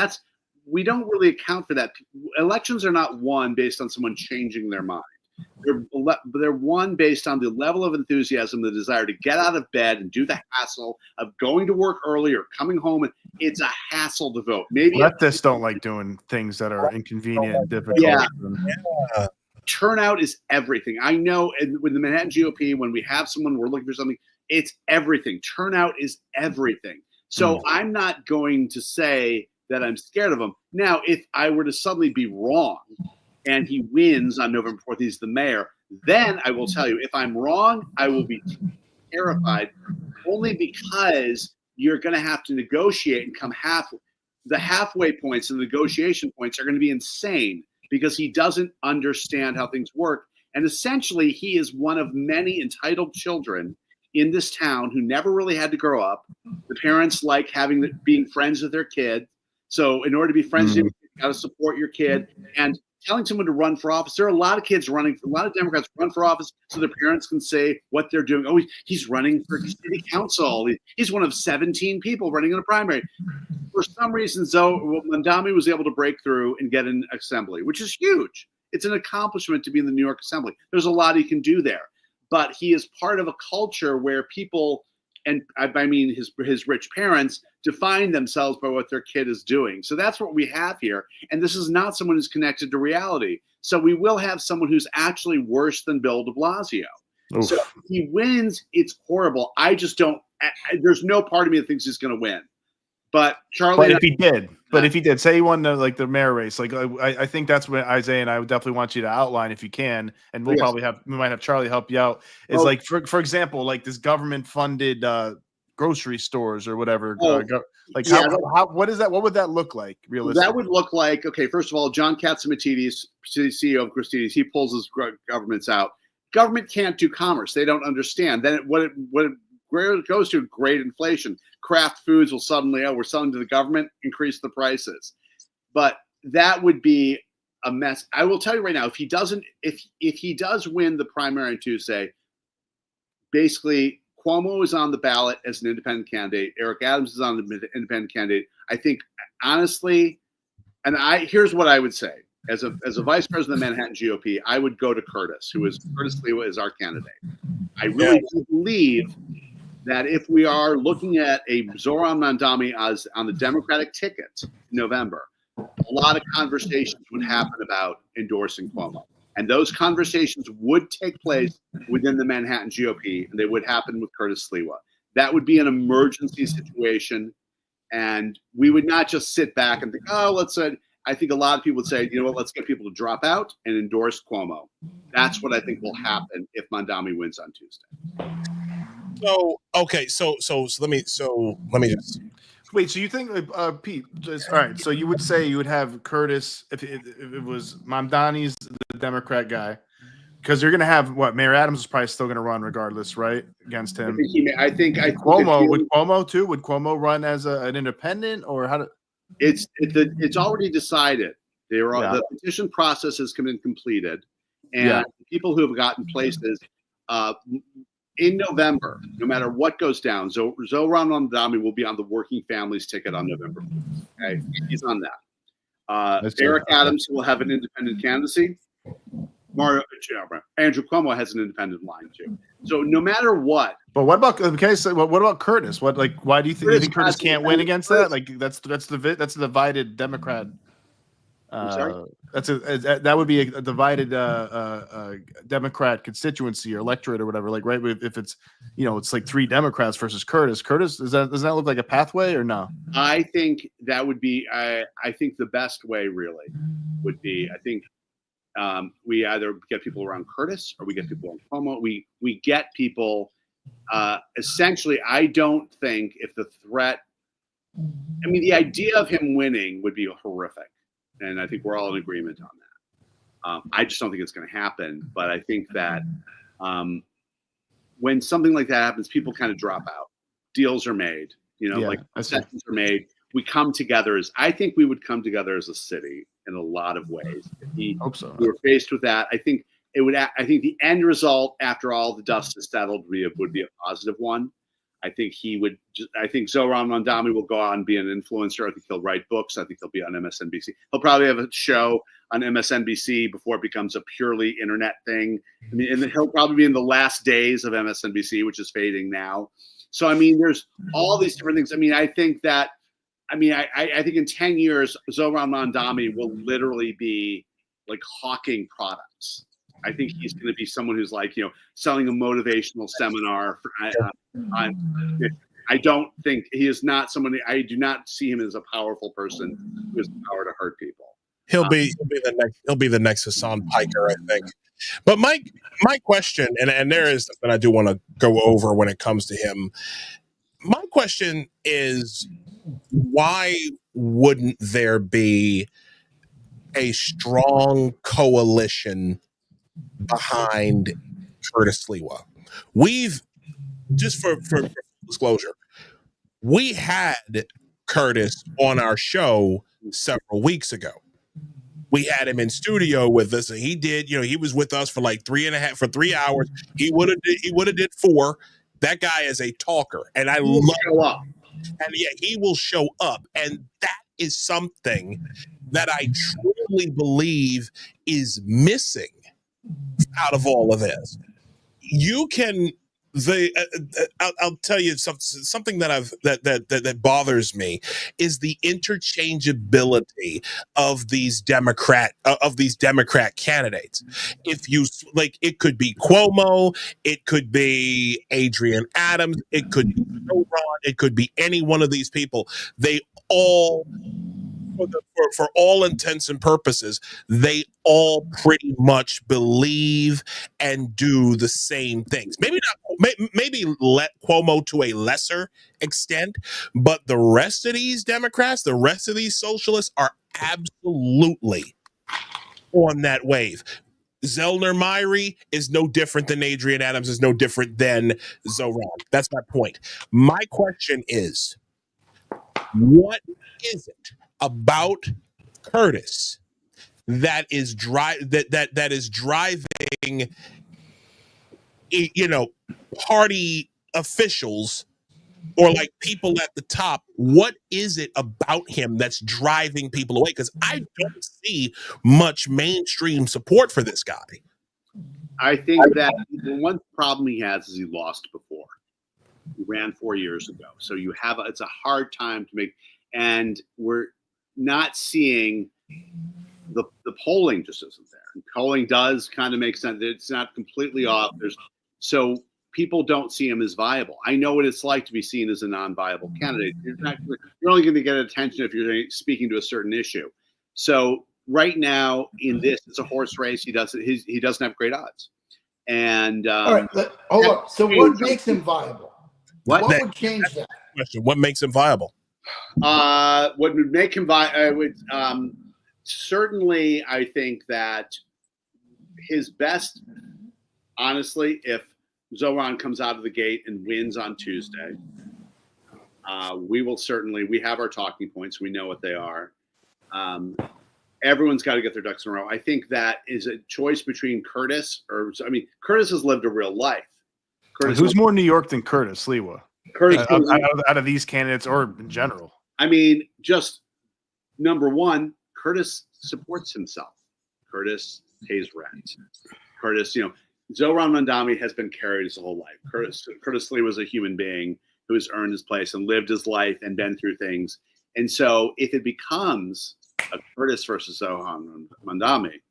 we don't really account for that. Elections are not won based on someone changing their mind. They're won based on the level of enthusiasm, the desire to get out of bed and do the hassle of going to work early or coming home. And it's a hassle to vote. Maybe leftists don't like doing things that are inconvenient and difficult. Yeah. Turnout is everything. I know with the Manhattan GOP, when we have someone, we're looking for something, it's everything. Turnout is everything. So I'm not going to say that I'm scared of him. Now, if I were to suddenly be wrong and he wins on November 4th, he's the mayor, then I will tell you, if I'm wrong, I will be terrified, only because you're going to have to negotiate and come halfway. The halfway points and the negotiation points are going to be insane because he doesn't understand how things work. And essentially, he is one of many entitled children in this town who never really had to grow up. The parents like being friends with their kid. So in order to be friends, you've got to support your kid. And telling someone to run for office, there are a lot of kids running, a lot of Democrats run for office so their parents can say what they're doing. Oh, he's running for city council. He's one of 17 people running in a primary. For some reason, Mamdani was able to break through and get an assembly, which is huge. It's an accomplishment to be in the New York Assembly. There's a lot he can do there. But he is part of a culture where people, and I mean his rich parents, define themselves by what their kid is doing. So that's what we have here. And this is not someone who's connected to reality. So we will have someone who's actually worse than Bill de Blasio. Oof. So if he wins, it's horrible. I just don't, there's no part of me that thinks he's going to win. But Charlie, if he did, say he won the mayor race, like I think that's what Isaiah and I would definitely want you to outline if you can, and we might have Charlie help you out. Is like for example, like this government funded grocery stores or whatever. What is that? What would that look like realistically? That would look like, okay, first of all, John Catsimatidis, CEO of Christidis, he pulls his governments out. Government can't do commerce; they don't understand. Then it goes to great inflation. Kraft foods will suddenly, we're selling to the government, increase the prices. But that would be a mess. I will tell you right now, if he does win the primary on Tuesday, basically Cuomo is on the ballot as an independent candidate. Eric Adams is on the independent candidate. I think honestly, and here's what I would say. As a vice president of the Manhattan GOP, I would go to Curtis Lewa is our candidate. I really do believe that if we are looking at a Zoran Mamdani as on the Democratic ticket in November, a lot of conversations would happen about endorsing Cuomo. And those conversations would take place within the Manhattan GOP, and they would happen with Curtis Lewa. That would be an emergency situation. And we would not just sit back and think, I think a lot of people would say, you know what, let's get people to drop out and endorse Cuomo. That's what I think will happen if Mamdani wins on Tuesday. So okay, so let me just wait. So you think, Pete? All right. So you would say you would have Curtis if it was Mamdani's the Democrat guy, because you're going to have Mayor Adams is probably still going to run regardless, right? Against him. I think Cuomo would Cuomo too. Would Cuomo run as an independent or how do? It's already decided. The petition process has been completed, and people who have gotten places. In November, no matter what goes down, Zoran Mamdani will be on the working families ticket on November. Okay, he's on that. Eric Adams will have an independent candidacy. Andrew Cuomo has an independent line too. So no matter what. But what about what about Curtis? Why do you think Curtis can't win against that? Like that's a divided Democrat. That would be a divided Democrat constituency or electorate or whatever. Like, right? If it's it's like 3 Democrats versus Curtis. Does that look like a pathway or no? I think that would be. I think the best way really would be. I think we either get people around Curtis or we get people around Cuomo. We get people. Essentially, I don't think if the threat. I mean, the idea of him winning would be horrific. And I think we're all in agreement on that. I just don't think it's going to happen. But I think that when something like that happens, people kind of drop out. Deals are made, like concessions are made. We come together I think we would come together as a city in a lot of ways. If we were faced with that, I think the end result after all the dust is settled would be a positive one. I think I think Zohran Mamdani will go on and be an influencer. I think he'll write books. I think he'll be on MSNBC. He'll probably have a show on MSNBC before it becomes a purely internet thing. I mean, and he'll probably be in the last days of MSNBC, which is fading now. So, I mean, there's all these different things. I mean, I think in 10 years, Zohran Mamdani will literally be like hawking products. I think he's going to be someone who's like, selling a motivational seminar. I don't think he is not someone. I do not see him as a powerful person who has the power to hurt people. He'll be the next Hassan Piker, I think. But my question, and there is something I do want to go over when it comes to him. My question is, why wouldn't there be a strong coalition behind Curtis Sliwa? We've, just for disclosure, we had Curtis on our show several weeks ago. We had him in studio with us, and he did, he was with us for like 3 hours. He would have did 4. That guy is a talker, and I love him. And yeah, he will show up. And that is something that I truly believe is missing out of all of this. You can, I'll tell you something that bothers me is the interchangeability of these Democrat candidates. If you like, it could be Cuomo, it could be Adrian Adams, it could be Zohran, it could be any one of these people. They all, for all intents and purposes, they all pretty much believe and do the same things. Maybe let Cuomo to a lesser extent, but the rest of these Democrats, the rest of these socialists are absolutely on that wave. Zellner Myrie is no different than Adrian Adams, is no different than Zohran. That's my point. My question is, what is it about Curtis that is driving party officials or like people at the top? What is it about him that's driving people away? Because I don't see much mainstream support for this guy. I think that the one problem he has is he lost before. He ran 4 years ago. So it's a hard time to make, and we're not seeing the polling just isn't there. And polling does kind of make sense. It's not completely off. So people don't see him as viable. I know what it's like to be seen as a non-viable candidate. You're only going to get attention if you're speaking to a certain issue. So right now in this, it's a horse race. He doesn't have great odds. And all right, hold on. So what makes him viable? What would change that? Question: what makes him viable? What would make him viable? Certainly, I think that his best, honestly, if Zohran comes out of the gate and wins on Tuesday, we have our talking points. We know what they are. Everyone's got to get their ducks in a row. I think that is a choice between Curtis Curtis has lived a real life. Who's more New York than Curtis Sliwa? Curtis out of these candidates or in general? I mean, just number one, Curtis supports himself. Curtis pays rent. Curtis, Zohran Mamdani has been carried his whole life. Curtis Sliwa was a human being who has earned his place and lived his life and been through things. And so if it becomes a Curtis versus Zohran Mamdani,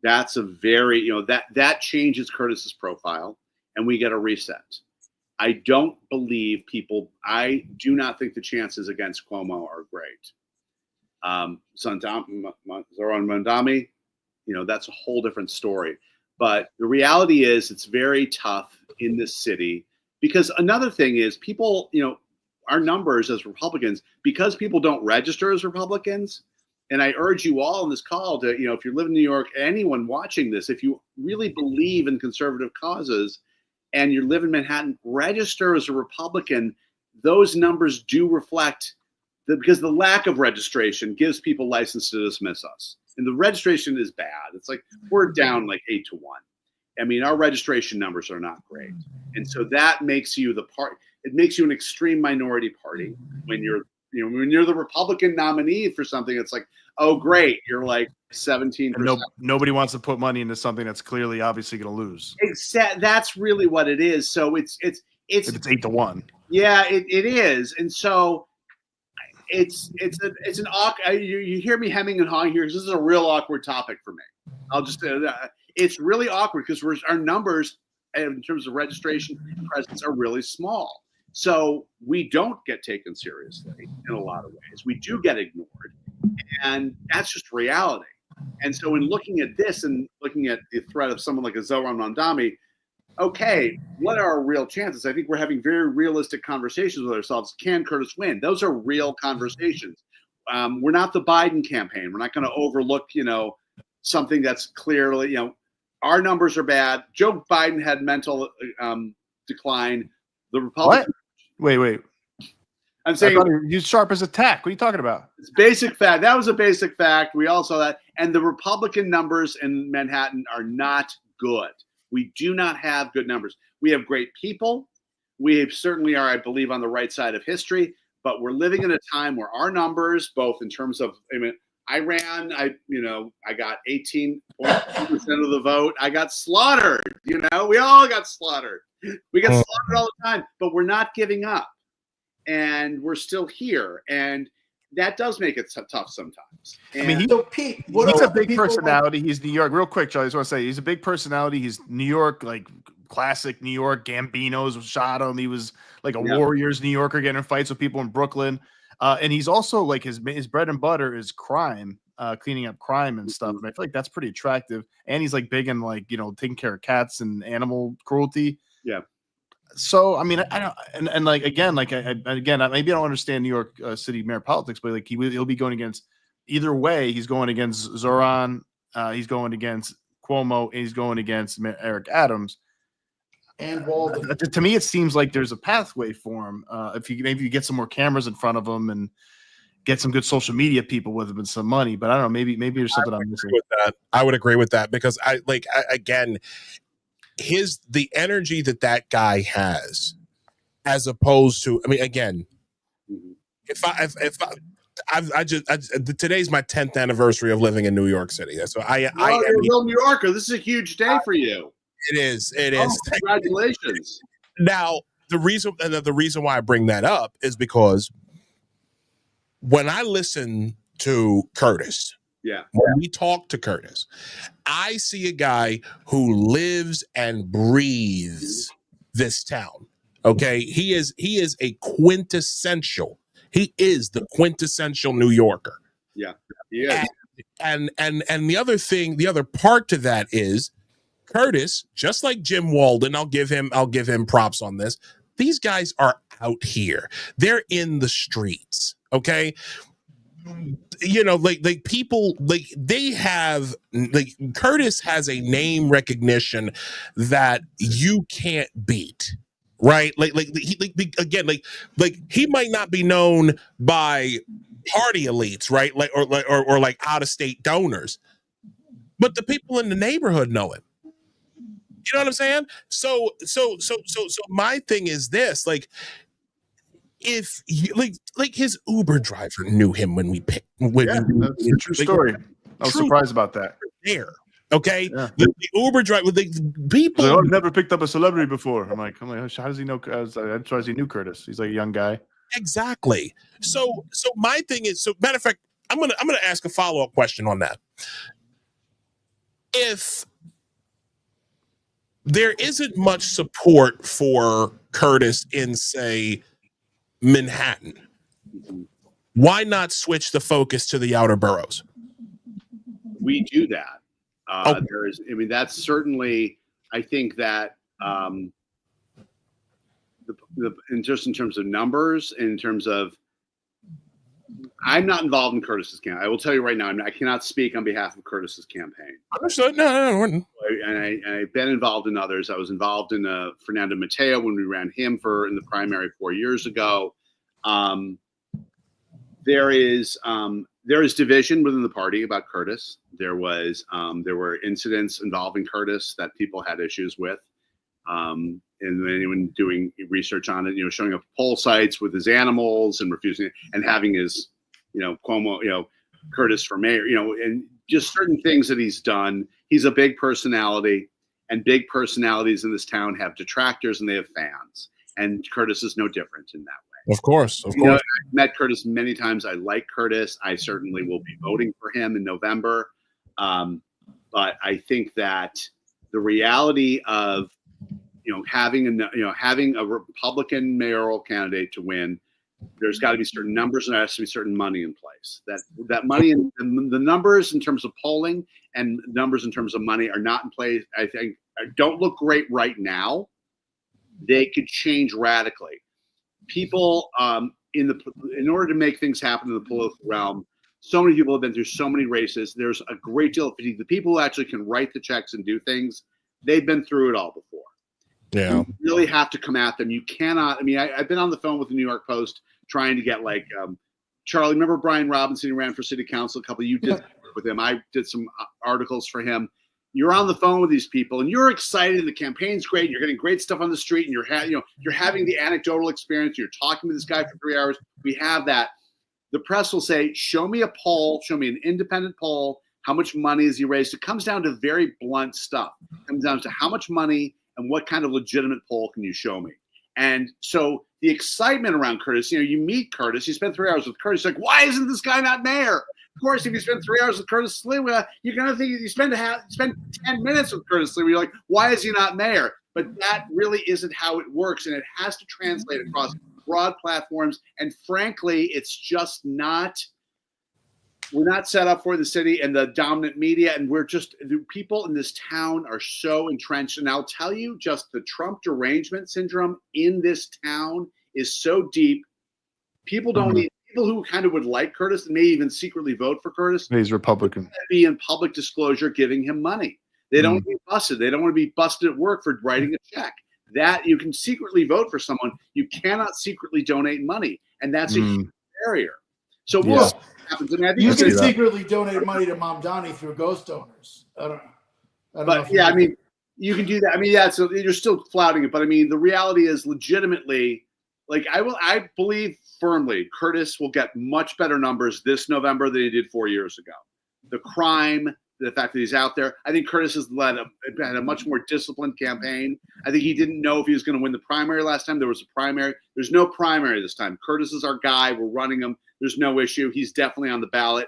that's a very, that changes Curtis's profile and we get a reset. I don't believe I do not think the chances against Cuomo are great. Zohran Mamdani, that's a whole different story. But the reality is it's very tough in this city because another thing is people, our numbers as Republicans, because people don't register as Republicans, And I urge you all on this call to, if you live in New York, anyone watching this, if you really believe in conservative causes and you live in Manhattan, register as a Republican. Those numbers do reflect because the lack of registration gives people license to dismiss us. And the registration is bad. It's like we're down like 8 to 1. I mean, our registration numbers are not great. And so that makes you it makes you an extreme minority party when you're the Republican nominee for something. It's like, oh, great, you're like 17%. Nobody wants to put money into something that's clearly, obviously going to lose. That's really what it is. So it's if it's 8 to 1. Yeah, it is, and so it's an awkward. You hear me hemming and hawing here because this is a real awkward topic for me. I'll just it's really awkward because our numbers in terms of registration and presence are really small. So we don't get taken seriously in a lot of ways. We do get ignored, and that's just reality. And so in looking at this and looking at the threat of someone like a Zohran Mamdani, okay, what are our real chances? I think we're having very realistic conversations with ourselves. Can Curtis win? Those are real conversations. We're not the Biden campaign. We're not going to overlook, something that's clearly, our numbers are bad. Joe Biden had mental decline. The Republicans. Wait. I'm saying you're sharp as a tack. What are you talking about? It's basic fact. That was a basic fact. We all saw that. And the Republican numbers in Manhattan are not good. We do not have good numbers. We have great people. We certainly are, I believe, on the right side of history. But we're living in a time where our numbers, both in terms of, I got 18.2% of the vote. I got slaughtered. We all got slaughtered. We get slaughtered all the time, but we're not giving up. And we're still here. And that does make it tough sometimes. And so Pete, he's a big personality. He's New York. Real quick, Charlie, I just want to say he's a big personality. He's New York, like classic New York. Gambinos shot him. He was like a Warriors New Yorker getting in fights with people in Brooklyn. And he's also like his bread and butter is crime, cleaning up crime and stuff. And I feel like that's pretty attractive. And he's like big in taking care of cats and animal cruelty. Yeah. So I mean, I don't, and like again, maybe I don't understand New York City mayor politics, but like he'll be going against either way. He's going against Zohran, he's going against Cuomo, and he's going against Eric Adams. And Walden. To me, it seems like there's a pathway for him. If you get some more cameras in front of him and get some good social media people with him and some money, but I don't know, maybe there's something I'm missing. I would agree with that because the energy that guy has, as opposed to, today's my 10th anniversary of living in New York City. So I am a real New Yorker. This is a huge day for you. It is. Congratulations. Now, the reason why I bring that up is because when I listen to Curtis, when we talk to Curtis, I see a guy who lives and breathes this town. Okay, he is a quintessential. He is the quintessential New Yorker. Yeah, yeah. And the other part to that is Curtis, just like Jim Walden. I'll give him props on this. These guys are out here. They're in the streets. Okay. Like people, like they have, like Curtis has a name recognition that you can't beat, right? Like he might not be known by party elites, right? Or like out of state donors, but the people in the neighborhood know him. You know what I'm saying? So my thing is this, like, if you, like his Uber driver knew him when we picked. That's a true story. I was surprised about that. There, okay. Yeah. The Uber driver, the people. I've never picked up a celebrity before. I'm like, how does he know? I'm surprised he knew Curtis. He's like a young guy. Exactly. So my thing is, matter of fact, I'm gonna ask a follow-up question on that. If there isn't much support for Curtis in, say, Manhattan, why not switch the focus to the outer boroughs? We do that. That's certainly, I think that in terms of numbers, in terms of I'm not involved in Curtis's campaign. I will tell you right now, I cannot speak on behalf of Curtis's campaign. Understood. No. And I've been involved in others. I was involved in Fernando Mateo when we ran him in the primary 4 years ago. There is division within the party about Curtis. There were incidents involving Curtis that people had issues with. And anyone doing research on it, showing up at poll sites with his animals and refusing and having his, Cuomo, Curtis for mayor, and just certain things that he's done. He's a big personality, and big personalities in this town have detractors and they have fans. And Curtis is no different in that way. Of course. I've met Curtis many times. I like Curtis. I certainly will be voting for him in November. But I think that the reality of having a Republican mayoral candidate to win, there's got to be certain numbers and there has to be certain money in place. That money and the numbers in terms of polling and numbers in terms of money are not in place. I think don't look great right now. They could change radically. People in order to make things happen in the political realm, so many people have been through so many races. There's a great deal of fatigue. The people who actually can write the checks and do things, they've been through it all before. Yeah. You really have to come at them. You cannot. I mean, I've been on the phone with the New York Post trying to get Charlie. Remember Brian Robinson, who ran for city council a couple? You did work with him. I did some articles for him. You're on the phone with these people, and you're excited. And the campaign's great. And you're getting great stuff on the street, and you're having the anecdotal experience. You're talking to this guy for 3 hours. We have that. The press will say, "Show me a poll. Show me an independent poll. How much money has he raised?" It comes down to very blunt stuff. It comes down to how much money. And what kind of legitimate poll can you show me? And so the excitement around Curtis, you meet Curtis, you spend 3 hours with Curtis, like, why isn't this guy not mayor? Of course, if you spend 3 hours with Curtis Sliwa, you're going to think you spend 10 minutes with Curtis Sliwa. You're like, why is he not mayor? But that really isn't how it works. And it has to translate across broad platforms. And frankly, it's just not. We're not set up for the city and the dominant media, and the people in this town are so entrenched. And I'll tell you, just the Trump derangement syndrome in this town is so deep. People who kind of would like Curtis and may even secretly vote for Curtis. He's Republican. Be in public disclosure giving him money. They don't want to be busted. They don't want to be busted at work for writing a check. That you can secretly vote for someone. You cannot secretly donate money, and that's a huge barrier. So we'll see what happens. And I think you can secretly donate money to Mom Donnie through ghost donors. I don't know. But yeah, I mean, you can do that. I mean, yeah, so you're still flouting it, but I mean, the reality is legitimately, I believe firmly Curtis will get much better numbers this November than he did 4 years ago. The crime, the fact that he's out there. I think Curtis has had a much more disciplined campaign. I think he didn't know if he was going to win the primary last time. There was a primary. There's no primary this time. Curtis is our guy. We're running him. There's no issue. He's definitely on the ballot,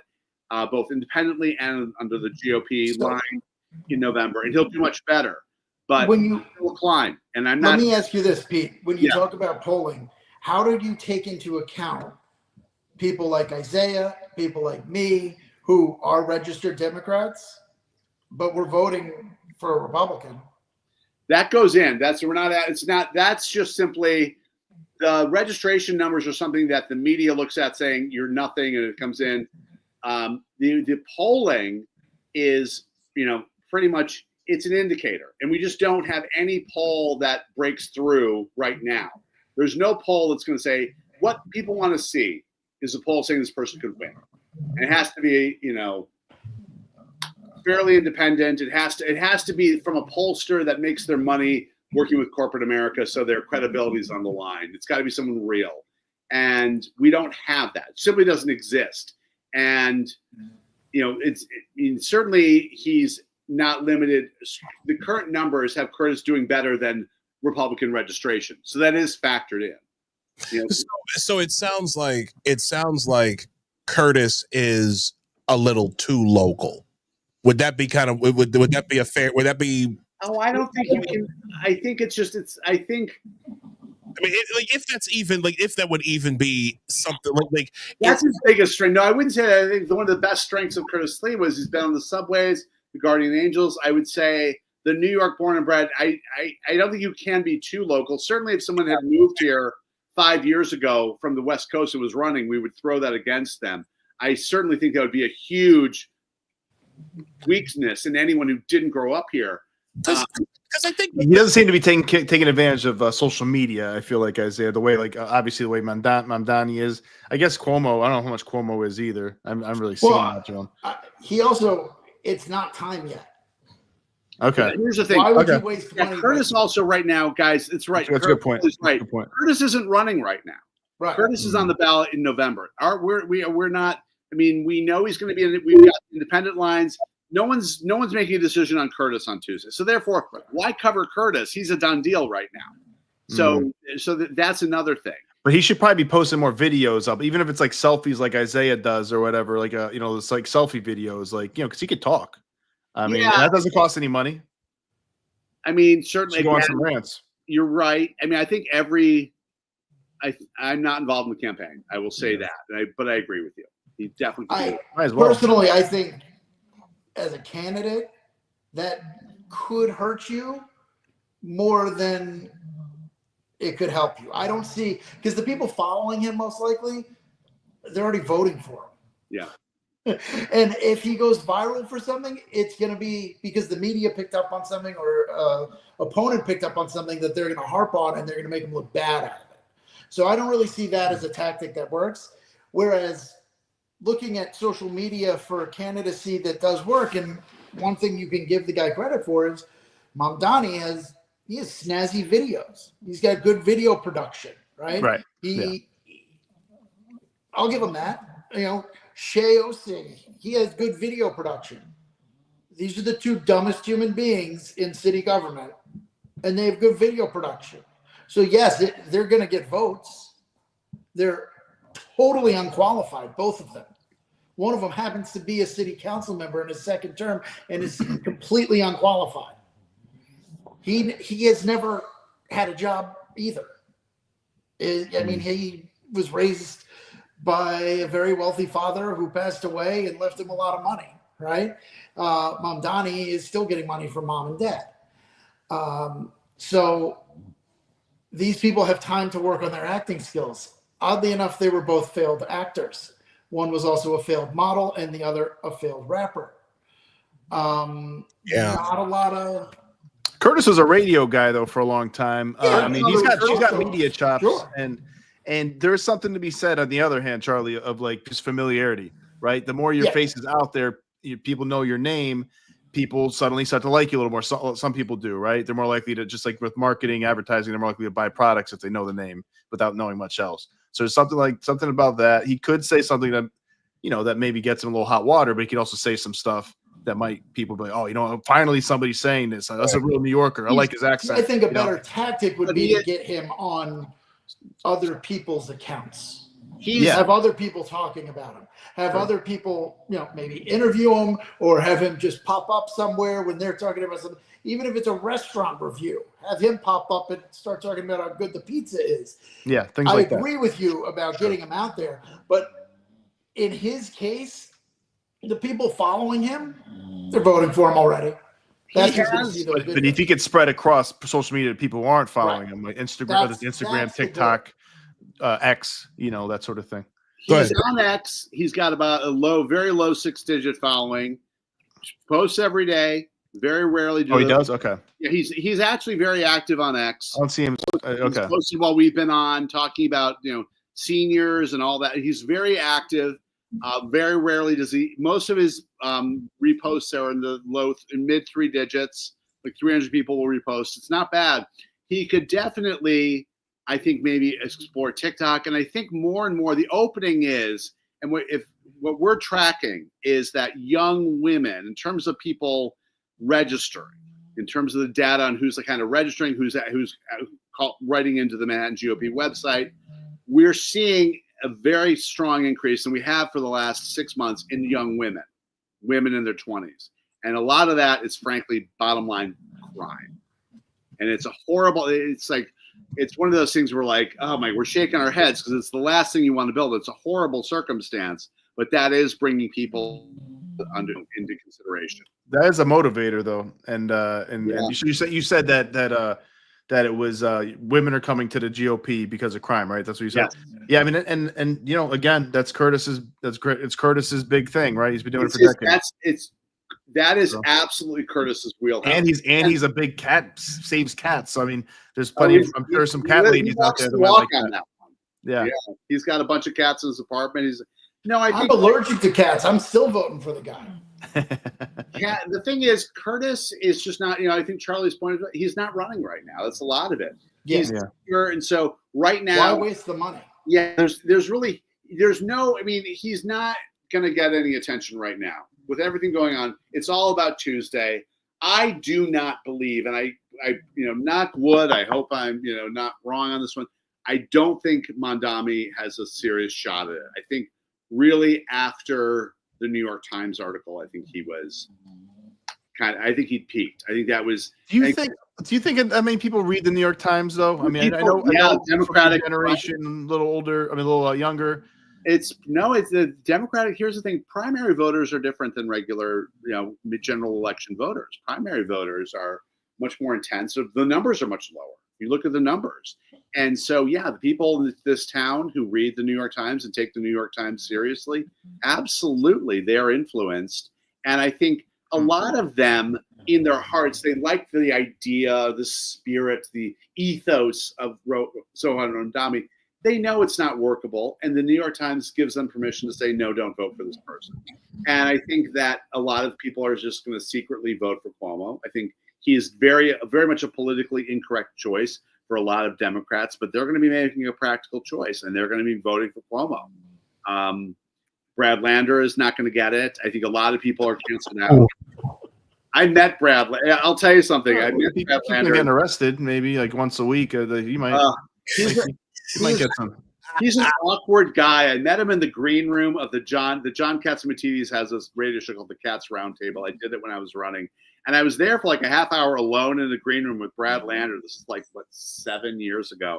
both independently and under the GOP line in November, and he'll do much better. But he'll climb. And let me ask you this, Pete. When you talk about polling, how did you take into account people like Isaiah, people like me, who are registered Democrats, but we're voting for a Republican? That goes in. That's just simply. The registration numbers are something that the media looks at saying you're nothing and it comes in. The polling is, pretty much it's an indicator. And we just don't have any poll that breaks through right now. There's no poll that's going to say what people want to see is a poll saying this person could win. And it has to be, fairly independent. It has to be from a pollster that makes their money working with corporate America, so their credibility is on the line. It's got to be someone real. And we don't have that. It simply doesn't exist. And, certainly he's not limited. The current numbers have Curtis doing better than Republican registration. So that is factored in. So it sounds like Curtis is a little too local. Would that be would that be a fair, would that be? Oh, I don't think you can. I think it's just, I mean, if that would even be something like that's his biggest strength. No, I wouldn't say that. I think one of the best strengths of Curtis Lee was he's been on the subways, the Guardian Angels. I would say the New York born and bred. I don't think you can be too local. Certainly if someone had moved here 5 years ago from the West Coast and was running, we would throw that against them. I certainly think that would be a huge weakness in anyone who didn't grow up here. Because I think he doesn't seem to be taking advantage of social media. I feel like Isaiah, the way obviously the way Mamdani is. I guess Cuomo. I don't know how much Cuomo is either. I'm really seeing that, John. He also, it's not time yet. Okay. Here's the thing. Why would you waste money? Curtis also right now, guys. It's right. That's a good point. Right. Good point. Curtis isn't running right now. Right. Curtis is on the ballot in November. We're not. I mean, we know he's going to be in. We've got independent lines. No one's making a decision on Curtis on Tuesday. So therefore, why cover Curtis? He's a done deal right now. So that's another thing. But he should probably be posting more videos up, even if it's like selfies, like Isaiah does or whatever. Like it's like selfie videos, like because he could talk. I mean, that doesn't cost any money. I mean, certainly. Go on some rants. You're right. I mean, I think I'm not involved in the campaign. I will say that, but I agree with you. He definitely. Personally, I think as a candidate, that could hurt you more than it could help you. I don't see, because the people following him, most likely, they're already voting for him. Yeah. And if he goes viral for something, it's going to be because the media picked up on something or opponent picked up on something that they're going to harp on and they're going to make him look bad out of it. So I don't really see that as a tactic that works. Whereas looking at social media for candidacy that does work, and one thing you can give the guy credit for is Mamdani has snazzy videos. He's got good video production, right? Right. I'll give him that. Shea Osei, he has good video production. These are the two dumbest human beings in city government, and they have good video production. So yes, they're going to get votes. They're totally unqualified, both of them. One of them happens to be a city council member in his second term and is completely unqualified. He has never had a job either. I mean, he was raised by a very wealthy father who passed away and left him a lot of money, right? Mamdani is still getting money from mom and dad. So these people have time to work on their acting skills. Oddly enough, they were both failed actors. One was also a failed model and the other a failed rapper. Not a lot of... Curtis was a radio guy, though, for a long time. I mean, she's got media chops. Sure. And there's something to be said, on the other hand, Charlie, of like just familiarity, right? The more your face is out there, people know your name, people suddenly start to like you a little more. Some people do, right? They're more likely to, just like with marketing, advertising, they're more likely to buy products if they know the name without knowing much else. So there's something about that. He could say something that, that maybe gets him a little hot water, but he could also say some stuff that might people be like, oh, finally somebody's saying this. That's a real New Yorker. I like his accent. I think a better tactic would be to get him on other people's accounts. Have other people talking about him. Have other people, maybe interview him or have him just pop up somewhere when they're talking about something. Even if it's a restaurant review, have him pop up and start talking about how good the pizza is. Yeah, things like that. I agree with you about getting him out there, but in his case, the people following him, they're voting for him already. But if he could spread across social media to people who aren't following him, like Instagram, TikTok, X, that sort of thing. He's on X. He's got about a very low 6-digit following. Posts every day. Very rarely. He does? Okay. Yeah, he's actually very active on X. I don't see him. Okay. He's posted while we've been on, talking about seniors and all that. He's very active. Very rarely does he. Most of his reposts are in the mid 3 digits. Like 300 people will repost. It's not bad. He could definitely, I think, maybe explore TikTok. And I think more and more the opening is, and what we're tracking is that young women, in terms of people registering, in terms of the data on who's kind of registering, who's writing into the Manhattan GOP website, we're seeing a very strong increase, and we have for the last 6 months, in young women in their 20s. And a lot of that is, frankly, bottom line crime. And it's it's one of those things where like, oh my, we're shaking our heads because it's the last thing you want to build. It's a horrible circumstance, but that is bringing people into consideration. That is a motivator, though. And you said that that it was women are coming to the GOP because of crime, right? That's what you said. Yes. Yeah, I mean, and you know, again, it's Curtis's big thing, right? He's been doing it for decades. That is absolutely Curtis's wheelhouse. And he's a big cat, saves cats. So I mean, there's plenty of, I'm sure some cat ladies out there that might like that. Yeah. He's got a bunch of cats in his apartment. I'm allergic to cats. I'm still voting for the guy. Yeah, the thing is, Curtis is just not, I think Charlie's point is he's not running right now. That's a lot of it. And so right now, why waste the money? Yeah, there's no, I mean, he's not going to get any attention right now with everything going on. It's all about Tuesday. I do not believe, and I knock wood, I hope I'm, not wrong on this one. I don't think Mondami has a serious shot at it. I think really after the New York Times article, I think he was I think he peaked. I think that was. Do you think that many people read the New York Times though? I mean, I know Democratic generation, a little older, a little younger. It's the Democratic. Here's the thing: primary voters are different than regular, general election voters. Primary voters are much more intense. So the numbers are much lower. You look at the numbers, and so the people in this town who read the New York Times and take the New York Times seriously, absolutely, they are influenced. And I think a lot of them, in their hearts, they like the idea, the spirit, the ethos of Zohar Mondami. They know it's not workable, and the New York Times gives them permission to say, no, don't vote for this person. And I think that a lot of people are just going to secretly vote for Cuomo. I think he is very, very much a politically incorrect choice for a lot of Democrats, but they're going to be making a practical choice, and they're going to be voting for Cuomo. Brad Lander is not going to get it. I think a lot of people are canceling out. I met Brad. I'll tell you something. I met Brad Lander. Getting arrested maybe like once a week. He might. He might get some. He's an awkward guy. I met him in the green room of the John Catsimatidis has this radio show called the Cats Roundtable. I did it when I was running. And I was there for like a half hour alone in the green room with Brad Lander. This is like, 7 years ago.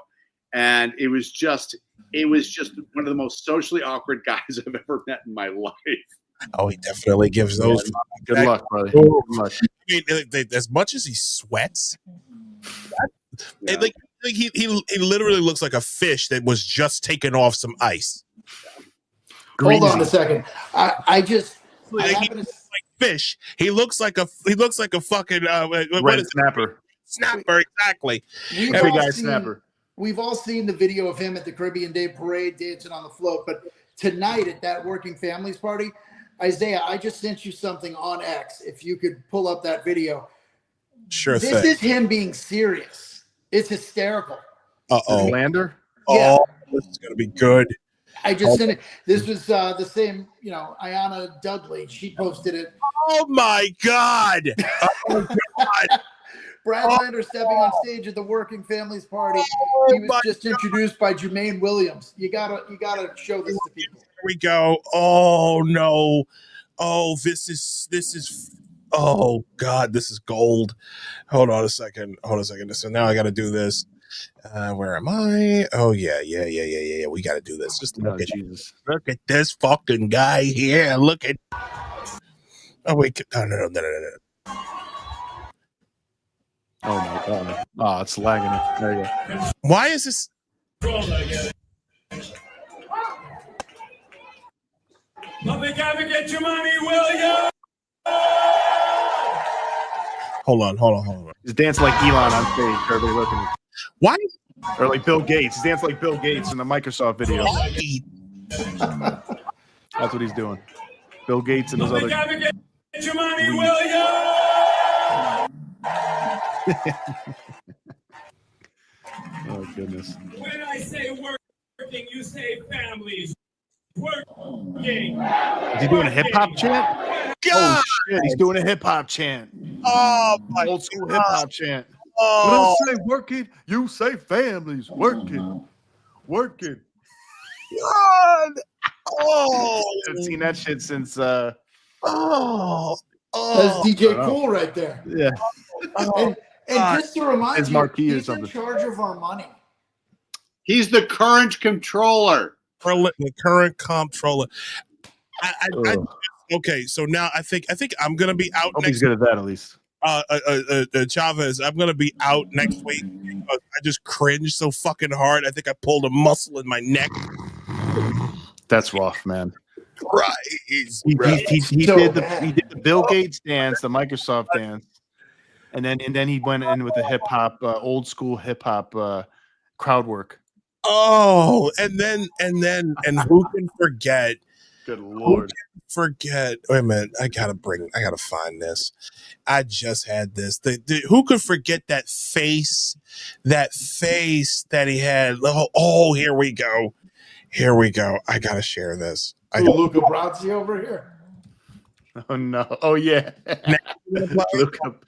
And it was just one of the most socially awkward guys I've ever met in my life. Oh, he definitely gives those. Good luck, brother. Good luck. I mean, as much as he sweats, he literally looks like a fish that was just taken off some ice. Hold on a second. I like fish. He looks like a fucking red snapper. Snapper, exactly. Snapper. We've all seen the video of him at the Caribbean Day Parade dancing on the float, but tonight at that Working Families party, Isaiah, I just sent you something on X. If you could pull up that video. Sure thing. This is him being serious. It's hysterical. Uh-oh. Lander? Yeah. Oh, this is going to be good. I just sent it. This was the same, Ayanna Dudley. She posted it. Oh, my God. Oh, God. Brad Lander stepping on stage at the Working Families party. He was just introduced by Jermaine Williams. You gotta show this to people. Here we go. Oh no. Oh, this is. Oh God, this is gold. Hold on a second. So now I got to do this. Where am I? Oh yeah. We got to do this. Just look at this fucking guy here. Look at. Oh wait. No. Oh my God! Oh, it's lagging it. There you go. Why is this? Public advocate, your money, will you? Hold on. He's dancing like Elon on stage. Everybody looking. Why? Or like Bill Gates. He's dancing like Bill Gates in the Microsoft video. That's what he's doing. Bill Gates and those other. Public advocate, your money, will you? Oh goodness! When I say working, you say families. Working. Is he doing a hip hop chant? God! Oh shit! He's doing a hip hop chant. Oh my old school hip hop chant. Oh. When I say working, you say families. Working. God! Oh, I've seen that shit since. That's DJ Cool right there. Yeah. And just to remind you, he's in charge of our money. He's the current controller. The current comptroller. Okay, so now I think I'm gonna be out. Hope he's good at that at least. Chavez, I'm gonna be out next week because I just cringed so fucking hard. I think I pulled a muscle in my neck. That's rough, man. Right. He So did bad. the Bill Gates dance, the Microsoft dance, and then he went in with the hip hop, old school hip hop crowd work. Oh, and who can forget? Good Lord. Forget. Wait a minute. I gotta find this. I just had this. Who could forget that face? That face that he had. Oh, here we go. I gotta share this. Luca Brasi over here. Oh no! Oh yeah. Look up.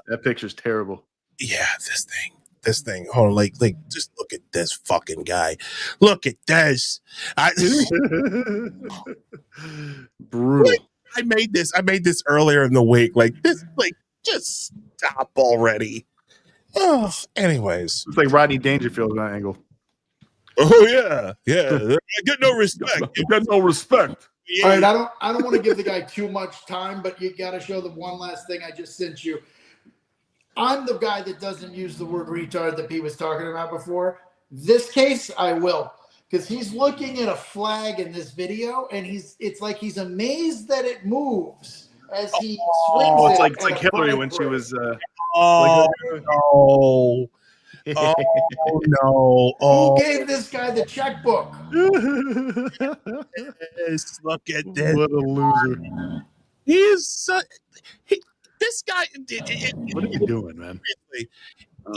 That picture's terrible. Yeah, this thing. Hold on, like, just look at this fucking guy. Look at this. Brutal. I made this earlier in the week. Like this, just stop already. Oh, anyways. It's like Rodney Dangerfield on that angle. Oh yeah. I get no respect. You got no respect. Yeah. All right, I don't want to give the guy too much time, but you got to show the one last thing I just sent you. I'm the guy that doesn't use the word retard that Pete was talking about before. This case, I will, because he's looking at a flag in this video, and it's like he's amazed that it moves as he swings it. It's like Hillary when she was. Oh no! Who gave this guy the checkbook? Yes, look at this. What a loser! He is this guy. What are you doing, man?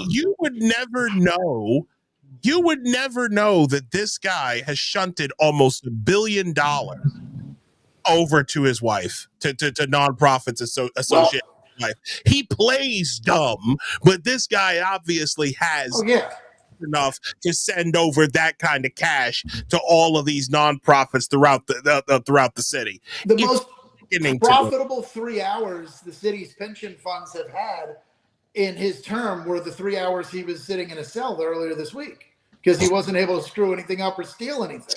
You would never know. You would never know that this guy has shunted almost $1 billion over to his wife, to nonprofits associated with life. He plays dumb, but this guy obviously has enough to send over that kind of cash to all of these nonprofits throughout the city. The most profitable 3 hours the city's pension funds have had in his term were the 3 hours he was sitting in a cell earlier this week because he wasn't able to screw anything up or steal anything.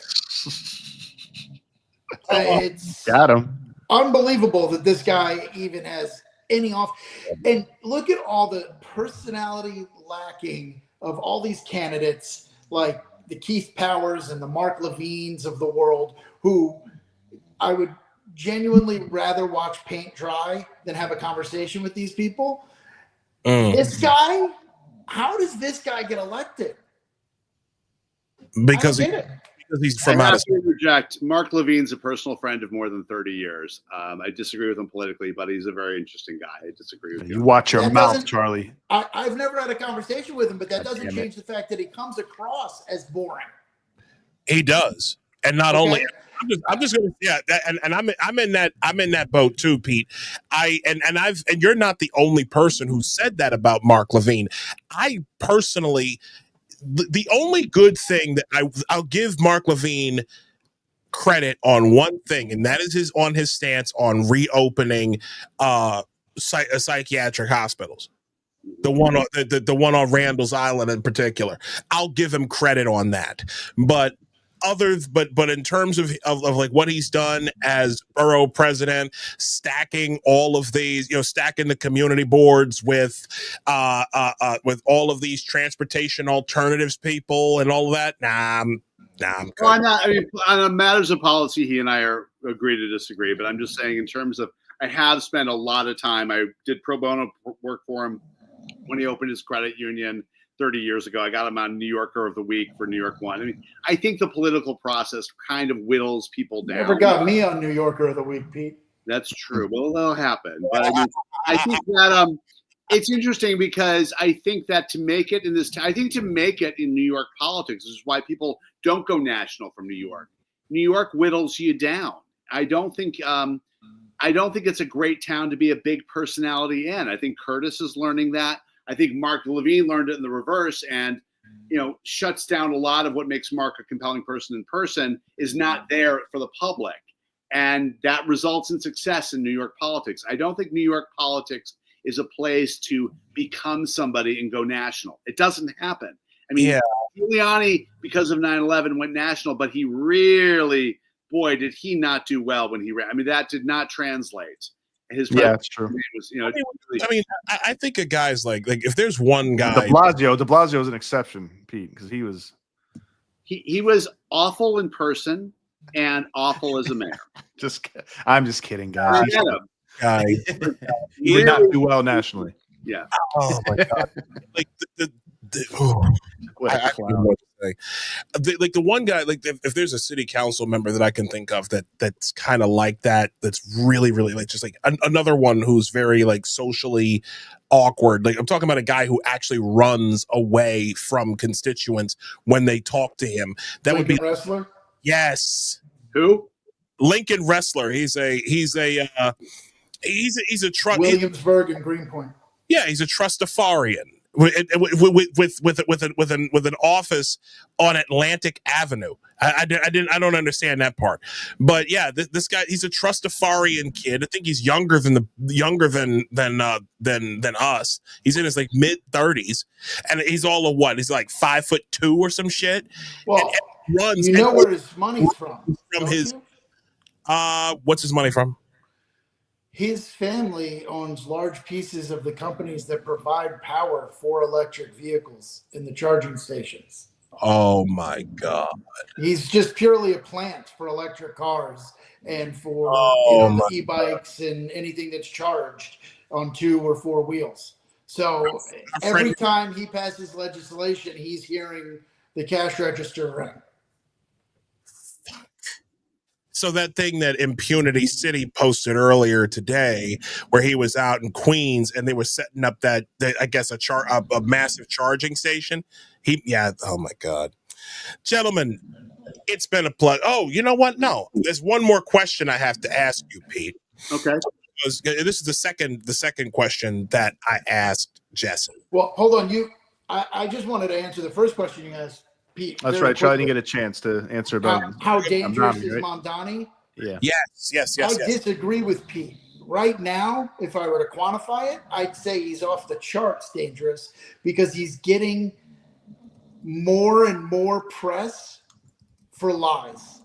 It's got him. Unbelievable that this guy even has any off. And look at all the personality lacking of all these candidates like the Keith Powers and the Mark Levines of the world, who I would genuinely rather watch paint dry than have a conversation with these people. This guy, how does this guy get elected? Because he's from out of state. Interject. Mark Levine's a personal friend of more than 30 years. I disagree with him politically, but he's a very interesting guy. I disagree with you. You watch your mouth, Charlie. I've never had a conversation with him, but that doesn't change the fact that he comes across as boring. He does, and not only. I'm just gonna and I'm in that boat too, Pete. And you're not the only person who said that about Mark Levine. I personally, the only good thing that I'll give Mark Levine credit on one thing, and that is his stance on reopening psychiatric hospitals. The one on Randall's Island in particular. I'll give him credit on that, but in terms of like what he's done as borough president, stacking all of these, stacking the community boards with all of these transportation alternatives people and all of that. I'm good. Well, on matters of policy, he and I agree to disagree. But I'm just saying, in terms of, I have spent a lot of time. I did pro bono work for him when he opened his credit union 30 years ago. I got him on New Yorker of the Week for New York One. I mean, I think the political process kind of whittles people down. Never got me on New Yorker of the Week, Pete. That's true. Well, that'll happen. But I think that it's interesting because I think that to make it in New York politics is why people don't go national from New York. New York whittles you down. I don't think it's a great town to be a big personality in. I think Curtis is learning that. I think Mark Levine learned it in the reverse and, shuts down a lot of what makes Mark a compelling person in person is not there for the public. And that results in success in New York politics. I don't think New York politics is a place to become somebody and go national. It doesn't happen. I mean, Giuliani, because of 9/11, went national, but he really, boy, did he not do well when he ran. I mean, that did not translate. His Yeah, that's true. was, you know, I think a guy's like if there's one guy, De Blasio is an exception, Pete, because he was awful in person and awful as a mayor. I'm just kidding, guys. Guy. He did not do well nationally. Yeah. Oh my god! Like I don't know what to say. Like the one guy, like if there's a city council member that I can think of that's kind of like that, that's really like just like another one who's very like socially awkward. Like I'm talking about a guy who actually runs away from constituents when they talk to him. That Lincoln would be Wrestler. Yes. Who? Lincoln Wrestler. He's a trust. Williamsburg and Greenpoint. Yeah, he's a trustafarian with an office on Atlantic Avenue. I don't understand that part, but yeah, this guy, he's a trustafarian kid. I think he's younger than us. He's in his like mid-30s, and he's all of what? He's like 5'2" or some shit. Well, and runs. You know where his money's from? From his. What's his money from? His family owns large pieces of the companies that provide power for electric vehicles in the charging stations. Oh my God. He's just purely a plant for electric cars and for e-bikes and anything that's charged on 2 or 4 wheels. So every time he passes legislation, he's hearing the cash register ring. So that thing that Impunity City posted earlier today, where he was out in Queens and they were setting up that I guess a massive charging station. Oh my God, gentlemen, it's been a pleasure. Oh, you know what? No, there's one more question I have to ask you, Pete. Okay. Because this is the second question that I asked Jesse. Well, hold on. I just wanted to answer the first question you asked. Pete, that's right. Charlie didn't get a chance to answer about how dangerous is Mamdani? Yeah. Yes. I disagree with Pete. Right now, if I were to quantify it, I'd say he's off the charts dangerous because he's getting more and more press for lies.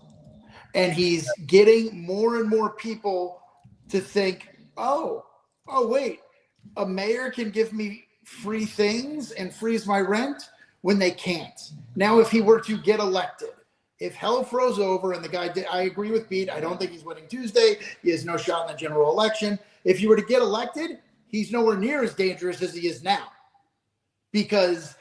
And he's getting more and more people to think, oh, wait, a mayor can give me free things and freeze my rent when they can't. Now, if he were to get elected, if hell froze over and the guy did, I agree with Pete. I don't think he's winning Tuesday. He has no shot in the general election. If he were to get elected, he's nowhere near as dangerous as he is now because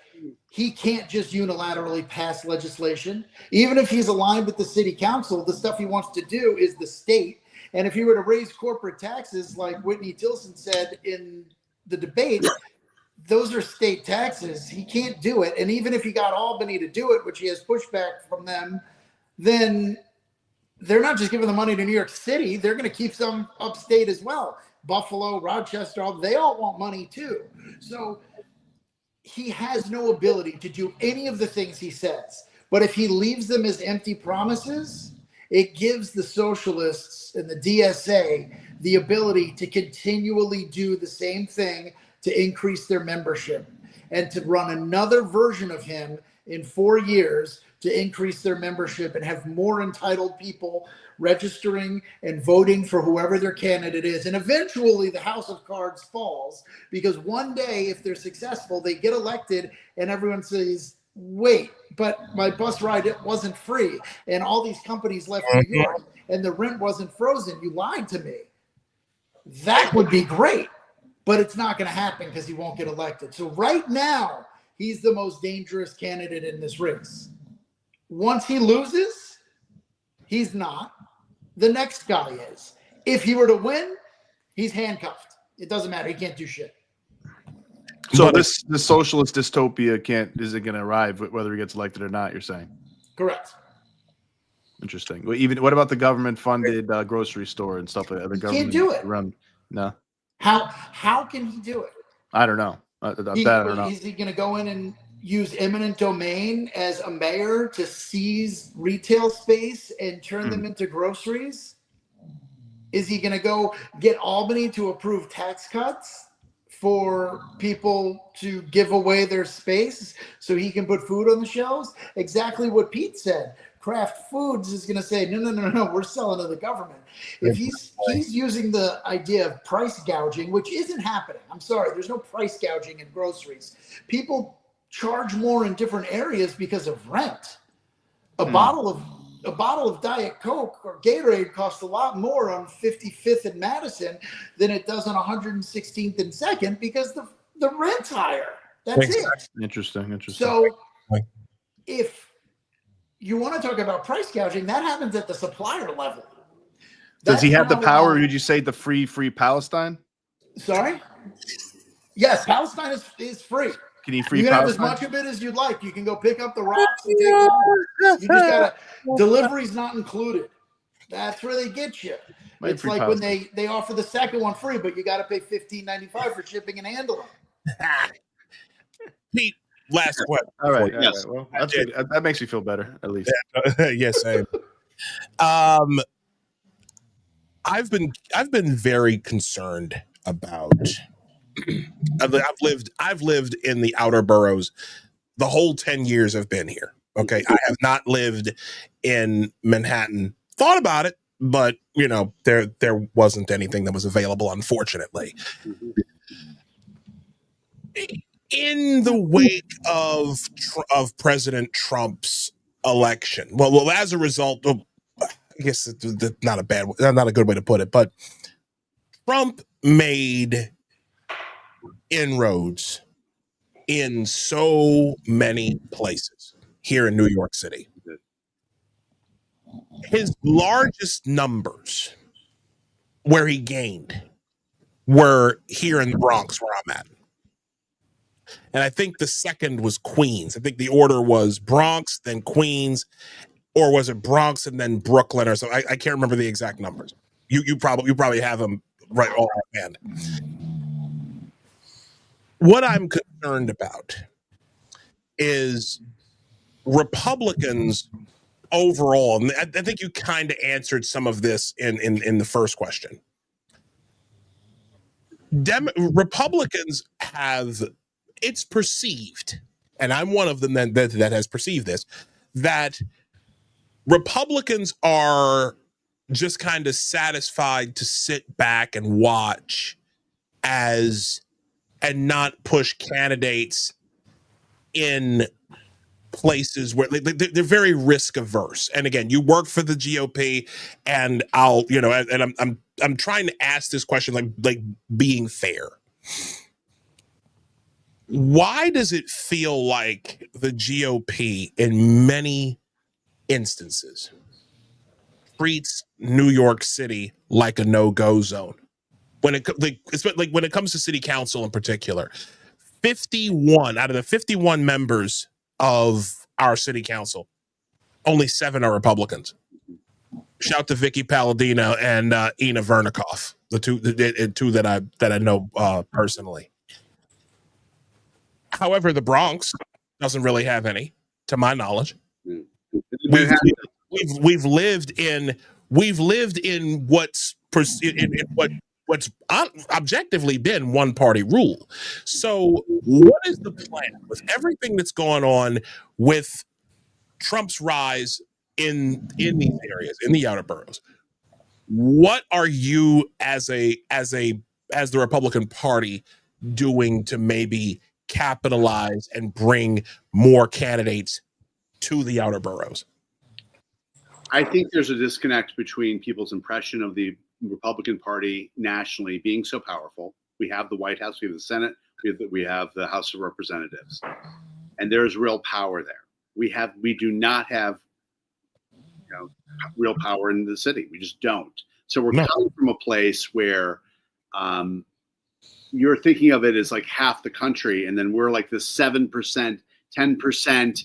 he can't just unilaterally pass legislation. Even if he's aligned with the city council, the stuff he wants to do is the state. And if he were to raise corporate taxes, like Whitney Tilson said in the debate, those are state taxes. He can't do it. And even if he got Albany to do it, which he has pushback from them, then they're not just giving the money to New York City. They're going to keep some upstate as well. Buffalo, Rochester, they all want money too. So he has no ability to do any of the things he says. But if he leaves them as empty promises, it gives the socialists and the DSA the ability to continually do the same thing to increase their membership and to run another version of him in 4 years to increase their membership and have more entitled people registering and voting for whoever their candidate is. And eventually the house of cards falls because one day, if they're successful, they get elected and everyone says, wait, but my bus ride, it wasn't free. And all these companies left New York and the rent wasn't frozen. You lied to me. That would be great. But it's not going to happen because he won't get elected. So right now, he's the most dangerous candidate in this race. Once he loses, he's not. The next guy is. If he were to win, he's handcuffed. It doesn't matter. He can't do shit. So this socialist dystopia isn't going to arrive whether he gets elected or not, you're saying? Correct. Interesting. Well, what about the government-funded grocery store and stuff like that? He can't do it. No. How can he do it? I don't know. I don't know. Is he going to go in and use eminent domain as a mayor to seize retail space and turn them into groceries? Is he going to go get Albany to approve tax cuts for people to give away their space so he can put food on the shelves? Exactly what Pete said. Kraft Foods is going to say, no, we're selling to the government. If he's using the idea of price gouging, which isn't happening. I'm sorry, there's no price gouging in groceries. People charge more in different areas because of rent. A bottle of Diet Coke or Gatorade costs a lot more on 55th and Madison than it does on 116th and 2nd because the rent's higher. That's it. Interesting. So if you want to talk about price gouging, that happens at the supplier level. Does he have the power? Or did you say the free Palestine? Sorry? Yes, Palestine is free. Can you free You can have as Palestine? much of it as you'd like. You can go pick up the rocks and take home. You just gotta, delivery's not included. That's where they get you. It's like when they offer the second one free, but you got to pay $15.95 for shipping and handling. Pete, last question. All right. Yes. Well, that's good. That makes me feel better, at least. Yes, same. I've been very concerned about. I've lived in the outer boroughs the whole 10 years I've been here. Okay, I have not lived in Manhattan. Thought about it, but there wasn't anything that was available, unfortunately. In the wake of President Trump's election, well, as a result of, I guess that's not a good way to put it, but Trump made inroads in so many places here in New York City. His largest numbers where he gained were here in the Bronx, where I'm at. And I think the second was Queens. I think the order was Bronx, then Queens, or was it Bronx and then Brooklyn or so? I can't remember the exact numbers. You probably have them right all offhand. What I'm concerned about is Republicans overall, and I think you kind of answered some of this in the first question. Republicans have, it's perceived, and I'm one of them that has perceived this, that Republicans are just kind of satisfied to sit back and watch and not push candidates in places where they're very risk averse. And again, you work for the GOP, and I'm trying to ask this question like being fair. Why does it feel like the GOP in many instances treats New York City like a no-go zone? When it comes to city council in particular, 51 out of the 51 members of our city council, only 7 are Republicans. Shout to Vicky Palladino and Ina Vernikoff, the two that I know personally. However, the Bronx doesn't really have any, to my knowledge. We've lived in what's objectively been one party rule. So what is the plan with everything that's going on with Trump's rise in these areas, in the outer boroughs? What are you as the Republican Party doing to maybe capitalize and bring more candidates to the outer boroughs? I think there's a disconnect between people's impression of the Republican Party nationally being so powerful. We have the White House, we have the Senate, we have the House of Representatives, and there's real power there. We do not have real power in the city. We just don't. So we're coming from a place where you're thinking of it as like half the country, and then we're like the 7%, 10%,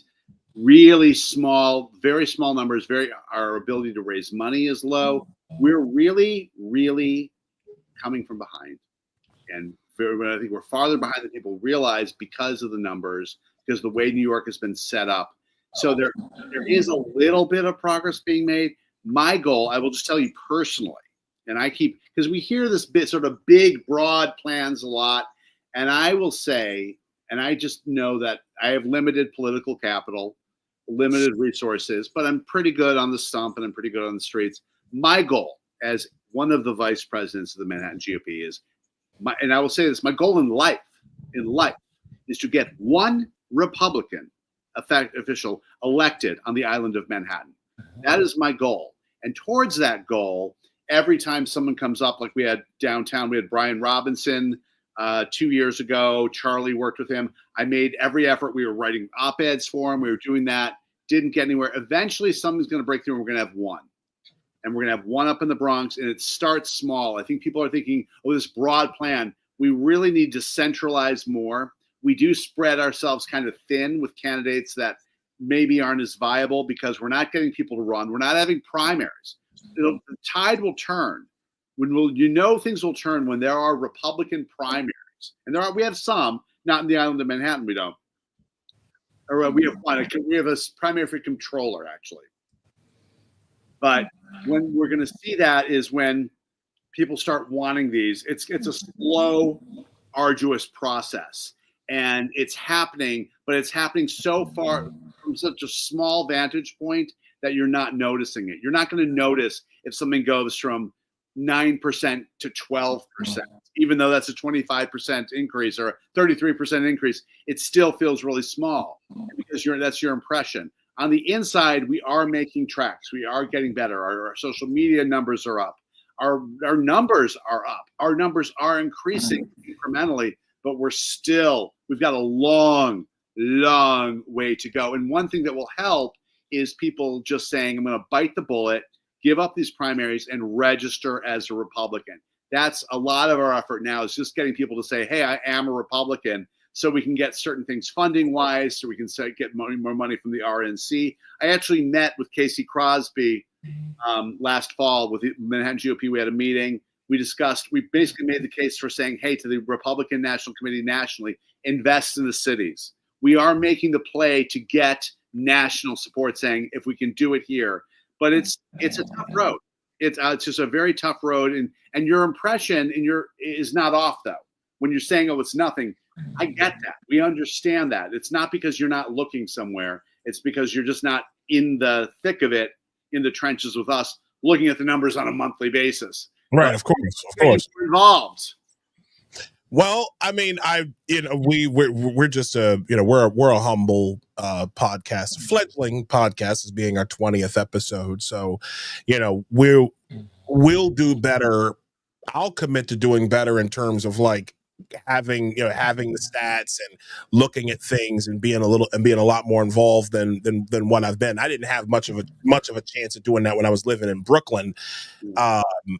really small, very small numbers. Our ability to raise money is low. We're really, really coming from behind, and I think we're farther behind than people realize because of the numbers, because the way New York has been set up. So there is a little bit of progress being made. My goal, I will just tell you personally, and because we hear this sort of big, broad plans a lot, and I will say, and I just know that I have limited political capital. limited resources, but I'm pretty good on the stump and I'm pretty good on the streets. My goal as one of the vice presidents of the Manhattan GOP is, and I will say this, my goal in life is to get one Republican official elected on the island of Manhattan. That is my goal. And towards that goal, every time someone comes up, like we had downtown, we had Brian Robinson 2 years ago. Charlie worked with him. I made every effort. We were writing op-eds for him. We were doing that. Didn't get anywhere. Eventually, something's going to break through and we're going to have one. And we're going to have one up in the Bronx, and it starts small. I think people are thinking, oh, this broad plan. We really need to centralize more. We do spread ourselves kind of thin with candidates that maybe aren't as viable because we're not getting people to run. We're not having primaries. The tide will turn. Things will turn when there are Republican primaries. And we have some, not in the island of Manhattan, we don't. Or we have one. We have a primary for controller, actually. But when we're going to see that is when people start wanting these. It's a slow, arduous process. And it's happening, but it's happening so far from such a small vantage point that you're not noticing it. You're not going to notice if something goes from 9% to 12%, even though that's a 25% increase or a 33% increase. It still feels really small because that's your impression. On the inside, we are making tracks. We are getting better. Our social media numbers are up. Our numbers are up. Our numbers are increasing incrementally, but we've got a long, long way to go. And one thing that will help is people just saying, I'm going to bite the bullet, give up these primaries, and register as a Republican. That's a lot of our effort now, is just getting people to say, hey, I am a Republican, so we can get certain things funding-wise, so we can get more money from the RNC. I actually met with Casey Crosby last fall with the Manhattan GOP. We had a meeting. We basically made the case for saying, hey, to the Republican National Committee nationally, invest in the cities. We are making the play to get national support, saying if we can do it here. But it's a tough road. It's just a very tough road. And your impression is not off, though. When you're saying, oh, it's nothing, I get that. We understand that. It's not because you're not looking somewhere. It's because you're just not in the thick of it, in the trenches with us, looking at the numbers on a monthly basis. Right, of course. Involved. Well, I mean, we're just we're a humble podcast, fledgling podcast, as being our 20th episode. So, we'll do better. I'll commit to doing better in terms of like having the stats and looking at things and being a lot more involved than what I've been. I didn't have much of a chance at doing that when I was living in Brooklyn,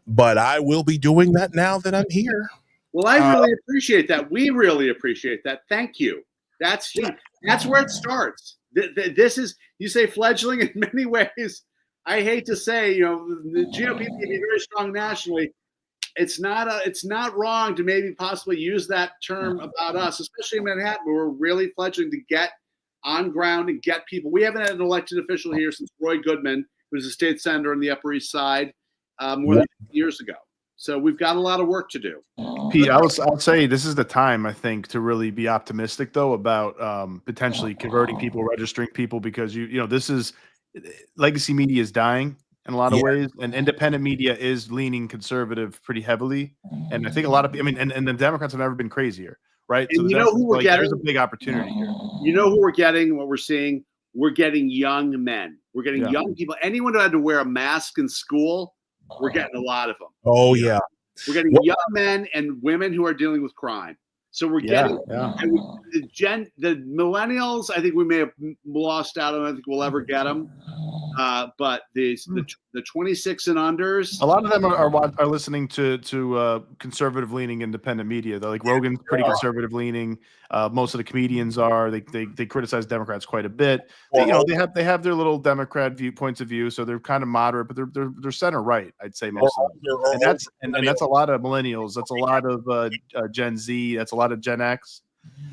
but I will be doing that now that I'm here. Well, I really appreciate that. We really appreciate that. Thank you. That's where it starts. This is, you say fledgling in many ways. I hate to say, the GOP may be very strong nationally. It's not wrong to maybe possibly use that term about us, especially in Manhattan, where we're really fledgling to get on ground and get people. We haven't had an elected official here since Roy Goodman, who was a state senator on the Upper East Side, more than years ago. So we've got a lot of work to do. Pete, I'll say this is the time, I think, to really be optimistic, though, about potentially converting people, registering people, because this is legacy media is dying in a lot of ways, and independent media is leaning conservative pretty heavily. And I think a lot of people, and the Democrats have never been crazier, right? And so who we're getting? There's a big opportunity here. You know who we're getting? What we're seeing? We're getting young men. We're getting young people. Anyone who had to wear a mask in school, we're getting a lot of them. Oh yeah. We're getting young men and women who are dealing with crime. So we're getting the millennials. I think we may have lost out on. I don't think we'll ever get them. But the 26 and unders. A lot of them are listening to conservative leaning independent media. They're like Rogan's pretty conservative leaning. Most of the comedians are. They criticize Democrats quite a bit. They have their little Democrat points of view, so they're kind of moderate, but they're center right. I'd say most of them. And that's a lot of millennials. That's a lot of Gen Z. That's a lot of Gen X.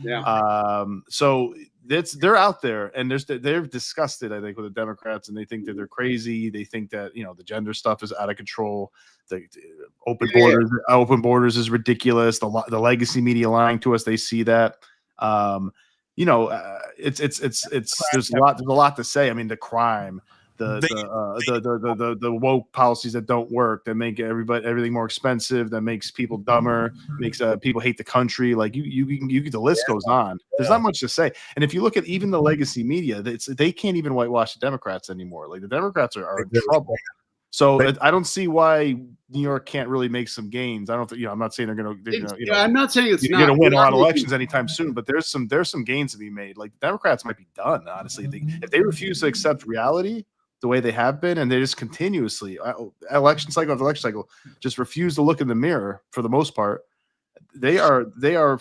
Yeah. So they're out there, and they're disgusted, I think, with the Democrats, and they think that they're crazy. They think that the gender stuff is out of control. The open borders is ridiculous. The legacy media lying to us. They see that. you know, it's there's a lot to say. I mean, the crime, the woke policies that don't work, that make everything more expensive, that makes people dumber, makes people hate the country. Like the list goes on. There's not much to say. And if you look at even the legacy media, they can't even whitewash the Democrats anymore. Like the Democrats are in trouble. So I don't see why New York can't really make some gains. I don't think, I'm not saying they're going to, I'm not saying it's not going to win a lot of elections anytime soon, but there's some gains to be made. Like the Democrats might be done, honestly. If they refuse to accept reality the way they have been, and they just continuously election cycle after election cycle just refuse to look in the mirror for the most part, they are going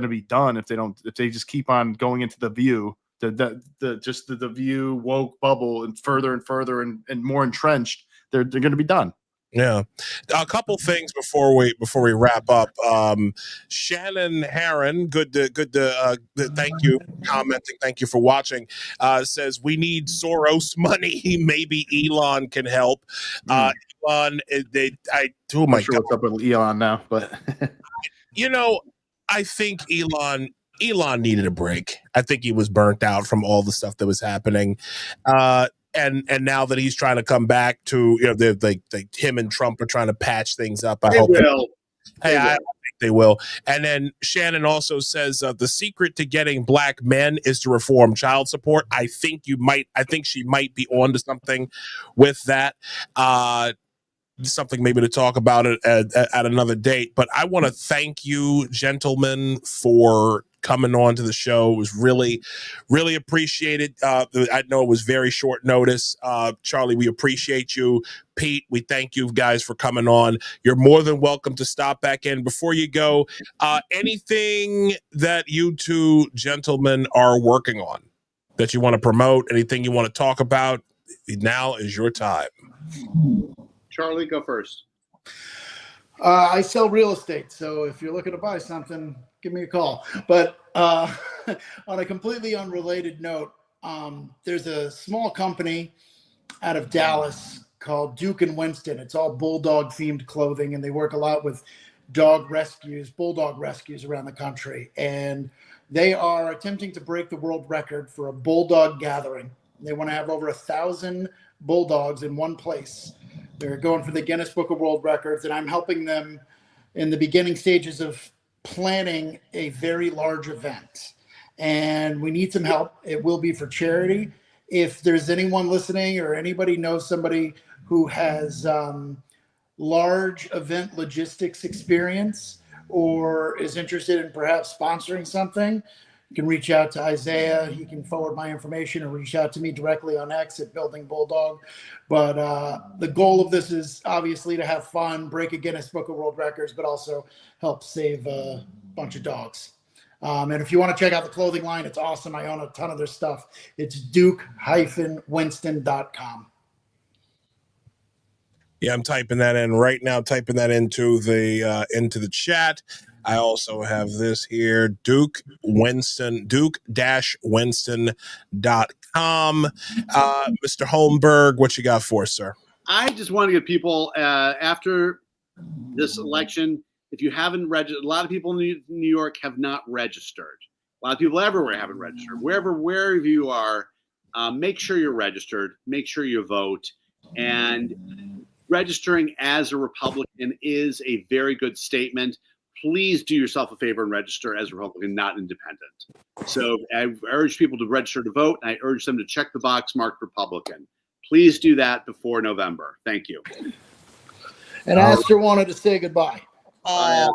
to be done if they just keep on going into the View. The View woke bubble and further and more entrenched, they're going to be done. Yeah, a couple things before we wrap up. Shannon Heron, good to thank you for commenting. Thank you for watching. Says we need Soros money. Maybe Elon can help. Elon, I'm sure what's up with Elon now, but I think Elon needed a break. I think he was burnt out from all the stuff that was happening. And now that he's trying to come back to, him and Trump are trying to patch things up. I hope I think they will. And then Shannon also says the secret to getting black men is to reform child support. I think she might be onto something with that. Something maybe to talk about it at another date. But I want to thank you, gentlemen, for coming on to the show. It was really, really appreciated. I know it was very short notice. Charlie, we appreciate you. Pete, we thank you guys for coming on. You're more than welcome to stop back in. Before you go, anything that you two gentlemen are working on that you want to promote, anything you want to talk about, now is your time. Charlie, go first. I sell real estate, so if you're looking to buy something, give me a call. But on a completely unrelated note, there's a small company out of Dallas called Duke and Winston. It's all bulldog themed clothing, and they work a lot with bulldog rescues around the country. And they are attempting to break the world record for a bulldog gathering. They want to have over 1,000 bulldogs in one place. They're going for the Guinness Book of World Records, and I'm helping them in the beginning stages of planning a very large event. And we need some help. It will be for charity. If there's anyone listening or anybody knows somebody who has large event logistics experience or is interested in perhaps sponsoring something, you can reach out to Isaiah. He can forward my information or reach out to me directly on X at Building Bulldog. But the goal of this is obviously to have fun, break a Guinness Book of World Records, but also help save a bunch of dogs. And if you want to check out the clothing line, it's awesome. I own a ton of their stuff. It's duke-winston.com. Yeah, I'm typing that in right now, typing that into the chat. I also have this here, duke-winston.com. Mr. Holmberg, what you got for us, sir? I just want to get people, after this election, if you haven't registered, a lot of people in New York have not registered. A lot of people everywhere haven't registered. Wherever you are, make sure you're registered. Make sure you vote. And registering as a Republican is a very good statement. Please do yourself a favor and register as a Republican, not independent. So I urge people to register to vote, and I urge them to check the box marked Republican. Please do that before November. Thank you. And Aster wanted to say goodbye. Oh.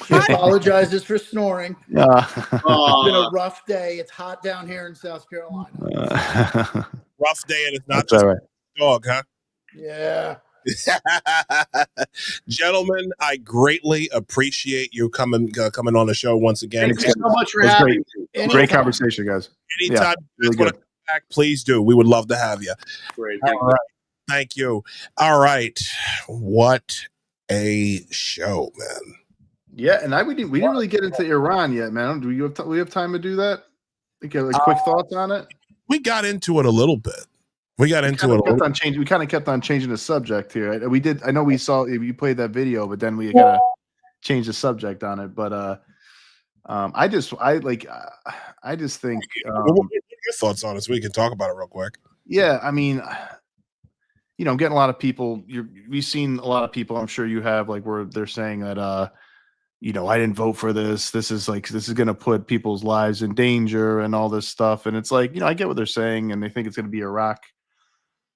She apologizes for snoring. It's been a rough day. It's hot down here in South Carolina. Rough day, and it's not That's just all right. a dog, huh? Yeah. Gentlemen, I greatly appreciate you coming on the show once again. Thank you so much for having me. Great conversation, guys. Anytime you really want to come back, please do. We would love to have you. Great. All right. Thank you. All right. What a show, man. Yeah, and we didn't really get into Iran yet, man. Do we have time to do that? Quick thoughts on it? We got into it a little bit. We kind of kept on changing the subject here. We did. I know we saw you played that video, but then we gotta change the subject on it. But I just think, what are your thoughts on this? We can talk about it real quick. yeah, I mean, I'm getting a lot of people. We've seen a lot of people. I'm sure you have, like, where they're saying that, I didn't vote for this. This is going to put people's lives in danger and all this stuff. And it's like, I get what they're saying, and they think it's going to be Iraq.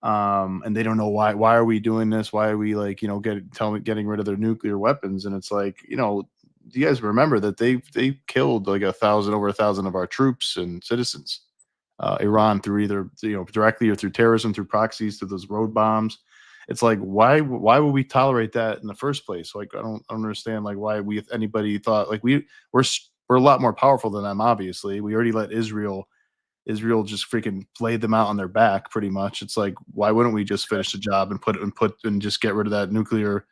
And they don't know why. Why are we doing this? Why are we getting rid of their nuclear weapons? And it's like, do you guys remember that they killed like over 1,000 of our troops and citizens? Iran, through either directly or through terrorism, through proxies, through those road bombs. It's like, why would we tolerate that in the first place? Like, I don't understand, like, why anybody thought, like, we're a lot more powerful than them. Obviously, we already let Israel just freaking laid them out on their back, pretty much. It's like, why wouldn't we just finish the job and just get rid of that nuclear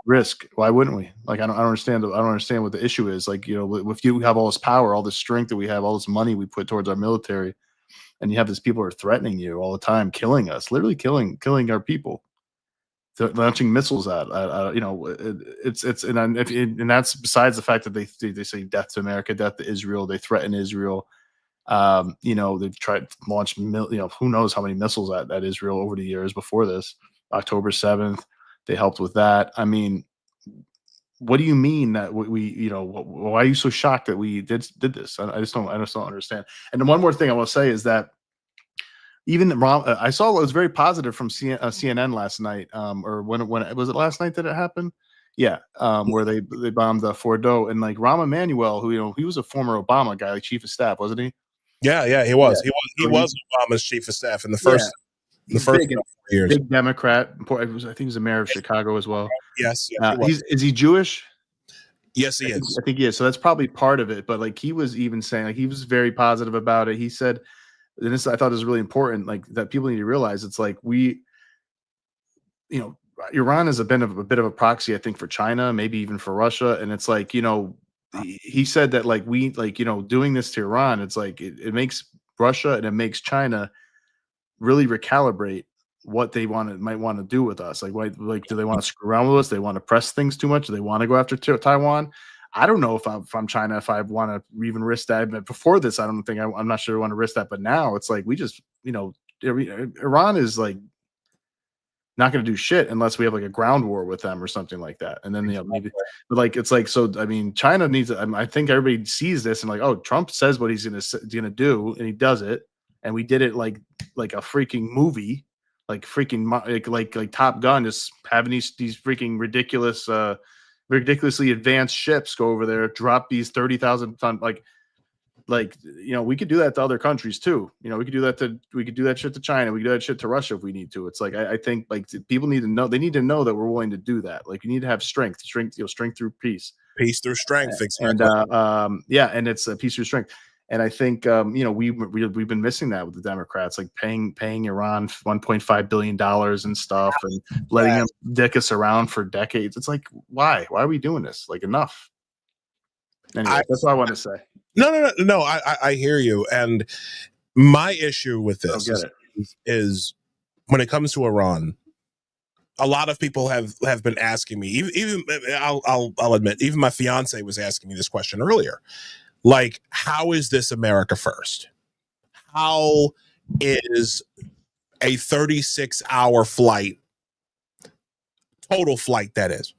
risk? Why wouldn't we? Like, I don't understand what the issue is. Like, if you have all this power, all this strength that we have, all this money we put towards our military, and you have these people who are threatening you all the time, killing us, literally killing our people, launching missiles at and that's besides the fact that they say death to America, death to Israel. They threaten Israel. They've tried to launch, who knows how many missiles at Israel over the years before this. October 7th, they helped with that. I mean, what do you mean that why are you so shocked that we did this? I just don't understand. And then one more thing I want to say is that even I saw it was very positive from CNN last night, or when was it last night that it happened? Yeah, where they bombed Fordo, and like Rahm Emanuel, who he was a former Obama guy, like chief of staff, wasn't he? Yeah, he was. Yeah. He was Obama's chief of staff in the first. Yeah. The first 4 years. Big Democrat. I think he was the mayor of Chicago as well. Yes. Is he Jewish? Yes, he is. I think he is. So that's probably part of it. But like, he was even saying, like, he was very positive about it. He said, and this I thought was really important, like, that people need to realize, it's like Iran is a bit of a proxy, I think, for China, maybe even for Russia. And it's like, he said that, like, doing this to Iran, it's like it makes Russia and it makes China really recalibrate what they might want to do with us. Like, do they want to screw around with us? Do they want to press things too much? Do they want to go after Taiwan? I don't know if I'm China, if I want to even risk that. But before this, I don't think I'm not sure I want to risk that. But now it's like, we just, Iran is like not going to do shit unless we have like a ground war with them or something like that. And then, maybe, but like, it's like, so, I mean, China needs, I think everybody sees this and like, oh, Trump says what he's going to do, and he does it. And we did it like a freaking movie, like freaking like Top Gun, just having these freaking ridiculously advanced ships go over there, drop these 30,000 ton, like we could do that to other countries too. We could do that shit to China. We could do that shit to Russia if we need to. It's like, I think, like, people need to know, they need to know that we're willing to do that. Like, you need to have strength through peace through strength. Exactly. And and it's a peace through strength. And I think, we've been missing that with the Democrats, like paying Iran $1.5 billion and stuff, and letting them dick us around for decades. It's like, why? Why are we doing this? Like, enough. Anyway, that's what I want to say. No. I hear you. And my issue with this is when it comes to Iran, a lot of people have been asking me, even I'll admit, even my fiance was asking me this question earlier. Like, how is this America first? How is a 36-hour flight, total flight that is,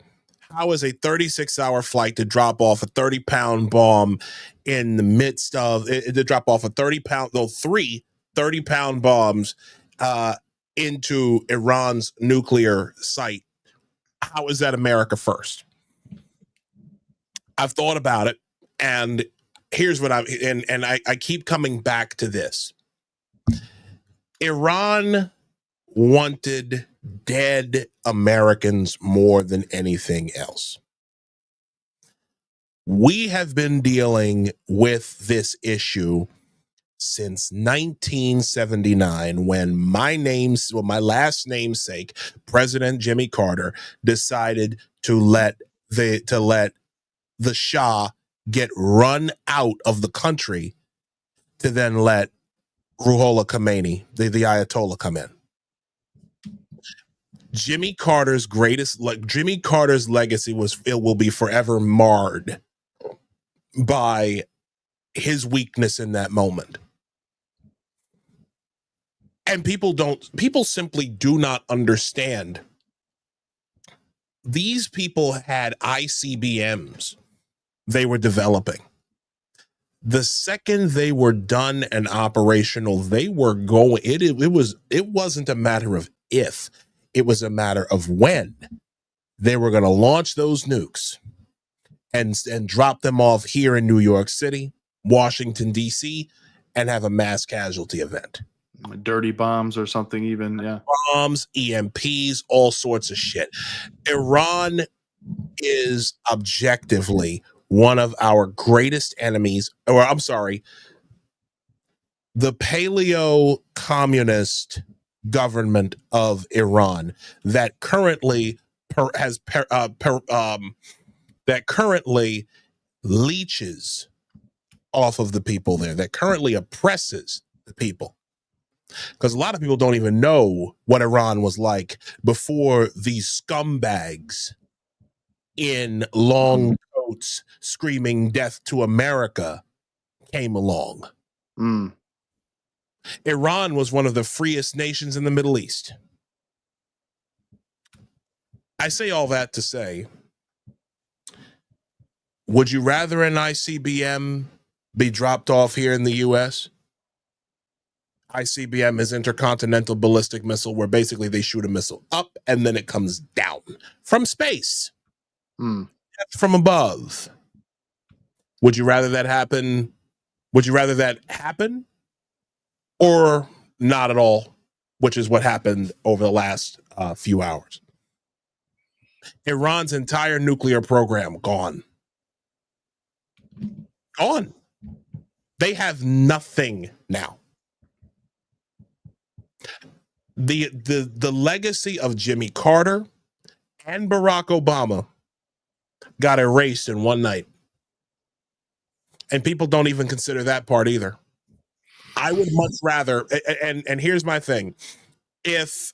how is a 36-hour flight to drop off a 30-pound bomb in the midst of, to drop off a 3 30-pound bombs into Iran's nuclear site? How is that America first? I've thought about it, and here's what I keep coming back to this. Iran wanted dead Americans more than anything else. We have been dealing with this issue since 1979, when my last namesake, President Jimmy Carter, decided to let the Shah get run out of the country to then let Ruhollah Khomeini, the Ayatollah, come in. Jimmy Carter's legacy will be forever marred by his weakness in that moment. And people simply do not understand. These people had ICBMs they were developing. The second they were done and operational, they were going, it wasn't a matter of if, it was a matter of when they were going to launch those nukes and drop them off here in New York City, Washington, D.C., and have a mass casualty event. Dirty bombs or something even, yeah. Bombs, EMPs, all sorts of shit. Iran is objectively one of our greatest enemies, or I'm sorry, the paleo-communist government of Iran that currently that currently leeches off of the people there, that currently oppresses the people. Because a lot of people don't even know what Iran was like before these scumbags in long coats screaming death to America came along. Iran was one of the freest nations in the Middle East. I say all that to say, would you rather an ICBM be dropped off here in the U.S.? ICBM is intercontinental ballistic missile, where basically they shoot a missile up and then it comes down from space, from above. Would you rather that happen? Would you rather that happen or not at all, which is what happened over the last few hours? Iran's entire nuclear program gone. Gone. They have nothing now. The legacy of Jimmy Carter and Barack Obama got erased in one night. And people don't even consider that part either. I would much rather, and here's my thing. If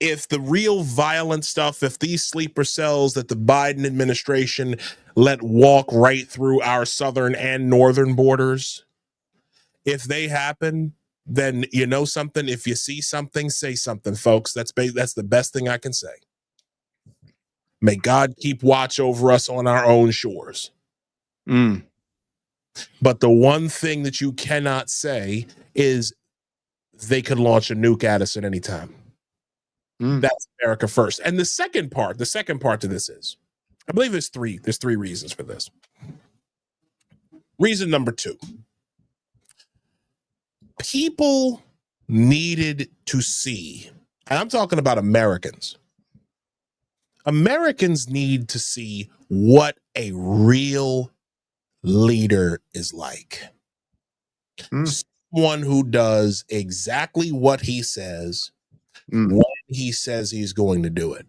the real violent stuff, if these sleeper cells that the Biden administration let walk right through our southern and northern borders, if they happen, then you know something. If you see something, say something, folks. That's the best thing I can say. May God keep watch over us on our own shores. But the one thing that you cannot say is they could launch a nuke at us at any time. That's America first. And the second part to this is, I believe there's three reasons for this. Reason number 2. People needed to see, and I'm talking about Americans. Americans need to see what a real leader is like. Someone who does exactly what he says when he says he's going to do it.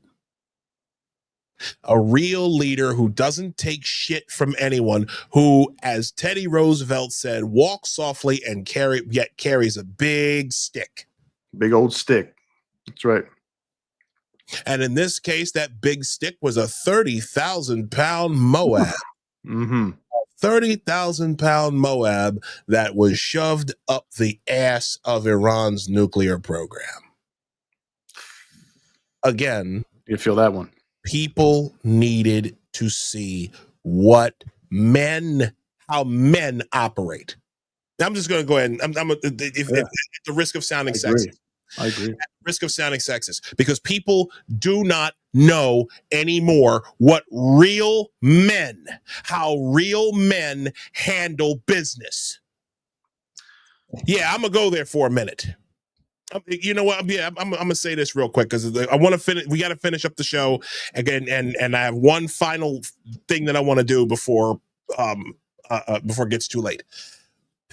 A real leader who doesn't take shit from anyone, who, as Teddy Roosevelt said, walks softly and yet carries a big stick. Big old stick. That's right. And in this case, that big stick was a 30,000-pound Moab. 30,000-pound Moab that was shoved up the ass of Iran's nuclear program. Again, you feel that one. People needed to see how men operate. I'm just going to go ahead and at the risk of sounding sexist. I agree. At the risk of sounding sexist, because people do not know anymore how real men handle business. Yeah, I'm going to go there for a minute. You know what? Yeah, I'm gonna say this real quick because I want to finish. We got to finish up the show again, and I have one final thing that I want to do before it gets too late.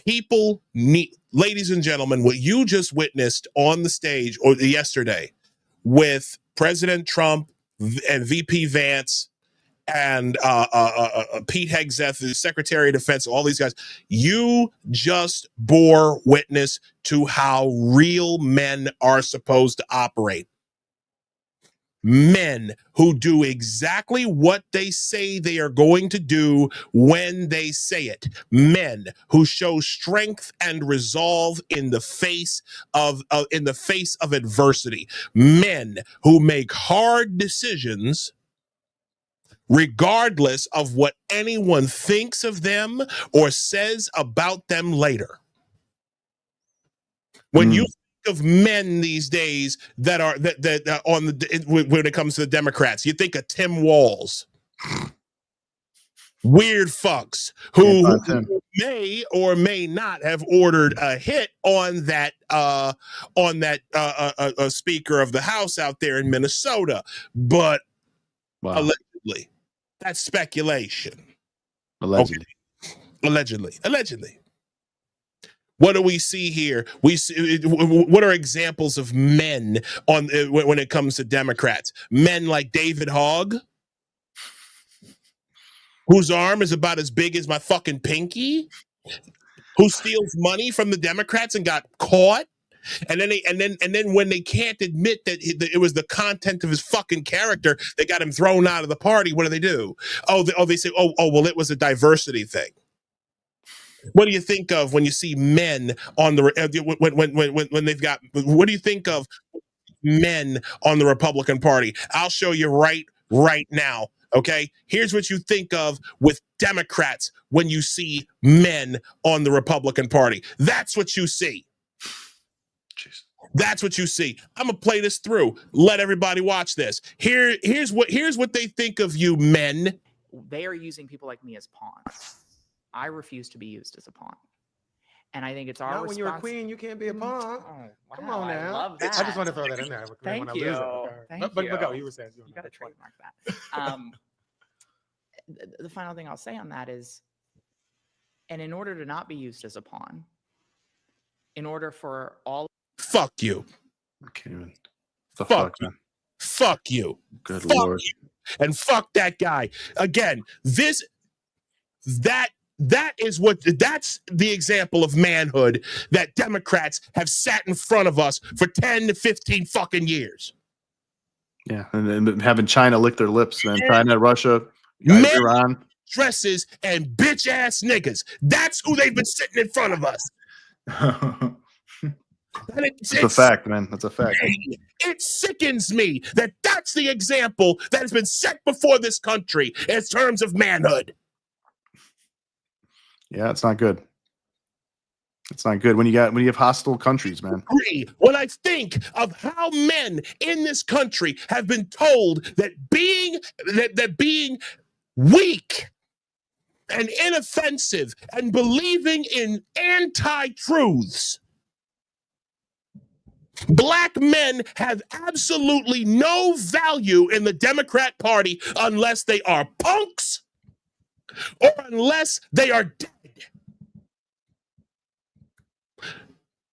People need, ladies and gentlemen, what you just witnessed on the stage or yesterday with President Trump and VP Vance and Pete Hegseth, the Secretary of Defense, all these guys, you just bore witness to how real men are supposed to operate. Men who do exactly what they say they are going to do when they say it. Men who show strength and resolve in the face of adversity. Men who make hard decisions regardless of what anyone thinks of them or says about them later. When you think of men these days that are on the when it comes to the Democrats, you think of Tim Walz, weird fucks who may or may not have ordered a hit on that Speaker of the House out there in Minnesota, but allegedly. That's speculation. Allegedly. Okay. Allegedly. What do we see here? We see, what are examples of men when it comes to Democrats? Men like David Hogg, whose arm is about as big as my fucking pinky, who steals money from the Democrats and got caught. And then when they can't admit that it was the content of his fucking character that got him thrown out of the party, what do? They say, well, it was a diversity thing. What do you think of when you see men on the when they've got? What do you think of men on the Republican Party? I'll show you right now. Okay, here's what you think of with Democrats when you see men on the Republican Party. That's what you see. That's what you see. I'm gonna play this through. Let everybody watch this. Here's what they think of you men. They are using people like me as pawns. I refuse to be used as a pawn. And I think it's our when you're a queen, you can't be a pawn. Oh, wow, Come on now. I love that. I just want to throw that in there. Thank you. Thank but you. go. You were saying you got to trademark that. The final thing I'll say on that is, and in order to not be used as a pawn, in order for all fuck you. Okay, man. Fuck you. Fuck you. Good fuck Lord. You. And fuck that guy. Again, that's the example of manhood that Democrats have sat in front of us for 10 to 15 fucking years. Yeah, and then having China lick their lips, man. China, Russia, Iran. Dresses and bitch ass niggas. That's who they've been sitting in front of us. It's a fact, man. That's a fact. It sickens me that that's the example that has been set before this country in terms of manhood. Yeah, it's not good. It's not good when you have hostile countries, man. When I think of how men in this country have been told that being weak and inoffensive and believing in anti-truths, black men have absolutely no value in the Democrat Party unless they are punks or unless they are dead.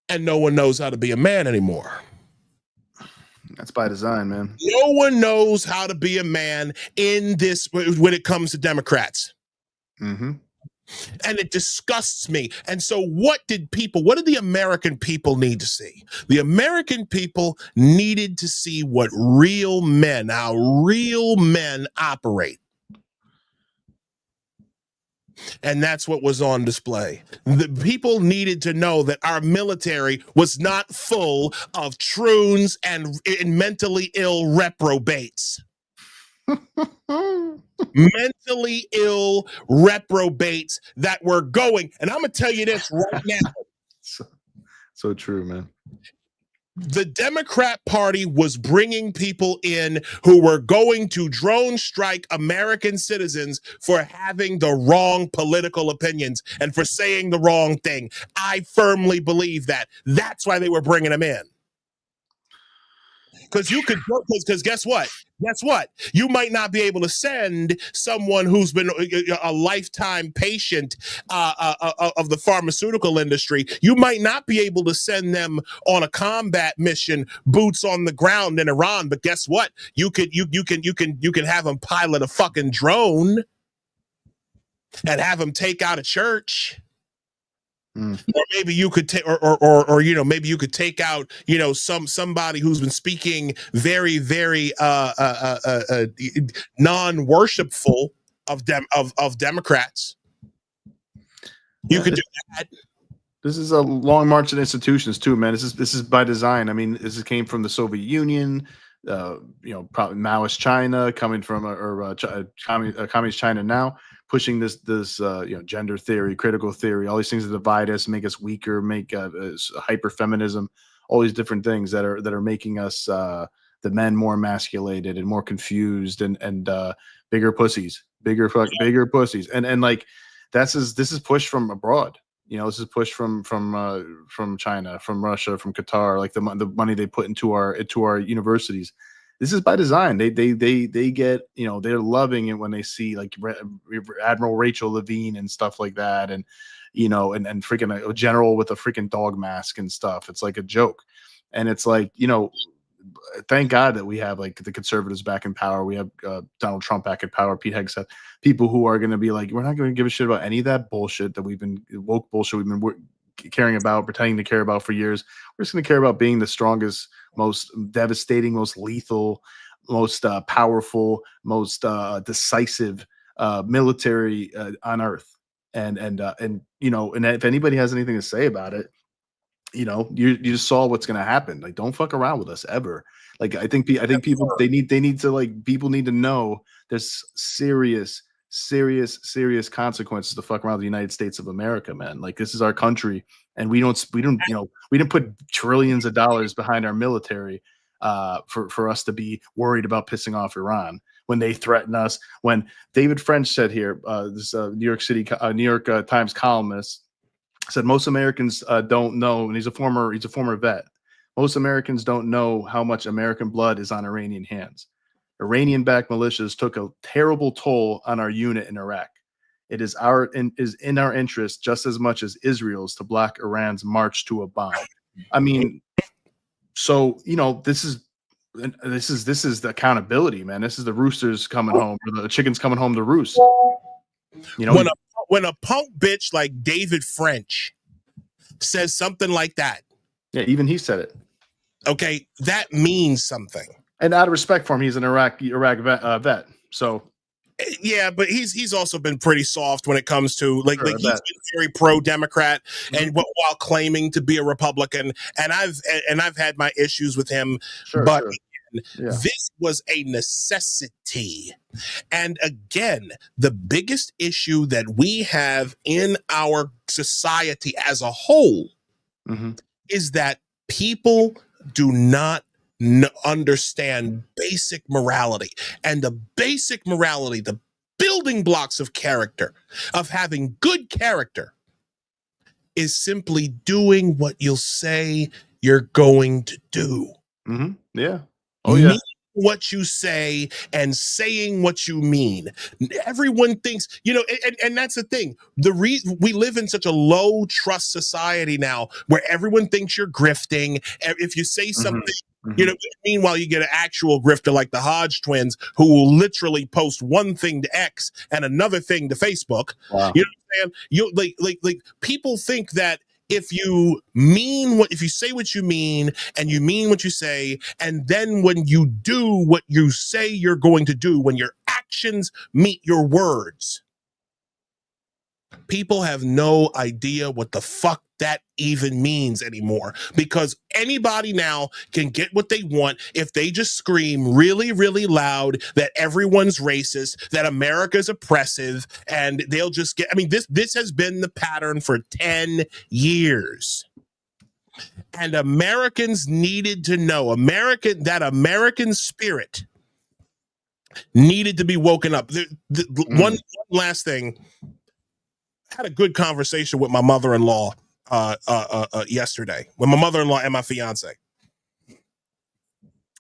And no one knows how to be a man anymore. That's by design, man. No one knows how to be a man in this when it comes to Democrats. Mm-hmm. And it disgusts me. And so what did the American people need to see? The American people needed to see how real men operate. And that's what was on display. The people needed to know that our military was not full of troons and mentally ill reprobates. Mentally ill reprobates that were going. And I'm going to tell you this right now. So true, man. The Democrat Party was bringing people in who were going to drone strike American citizens for having the wrong political opinions and for saying the wrong thing. I firmly believe that. That's why they were bringing them in. Because guess what? Guess what? You might not be able to send someone who's been a lifetime patient of the pharmaceutical industry. You might not be able to send them on a combat mission, boots on the ground in Iran. But guess what? You can have them pilot a fucking drone and have them take out a church. Or maybe you could take, or you know, maybe you could take out, you know, somebody who's been speaking very, very non-worshipful of Democrats. You could do that. This is a long march of institutions too, man. This is by design. I mean, this came from the Soviet Union, you know, probably Maoist China, coming from communist China now, pushing this you know, gender theory, critical theory, all these things that divide us, make us weaker, make hyper feminism, all these different things that are making us the men more emasculated and more confused and bigger pussies, bigger pussies, and like this is pushed from abroad. You know, this is pushed from China, from Russia, from Qatar, like the money they put into our universities. This is by design. They get, you know, they're loving it when they see like Admiral Rachel Levine and stuff like that, and you know, and freaking a general with a freaking dog mask and stuff. It's like a joke, and it's like, you know, thank God that we have like the conservatives back in power. We have Donald Trump back in power. Pete Hegseth, people who are going to be like, we're not going to give a shit about any of that bullshit that woke bullshit we've been caring about, pretending to care about for years. We're just going to care about being the strongest, most devastating, most lethal, most powerful, most decisive military on earth. And you know, and if anybody has anything to say about it, you know, you just saw what's going to happen. Like, don't fuck around with us ever. Like, I think people, they need to, like, people need to know there's serious consequences to fuck around with the United States of America, man. Like, this is our country, and we don't, you know, we didn't put trillions of dollars behind our military for us to be worried about pissing off Iran when they threaten us. When David French said here, this New York Times columnist, said most Americans don't know, and he's a former vet. Most Americans don't know how much American blood is on Iranian hands. Iranian-backed militias took a terrible toll on our unit in Iraq. It is in our interest just as much as Israel's to block Iran's march to a bomb. I mean, so you know, this is the accountability, man. This is the roosters coming home, or the chickens coming home to roost. You know, when a punk bitch like David French says something like that, yeah, even he said it. Okay, that means something. And out of respect for him, he's an Iraq vet. So yeah, but he's also been pretty soft when it comes to like he's been very pro-Democrat and while claiming to be a Republican. And I've had my issues with him, but this was a necessity. And again, the biggest issue that we have in our society as a whole is that people do not understand basic morality. And the basic morality, the building blocks of character, of having good character, is simply doing what you'll say you're going to do. Yeah. Oh, yeah. Mean what you say and saying what you mean. Everyone thinks, you know, and that's the thing. The reason we live in such a low trust society now, where everyone thinks you're grifting. If you say something, you know, meanwhile you get an actual grifter like the Hodge twins, who will literally post one thing to X and another thing to Facebook. Wow. You know what I'm saying? You like people think that if you say what you mean and you mean what you say, and then when you do what you say you're going to do, when your actions meet your words, people have no idea what the fuck that even means anymore, because anybody now can get what they want if they just scream really, really loud that everyone's racist, that America's oppressive, and they'll just get, I mean, this has been the pattern for 10 years. And Americans needed to know, that American spirit needed to be woken up. One last thing. I had a good conversation with my mother-in-law yesterday, with my mother-in-law and my fiance.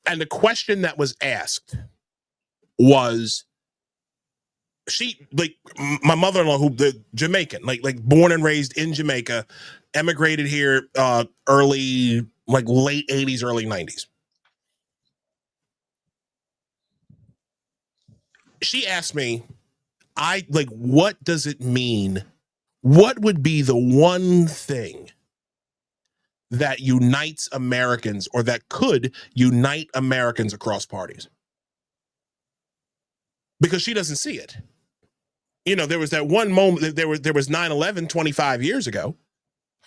And the question that was asked was, my mother-in-law, who the Jamaican, like born and raised in Jamaica, emigrated here late 80s, early 90s. She asked me, what does it mean what would be the one thing that unites Americans, or that could unite Americans across parties? Because she doesn't see it. You know, there was that one moment, there was 9/11 25 years ago.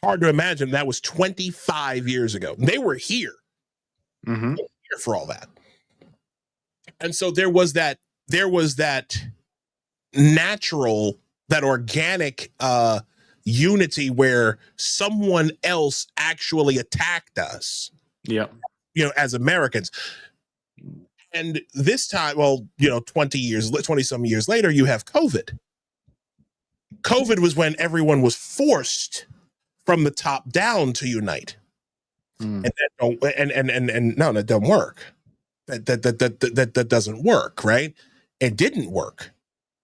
Hard to imagine that was 25 years ago. They were here. They were here for all that. And so there was that natural, that organic unity where someone else actually attacked us. Yeah. You know, as Americans. And this time, well, you know, 20 some years later, you have COVID. COVID was when everyone was forced from the top down to unite. And that don't, and no, that doesn't work. That doesn't work, right? It didn't work.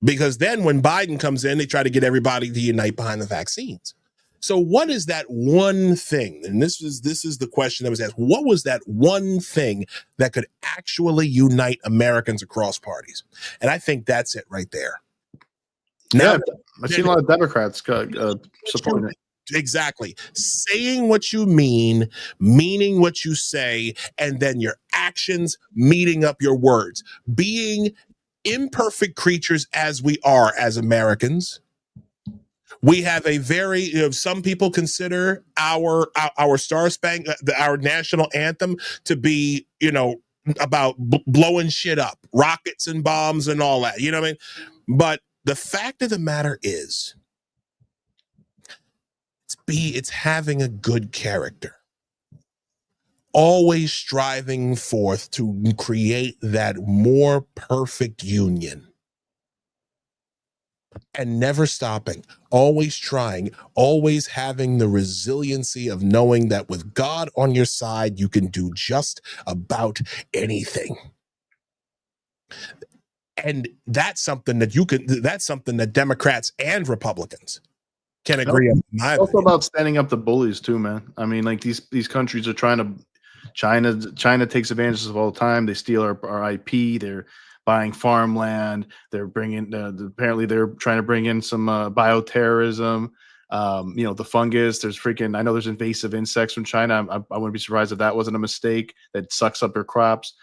Because then when Biden comes in, they try to get everybody to unite behind the vaccines. So what is that one thing? And this is the question that was asked. What was that one thing that could actually unite Americans across parties? And I think that's it right there. Now, Yeah, I've seen a lot of Democrats supporting it. Exactly. Saying what you mean, meaning what you say, and then your actions meeting up your words. Being imperfect creatures as we are as Americans, we have a very, you know, some people consider our Star Spangled, our national anthem to be, you know, about blowing shit up, rockets and bombs and all that, you know what I mean? But the fact of the matter is, it's having a good character. Always striving forth to create that more perfect union. And never stopping, always trying, always having the resiliency of knowing that with God on your side, you can do just about anything. And that's something that Democrats and Republicans can agree on. It's also about standing up to bullies too, man. I mean, like these countries are trying to, China takes advantage of all the time. They steal our IP. They're buying farmland. They're bringing, apparently they're trying to bring in some bioterrorism. You know, the fungus, I know there's invasive insects from China. I wouldn't be surprised if that wasn't a mistake that sucks up your crops.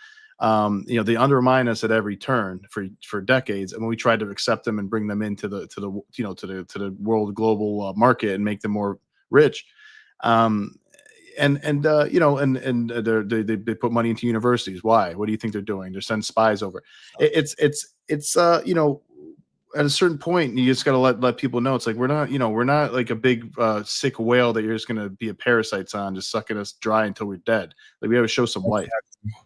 You know, they undermine us at every turn for decades. And when we tried to accept them and bring them into the world global market and make them more rich, you know, they put money into universities. Why? What do you think they're doing? They're sending spies over. It's you know, at a certain point, you just got to let people know. It's like, we're not like a big sick whale that you're just going to be a parasites on, just sucking us dry until we're dead. Like, we have to show some life,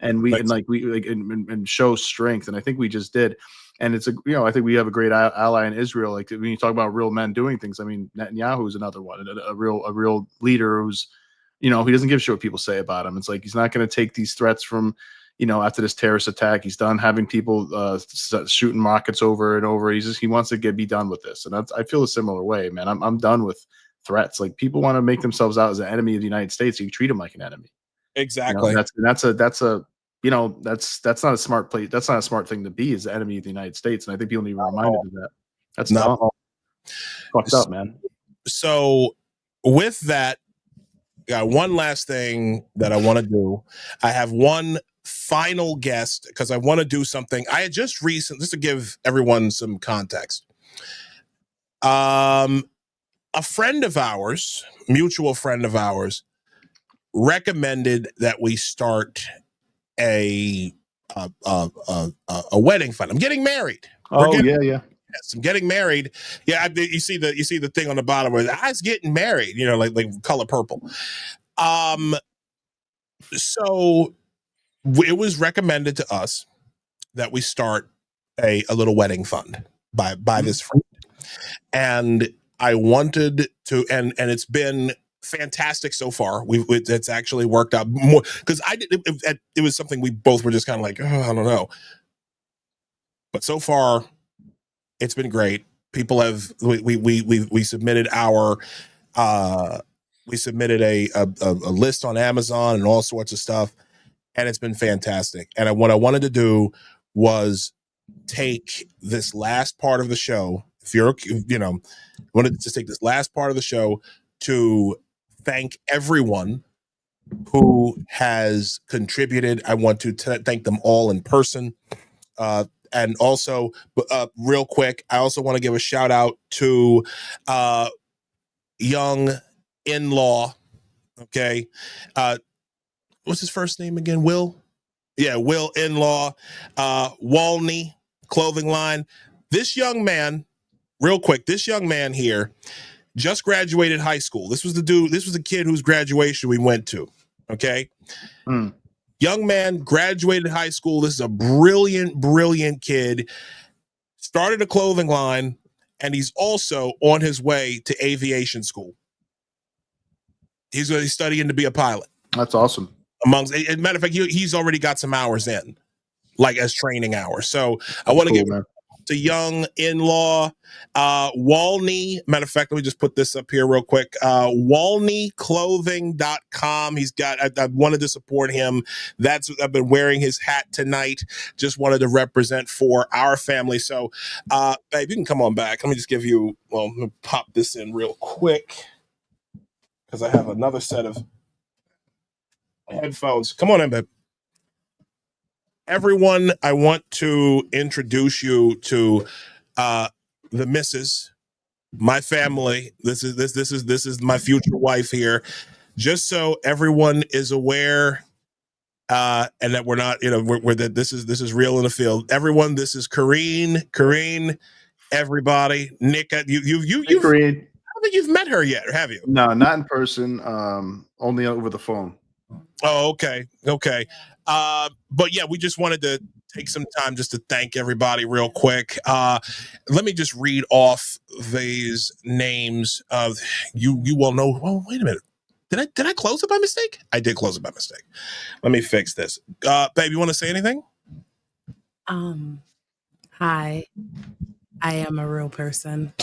and and show strength. And I think we just did. And it's I think we have a great ally in Israel. Like, when you talk about real men doing things, I mean, Netanyahu is another one, a real leader who's, you know, he doesn't give a shit what people say about him. It's like, he's not going to take these threats from, you know, after this terrorist attack. He's done having people shooting rockets over and over. He wants to be done with this. And I feel a similar way, man. I'm done with threats. Like, people want to make themselves out as an enemy of the United States. You treat them like an enemy. Exactly. You know, that's not a smart place. That's not a smart thing to be, as the enemy of the United States. And I think people need to be reminded of that. That's not fucked up, man. So with that, got one last thing that I want to do. I have one final guest because I want to do something. I had just to give everyone some context. A friend of ours, mutual friend of ours, recommended that we start a wedding fund. I'm getting married. Yeah. Yes, I'm getting married. Yeah, you see the thing on the bottom where I was getting married. You know, like color purple. So it was recommended to us that we start a little wedding fund by this friend, and I wanted to, and it's been fantastic so far. It's actually worked out more because it was something we both were just kind of like, oh, I don't know, but so far it's been great. People have we submitted our we submitted a list on Amazon and all sorts of stuff, and it's been fantastic. And what I wanted to do was take this last part of the show, if you're, I wanted to take this last part of the show to thank everyone who has contributed. I want to thank them all in person. And also, real quick, I also want to give a shout out to young in-law. Okay. What's his first name again? Will? Yeah, Will in-law. Walney clothing line. This young man, real quick, this young man here just graduated high school. This was the kid whose graduation we went to. Okay. Young man graduated high school. This is a brilliant kid. Started a clothing line, and he's also on his way to aviation school. He's going to be studying to be a pilot. That's awesome. As a matter of fact, he's already got some hours in, like as training hours. So I want to give to young in-law Walney. Matter of fact, let me just put this up here real quick. WalneyClothing.com. He's got. I wanted to support him. I've been wearing his hat tonight. Just wanted to represent for our family. So, babe, you can come on back. Let me just give you. Well, let me pop this in real quick because I have another set of headphones. Come on in, babe. Everyone, I want to introduce you to the missus, my family. This is my future wife here. Just so everyone is aware, and that we're not, we're that this is real in the field. Everyone, this is Kareen, everybody. Nick, you've Kareen. I don't think you've met her yet, or have you? No, not in person. Only over the phone. Oh, okay. But yeah, we just wanted to take some time just to thank everybody real quick. Let me just read off these names of you will know. Well, wait a minute. Did I close it by mistake? I did close it by mistake. Let me fix this. Babe, you want to say anything? Hi. I am a real person.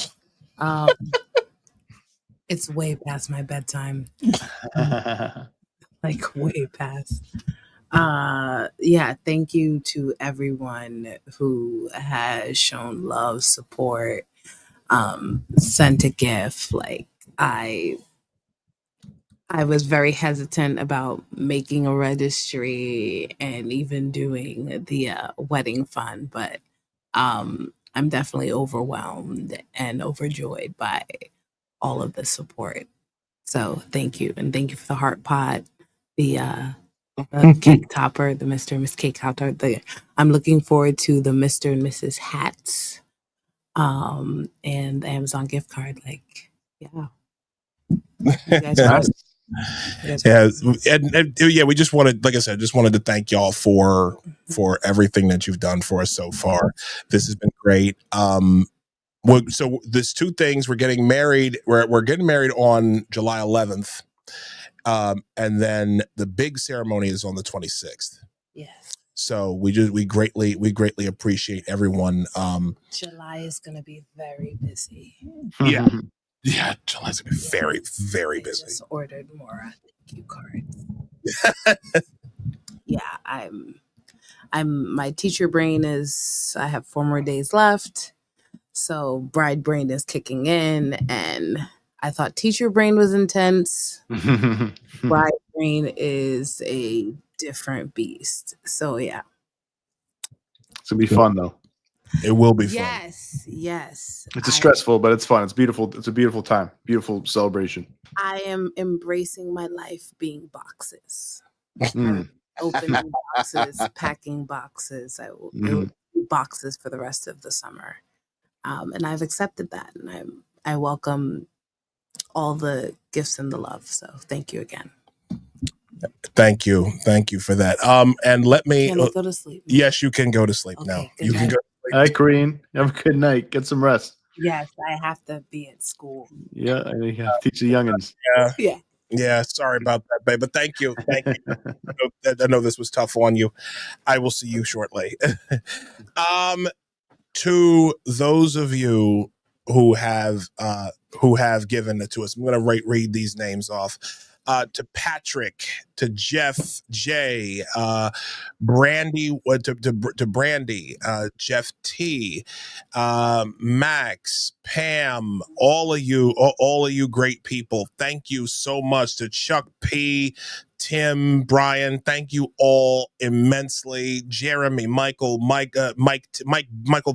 It's way past my bedtime. Like way past. Thank you to everyone who has shown love, support, sent a gift. Like I was very hesitant about making a registry and even doing the wedding fund, but I'm definitely overwhelmed and overjoyed by all of the support. So thank you. And thank you for the heart pot, the cake topper, the Mr. and Miss Cake Topper. I'm looking forward to the Mr. and Mrs. hats, and the Amazon gift card. Like, yeah. You guys are awesome. Yeah, we just wanted, like I said, just wanted to thank y'all for everything that you've done for us so far. This has been great. So there's two things. We're getting married. We're getting married on July 11th. And then the big ceremony is on the 26th. Yes. So we greatly appreciate everyone. July is going to be very busy. Yeah. Yeah. July's going to be very, very busy. I just ordered more thank you cards. Yeah. My teacher brain I have 4 more days left. So bride brain is kicking in, and I thought teacher brain was intense. Bride brain is a different beast. So yeah. It's gonna be fun though. It will be fun. Yes. It's stressful, but it's fun. It's beautiful. It's a beautiful time. Beautiful celebration. I am embracing my life being boxes. Mm. Opening boxes, packing boxes. I will do boxes for the rest of the summer. And I've accepted that, and I welcome all the gifts and the love. So thank you again. Thank you for that. And let me. Can I go to sleep? Yes, you can go to sleep now. You can go. All right, Kareen. Have a good night. Get some rest. Yes, I have to be at school. Yeah, I think you have to teach the youngins. Yeah. Sorry about that, babe. But thank you. I know this was tough on you. I will see you shortly. To those of you who have given it to us, I'm going to read these names off. to Patrick, to Jeff J, Brandy, to Brandy, Jeff T, Max, Pam, all of you great people. Thank you so much. To Chuck P, Tim, Brian, thank you all immensely. Jeremy, Michael, Michael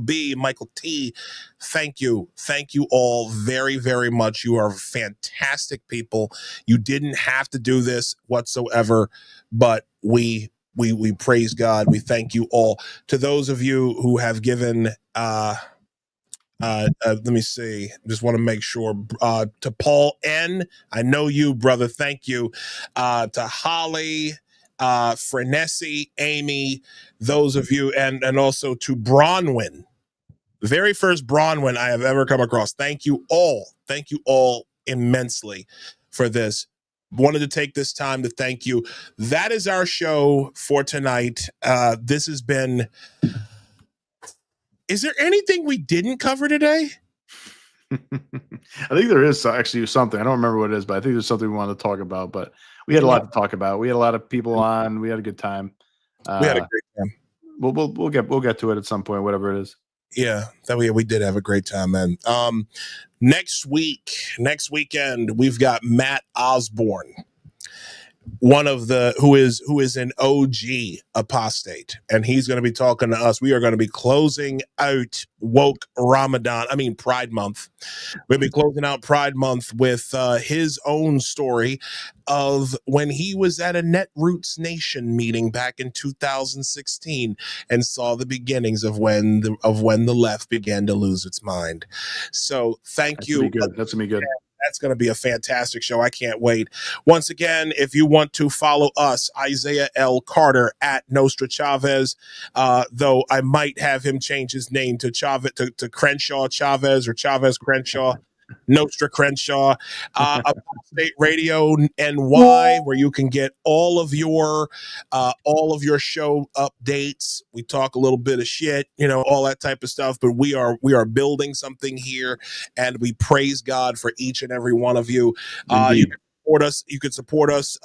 B, Michael T, thank you all very, very much. You are fantastic people. You didn't have to do this whatsoever, but we praise God. We thank you all. To those of you who have given, let me see. Just want to make sure. To Paul N, I know you, brother. Thank you. To Holly, Frenessy, Amy, those of you, and also to Bronwyn, the very first Bronwyn I have ever come across. Thank you all. Thank you all immensely for this. Wanted to take this time to thank you. That is our show for tonight. This has been. Is there anything we didn't cover today? I think there is actually something. I don't remember what it is, but I think there's something we wanted to talk about. But we had a lot to talk about. We had a lot of people on. We had a good time. We had a great time. We'll get to it at some point, whatever it is. Yeah, we did have a great time, man. Next weekend, we've got Matt Osborne, one of the who is an OG apostate, and he's going to be talking to us. We are going to be closing out Pride Month. We'll be closing out Pride Month with his own story of when he was at a Netroots Nation meeting back in 2016 and saw the beginnings of when the left began to lose its mind. So thank you. That's gonna be good. That's going to be a fantastic show. I can't wait. Once again, if you want to follow us, Isaiah L. Carter at Nostra Chavez, though I might have him change his name to to Crenshaw Chavez or Chavez Crenshaw. Nostra Crenshaw, Apostate Radio NY, where you can get all of your show updates. We talk a little bit of shit, all that type of stuff. But we are building something here, and we praise God for each and every one of you. You can support us. You can support us.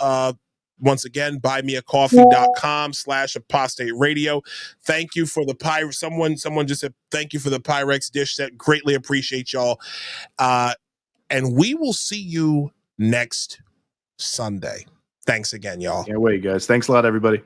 Once again, buymeacoffee.com/apostate radio. Thank you for the Pyrex. Someone just said thank you for the Pyrex dish set. Greatly appreciate y'all. And we will see you next Sunday. Thanks again, y'all. Can't wait, guys. Thanks a lot, everybody.